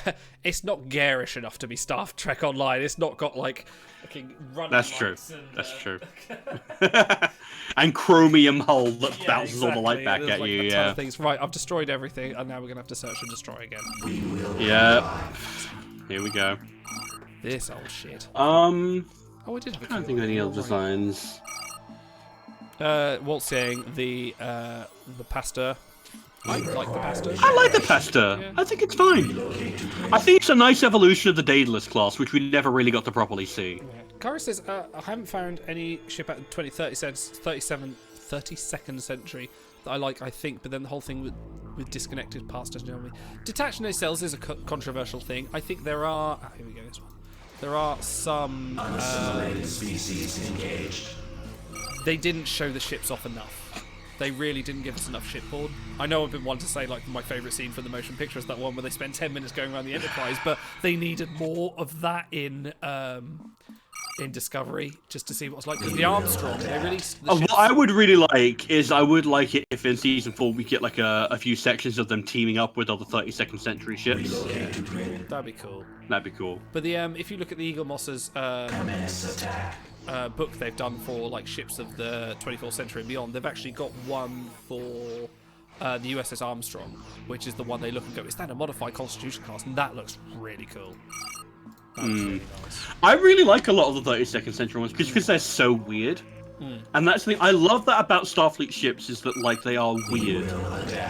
garish enough to be Star Trek Online. It's not got like fucking running. That's true. And, that's true. And chromium hull that bounces all the light back at like you. A ton Yeah. of things. Right, I've destroyed everything, and now we're gonna have to search and destroy again. Yeah. Here we go. This old shit. Oh, I did have a I can't think of any other designs. Walt saying the pasta. I like the pasta. I like the pasta. Yeah. I think it's fine. I think it's a nice evolution of the Daedalus class, which we never really got to properly see. Kara says, I haven't found any ship out in 32nd century that I like, I think, but then the whole thing with disconnected parts doesn't know me. Detached nacelles is a controversial thing. I think there are... here we go, this one. There are some... Unassimilated species engaged. They didn't show the ships off enough. They really didn't give us enough shipboard. I know I've been wanting to say like my favourite scene from the motion picture is that one where they spend 10 minutes going around the Enterprise, but they needed more of that in Discovery just to see what it's like. Because the Armstrong, they released the What I would really like is I would like it if in season 4 we get like a few sections of them teaming up with other 32nd century ships. That'd be cool. That'd be cool. But the if you look at the Eagle Moss's book they've done for like ships of the 24th century and beyond, they've actually got one for the USS Armstrong, which is the one they look and go, is that a modified Constitution class? And that looks really cool. Really nice. I really like a lot of the 32nd century ones because they're so weird. And that's the thing. I love that about Starfleet ships is that like they are weird.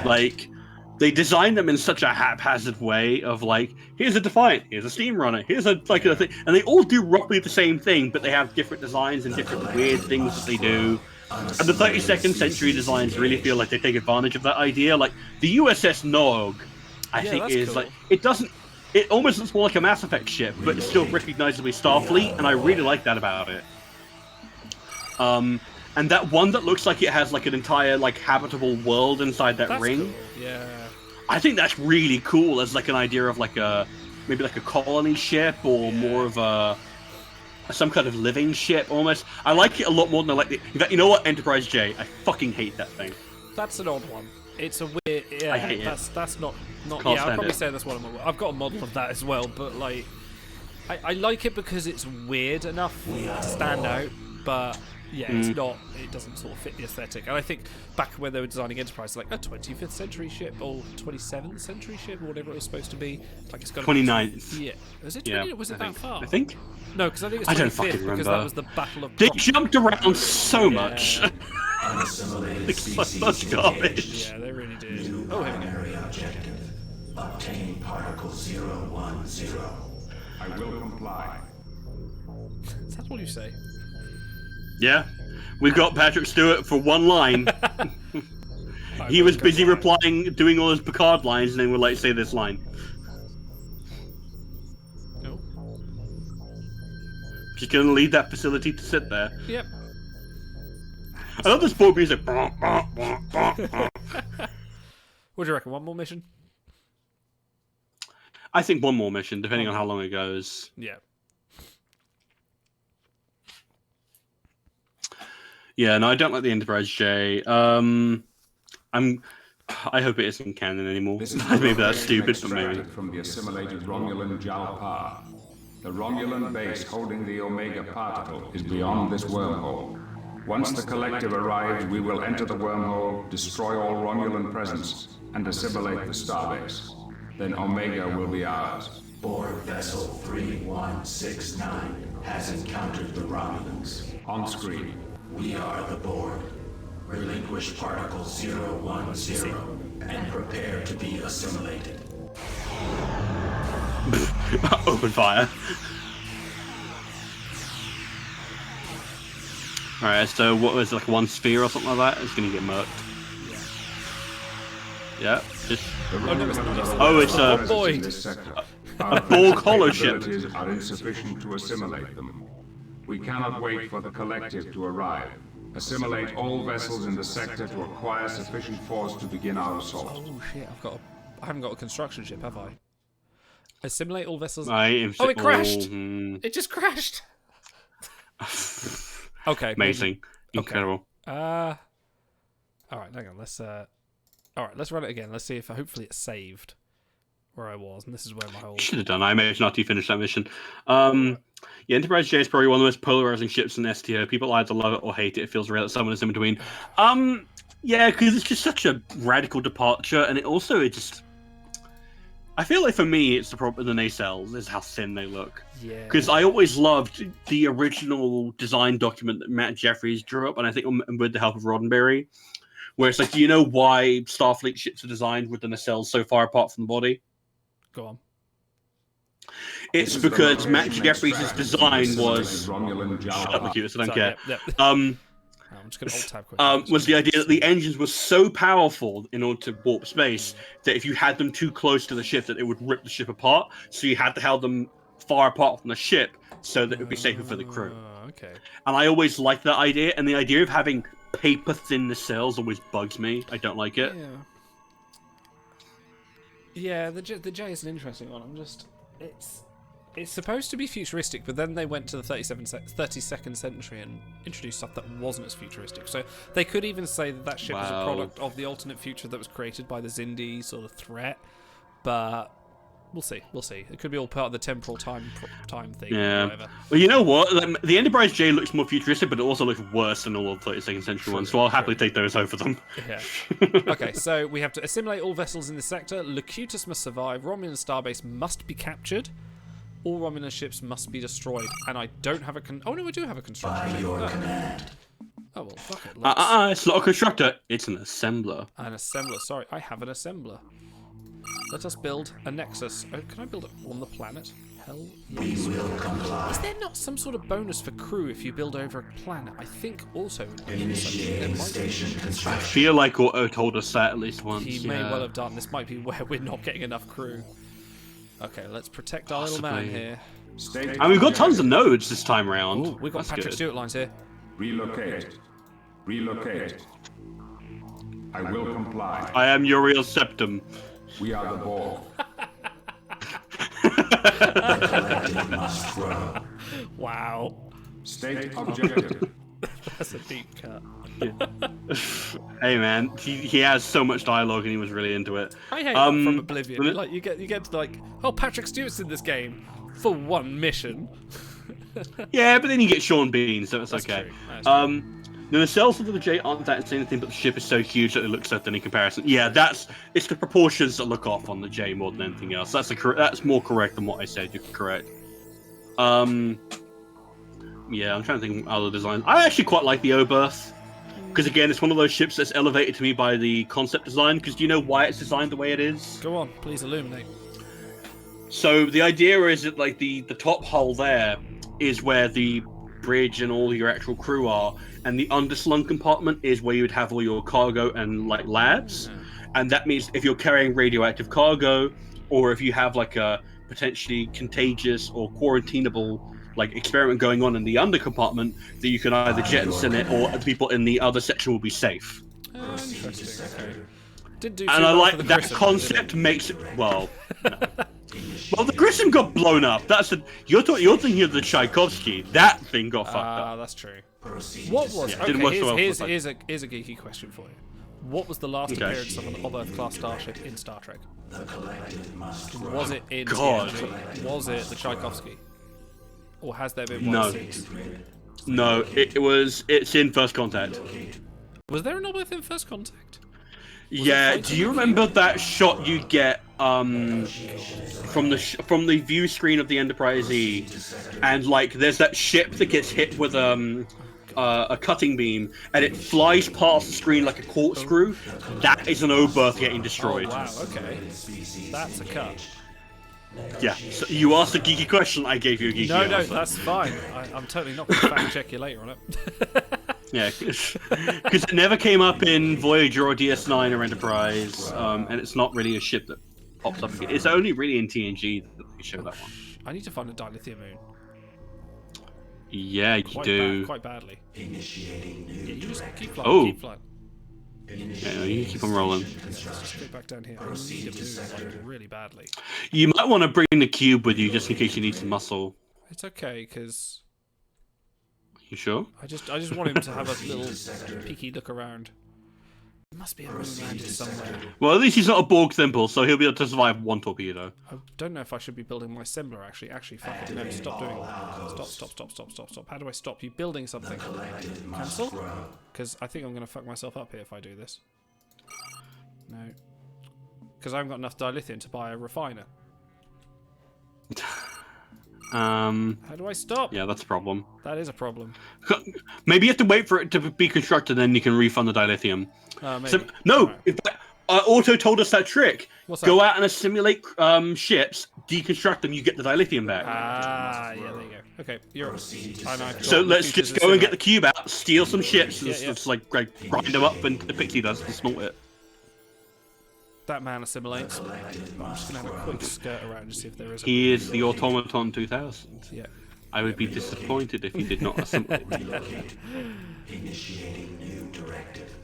Like they design them in such a haphazard way of like, here's a Defiant, here's a Steam Runner, here's a like a thing, and they all do roughly the same thing, but they have different designs and different weird things that they do. And the 32nd century designs really feel like they take advantage of that idea. Like the USS Nog, I think is cool. Like it almost looks more like a Mass Effect ship, but it's still recognizably Starfleet, and I really like that about it. And that one that looks like it has like an entire like habitable world inside that ring. Cool. Yeah. I think that's really cool as like an idea of like maybe like a colony ship or more of some kind of living ship almost. I like it a lot more than I like it. In fact, you know what? Enterprise J, I fucking hate that thing. That's an odd one. It's a weird. Yeah, I hate that's not. Can't yeah, I'd stand probably it. say that's one of my. I've got a model of that as well, but like, I like it because it's weird enough to stand out, but yeah, it's not. It doesn't sort of fit the aesthetic. And I think back when they were designing Enterprise, like a 25th century ship or 27th century ship or whatever it was supposed to be, like it's got 29th. Yeah, was it 20? Was it that far? I think. No, because I think it's 25th I don't fucking because remember. that was the Battle of. They jumped around so much. Unassimilated It's so species much garbage. Yeah, they really did. Oh, here we go. Primary objective. Obtain particle 010. I will comply. Is that all you say? Yeah. We got Patrick Stewart for one line. He was busy replying, doing all his Picard lines, and then we're like, say this line. No. Just gonna leave that facility to sit there. Yep. I love this board music. What do you reckon? One more mission? I think one more mission, depending on how long it goes. Yeah. Yeah, no, I don't like the Enterprise J. I hope it isn't canon anymore. Maybe that's stupid, but maybe. From the assimilated Romulan Jalpa. The Romulan base holding the Omega particle is beyond this wormhole. Once the collective arrives, we will enter the wormhole, destroy all Romulan presence, and assimilate the starbase. Then Omega will be ours. Borg Vessel 3169 has encountered the Romulans. On screen. We are the Borg. Relinquish particle 010 and prepare to be assimilated. Open fire. Alright, so what was it, like one sphere or something like that? It's gonna get murked. Yeah, just... Oh, it's a... boy. A Borg hollow ship. Are insufficient to assimilate them. We cannot wait for the collective to arrive. Assimilate all vessels in the sector to acquire sufficient force to begin our assault. Oh shit! I haven't got a construction ship, have I? Assimilate all vessels. Oh, it crashed! It just crashed. Okay. Amazing. Maybe. Incredible. Okay. All right. Hang on. Let's. All right. Let's run it again. Let's see if hopefully it's saved where I was, and this is where my whole. Should have done. I managed not to finish that mission. Yeah, Enterprise J is probably one of the most polarizing ships in STO. People either love it or hate it. It feels rare that someone is in between. Yeah, because it's just such a radical departure, and it just. I feel like for me, it's the problem with the nacelles is how thin they look. Yeah. Because I always loved the original design document that Matt Jeffries drew up, and I think with the help of Roddenberry, where it's like, do you know why Starfleet ships are designed with the nacelles so far apart from the body? Go on. It's because Matt Jeffries' design was... Shut up, Macutus, I don't care. I'm just going to alt-tab quickly. Was the idea that the engines were so powerful in order to warp space that if you had them too close to the ship, that it would rip the ship apart. So you had to have them far apart from the ship so that it would be safer for the crew. Okay. And I always liked that idea, and the idea of having paper-thin nacelles always bugs me. I don't like it. Yeah, the J is an interesting one. It's supposed to be futuristic, but then they went to the 32nd century and introduced stuff that wasn't as futuristic. So they could even say that ship is a product of the alternate future that was created by the Xindis or the Threat, but we'll see. It could be all part of the temporal time thing. Yeah. Or whatever. Well, you know what? The Enterprise J looks more futuristic, but it also looks worse than all of the 32nd century ones, so I'll happily take those over them. Yeah. Okay, so we have to assimilate all vessels in this sector. Locutus must survive. Romulan starbase must be captured. All Romulan ships must be destroyed. And I don't have a oh no, I do have a construction. By your command. Oh well, fuck it. It's not a constructor. It's an assembler. An assembler. Sorry, I have an assembler. Let us build a nexus. Oh, can I build it on the planet? Hell yes. We will comply. Is there not some sort of bonus for crew if you build over a planet? I think also. Initiating station construction. I feel like Otto told us that at least once. He may well have done. This might be where we're not getting enough crew. Okay, let's protect our little man here. And we've got tons of nodes this time around. Ooh, we've got Patrick Stewart lines here. Relocate. I will comply. I am your real septum. We are the Borg. The collective must grow. Wow. State objective. That's a deep cut. Hey man, he has so much dialogue and he was really into it. I hate that from Oblivion. Like you get to like, oh, Patrick Stewart's in this game for one mission. Yeah, but then you get Sean Bean, so it's okay. True. The nacelles of the J aren't that insane anything, but the ship is so huge that it looks so thin in comparison. Yeah, it's the proportions that look off on the J more than anything else. That's more correct than what I said. You're correct. Yeah, I'm trying to think of other designs. I actually quite like the O-berth. Because again, it's one of those ships that's elevated to me by the concept design. Because do you know why it's designed the way it is? Go on, please illuminate. So the idea is that like the top hull there is where the bridge and all your actual crew are, and the underslung compartment is where you would have all your cargo and like labs. And that means if you're carrying radioactive cargo, or if you have like a potentially contagious or quarantinable like experiment going on in the under compartment, that you can either jettison it, or the people in the other section will be safe. Interesting. Okay. Didn't do too And I well like for the that Grissom, concept makes it well. No. Well, the Grissom got blown up. That's you're thinking of the Tchaikovsky. That thing got fucked up. That's true. What was didn't work so well here's for a geeky question for you. What was the last appearance of an Earth-class starship in Star Trek? Was it in TNG? Was it the Tchaikovsky? Or has there been one since? No, it's in First Contact. Was there an Earth in First Contact? Yeah, do you remember that shot you get from the view screen of the Enterprise E, and like there's that ship that gets hit with a cutting beam, and it flies past the screen like a corkscrew? That is an Oberth getting destroyed. Oh, wow, okay. That's a cut. Yeah, so you asked a geeky question, I gave you a geeky answer. No, that's fine. I'm totally not going to fact check you later on it. Yeah, because it never came up in Voyager or DS9 or Enterprise, and it's not really a ship that pops up again. It's only really in TNG that they show that one. I need to find a dilithium moon. Yeah, you do. Quite badly. Yeah, you just keep flying. Oh. Keep flying. Yeah, you keep on rolling. Let's just go back down here. I need a moon like, really badly. You might want to bring the cube with you just in case you need some muscle. It's okay, because You sure? I just want him to have a little peeky look around. There must be a moon landed somewhere. Well, at least he's not a Borg Thimble, so he'll be able to survive one torpedo. I don't know if I should be building my assembler, actually. Actually, fuck it. No, stop doing that. Stop. How do I stop you building something? Cancel? Because I think I'm going to fuck myself up here if I do this. No. Because I haven't got enough dilithium to buy a refiner. How do I stop? Yeah, that's a problem. That is a problem. Maybe you have to wait for it to be constructed, then you can refund the dilithium. Maybe. So, no, Right. in fact, Auto told us that trick. What's Go that? out and assimilate ships, deconstruct them, you get the dilithium back. Ah, yeah, there you go. Okay, you're. So let's just go and get the cube out, steal some ships, and Yeah. just like grind them up, and the pixie does and snort it. That man assimilates. I'm just gonna have a quick skirt around to see if there is. He is the Automaton 2000. Yeah. I would be disappointed if he did not assimilate. Initiating new directive.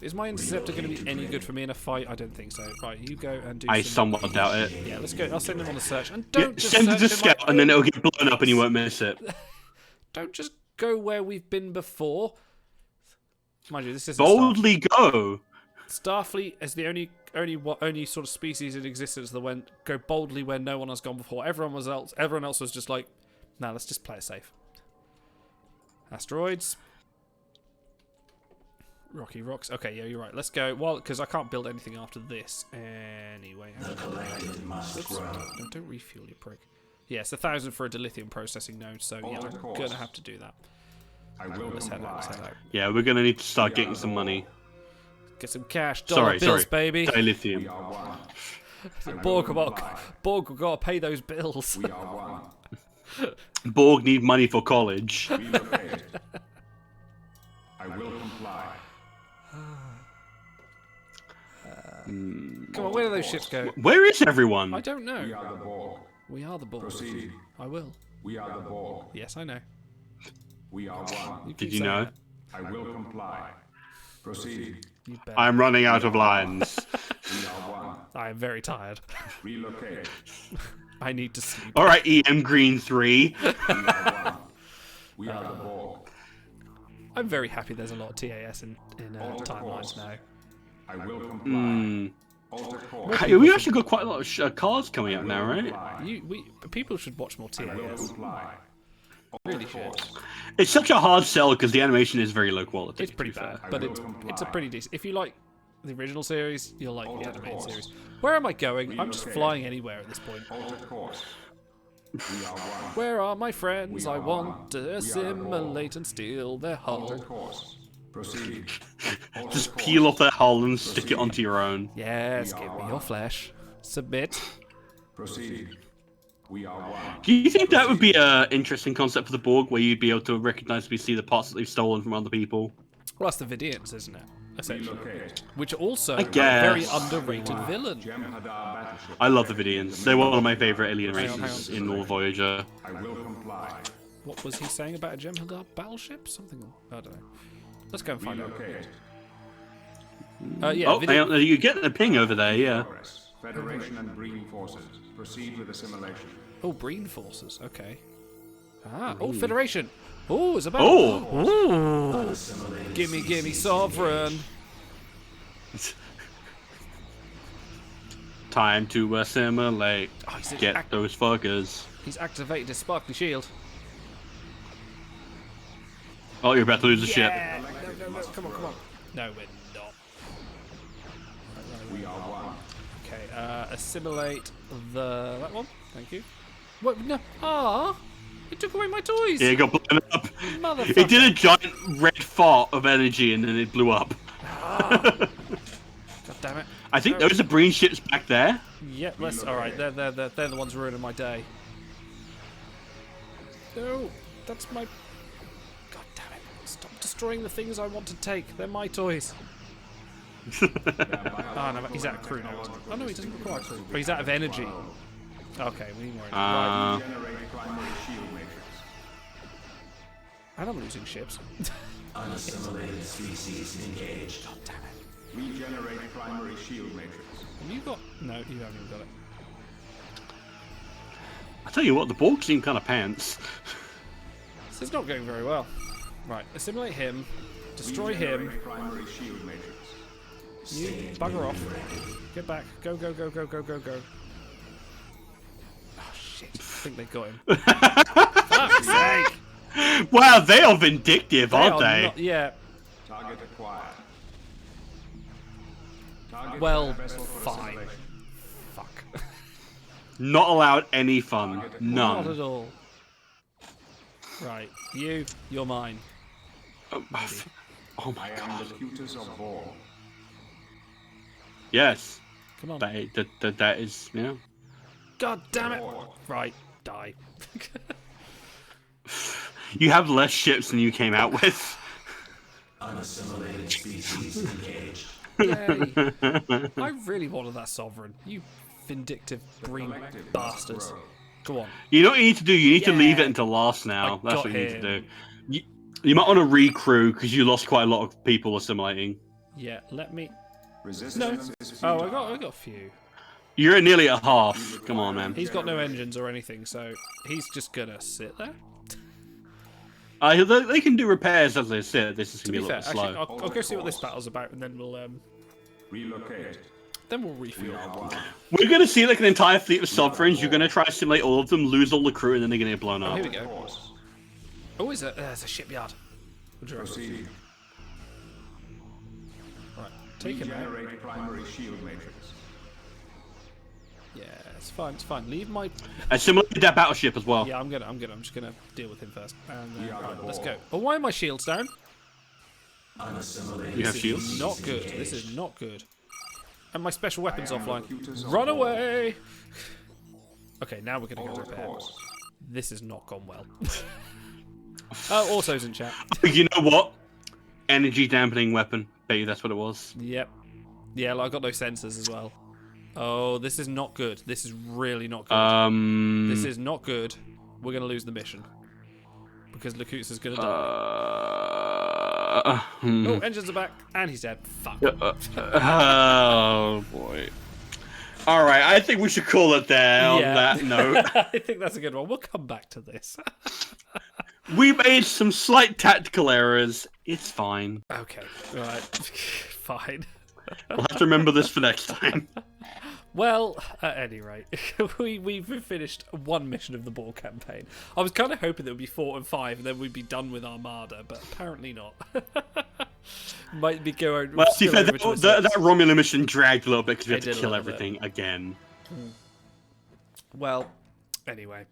Is my interceptor going to be any good for me in a fight? I don't think so. Right, you go and do. I some... somewhat doubt it. Yeah, let's go. I'll send him on the search, and Yeah, don't just send it to search in my scout, and then it'll get blown up, and you won't miss it. Don't just go where we've been before. Mind you, this is Boldly go. Starfleet is the only sort of species in existence that went go boldly where no one has gone before. Everyone else was just like, nah, let's just play it safe. Asteroids. Rocky rocks. Okay, yeah, you're right. Let's go. Well, because I can't build anything after this anyway. Don't refuel, you prick. Yeah, it's 1,000 for a dilithium processing node, so yeah, I'm gonna have to do that. Let's head out. Yeah, we're gonna need to start getting some money. Get some cash, dollar bills, baby. Dilithium. Borg got to pay those bills. Borg need money for college. I will comply. Come on, where do those ships go? Where is everyone? I don't know. We are the Borg. We are the Borg. Proceed. I will. We are the Borg. Yes, I know. We are one. keep Did you saying know? that. I will comply. Proceed. You better. I'm running out of lines. We are one. I am very tired. Relocate. I need to sleep. All right, EM Green 3. We are one. We are the Borg. I'm very happy there's a lot of TAS in timelines now. I will comply. Alter course. Hey, we actually got quite a lot of cards coming out now, right? People should watch more I will TAS. comply. Really should. It's such a hard sell because the animation is very low quality. It's pretty to be fair. bad, but it's a pretty decent. If you like the original series, you'll like the animated series. Where am I going? I'm just flying anywhere at this point. Alter course. We are one. Where are my friends? We I are want one. to We are the assimilate and steal their Alter hull. course. Proceed. Just peel off that hull and stick it onto your own. Yes, give me your flesh. Submit. Proceed. We are one. Do you think that would be an interesting concept for the Borg, where you'd be able to recognizably see the parts that they've stolen from other people? Well, that's the Vidians, isn't it? Essentially. Relocate. Which also I are a very guess. underrated villain. Jem'Hadar battleship. I love the Vidians. They're one of my favorite alien Hang on, races hang in all Voyager. I will comply. What was he saying about a Jem'Hadar battleship? Something, I don't know. Let's go and find out. Relocate. Yeah, Oh, hang on, you're getting a ping over there, yeah. Progress. Federation and Breen forces. Proceed with assimilation. Oh, Breen forces. Okay. Ah, oh, Federation. Oh, it's about. Oh! Gimme, Sovereign. Time to assimilate. Oh, he's Get those fuckers. He's activated his sparkly shield. Oh, you're about to lose the ship. No, come on. No, we're not. We are one. Okay, assimilate that one. Thank you. What? No. Ah! It took away my toys! Yeah, it got blown up. Motherfucker. It did a giant red fart of energy and then it blew up. God damn it. I think those are Breen ships back there. Yep, alright, they're the ones ruining my day. No, that's my... God damn it. Stop destroying the things I want to take. They're my toys. Oh no, he's out of crew now. Oh no, he doesn't require crew. Oh, he's out of energy. Okay, we need more energy. Right. Generate primary shield matrix. And I'm losing ships. Unassimilated species engaged. God damn it. Regenerate primary shield matrix. Have you got... No, you haven't even got it. I tell you what, the Borg seem kind of pants. This is not going very well. Right, assimilate him. Destroy him. Regenerate primary shield matrix. You bugger off. Get back. Go. Oh shit. I think they got him. Fuck's sake. Wow, they are vindictive, aren't are they? not- yeah. Target acquired. Target Well, vessel for fine. assimilation. Fuck. Not allowed any fun. Not at None. all. Right, you're mine. Oh my I am god. the cutus of Vor. Yes. Come on. That is, yeah. God damn it. Right, die. You have less ships than you came out with. Unassimilated species engaged. Yay. I really wanted that sovereign. You vindictive green bastards. Go on. You know what you need to do? You need to leave Yeah. it until last now. I That's got what you need to him. do. You might want to recrew because you lost quite a lot of people assimilating. Yeah, let me... Resistance is Oh, futile. I got a few. You're at nearly at half. Come on, man. He's got no engines or anything, so he's just gonna sit there. They can do repairs as they sit. This is To going to be be a fair, little bit actually, slow. I'll go see what this battle's about, and then we'll Relocate. refuel. We're going to see like an entire fleet of sovereigns. You're going to try to assimilate all of them, lose all the crew, and then they're going to get blown Oh, up. here we go. Oh, there's a shipyard. What do you reckon? Proceed. Right, take him out. Regenerate primary shield matrix. Yeah, it's fine. Leave my... Assimilate that battleship as well. Yeah, I'm just gonna deal with him first. And then, right, let's go. Oh, why are my shields down? Unassimilated You have This shields? is not good. This is not good. And my special weapons I am offline. the cutest of Run all. away! Okay, now we're gonna go Hold repair. course. This has not gone well. Oh, auto's in chat. You know what? Energy dampening weapon. Bet you that's what it was. Yep. Yeah, like, I got no sensors as well. Oh, this is not good. This is really not good. This is not good. We're gonna lose the mission. Because Lakutsa's gonna die. Oh, engines are back, and he's dead. Fuck. Oh boy. All right, I think we should call it there on that note. I think that's a good one. We'll come back to this. We made some slight tactical errors. It's fine. Okay, right. Fine. We'll have to remember this for next time. Well, at any rate, we've finished one mission of the ball campaign. I was kind of hoping there would be 4 and 5, and then we'd be done with Armada, but apparently not. Might be going. Well, see, that Romulan mission dragged a little bit because we had It to did a kill little everything again. Well, anyway,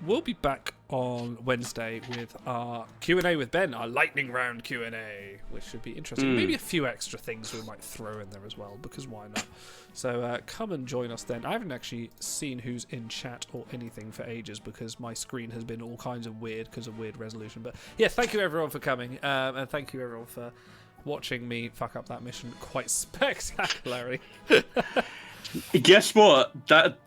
we'll be back on Wednesday with our Q&A with Ben, our lightning round Q&A, which should be interesting. Maybe a few extra things we might throw in there as well, because why not? So come and join us then. I haven't actually seen who's in chat or anything for ages because my screen has been all kinds of weird because of weird resolution. But yeah, thank you everyone for coming, and thank you everyone for watching me fuck up that mission quite spectacularly. Guess what?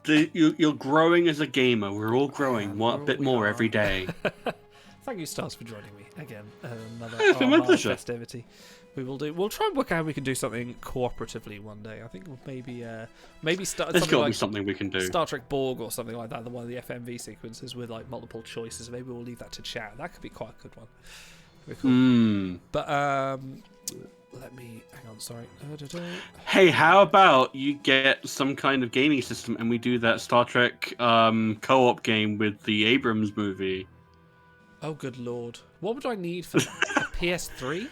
You're growing as a gamer. We're all growing a bit more every day. Thank you, Stars, for joining me again. Another It's been my pleasure. festivity. We'll try and work out how we can do something cooperatively one day. I think we'll maybe start. There's something got to like be something we can do. Star Trek Borg or something like that. One of the FMV sequences with like multiple choices. Maybe we'll leave that to chat. That could be quite a good one. Cool. But let me hang on. Sorry. Hey, how about you get some kind of gaming system and we do that Star Trek co-op game with the Abrams movie? Oh, good lord! What would I need for that? A PS3?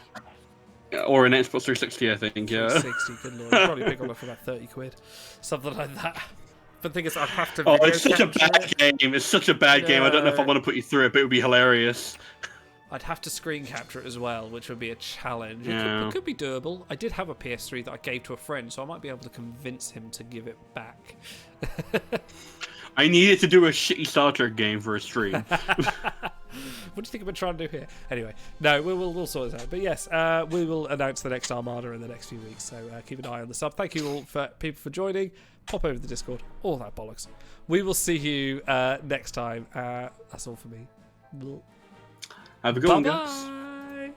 Or an Xbox 360, I think. Yeah. 360. Good lord! You'd probably pick one up for about 30 quid, something like that. But the thing is, I'd have to. Oh, it's such a bad game. It's such a bad game. I don't know if I want to put you through it, but it would be hilarious. I'd have to screen capture it as well, which would be a challenge. Yeah. It could be doable. I did have a PS3 that I gave to a friend, so I might be able to convince him to give it back. I needed to do a shitty Star Trek game for a stream. What do you think we're trying to do here? Anyway, no, we'll sort this out. But yes, we will announce the next Armada in the next few weeks, so keep an eye on the sub. Thank you all for people for joining. Pop over to the Discord, all that bollocks. We will see you next time. That's all for me. Have a good one, guys. Bye.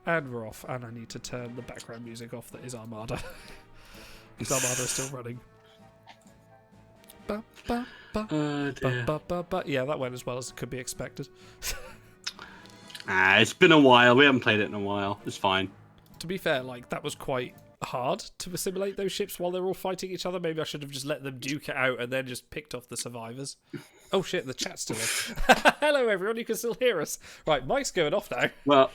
And we're off, and I need to turn the background music off that is Armada. Because Armada is still running. Yeah, that went as well as could be expected. It's been a while. We haven't played it in a while. It's fine. To be fair, like, that was quite hard to assimilate those ships while they're all fighting each other. Maybe I should have just let them duke it out and then just picked off the survivors. Oh shit, the chat's still on. Hello everyone, you can still hear us. Right, Mike's going off now. Well,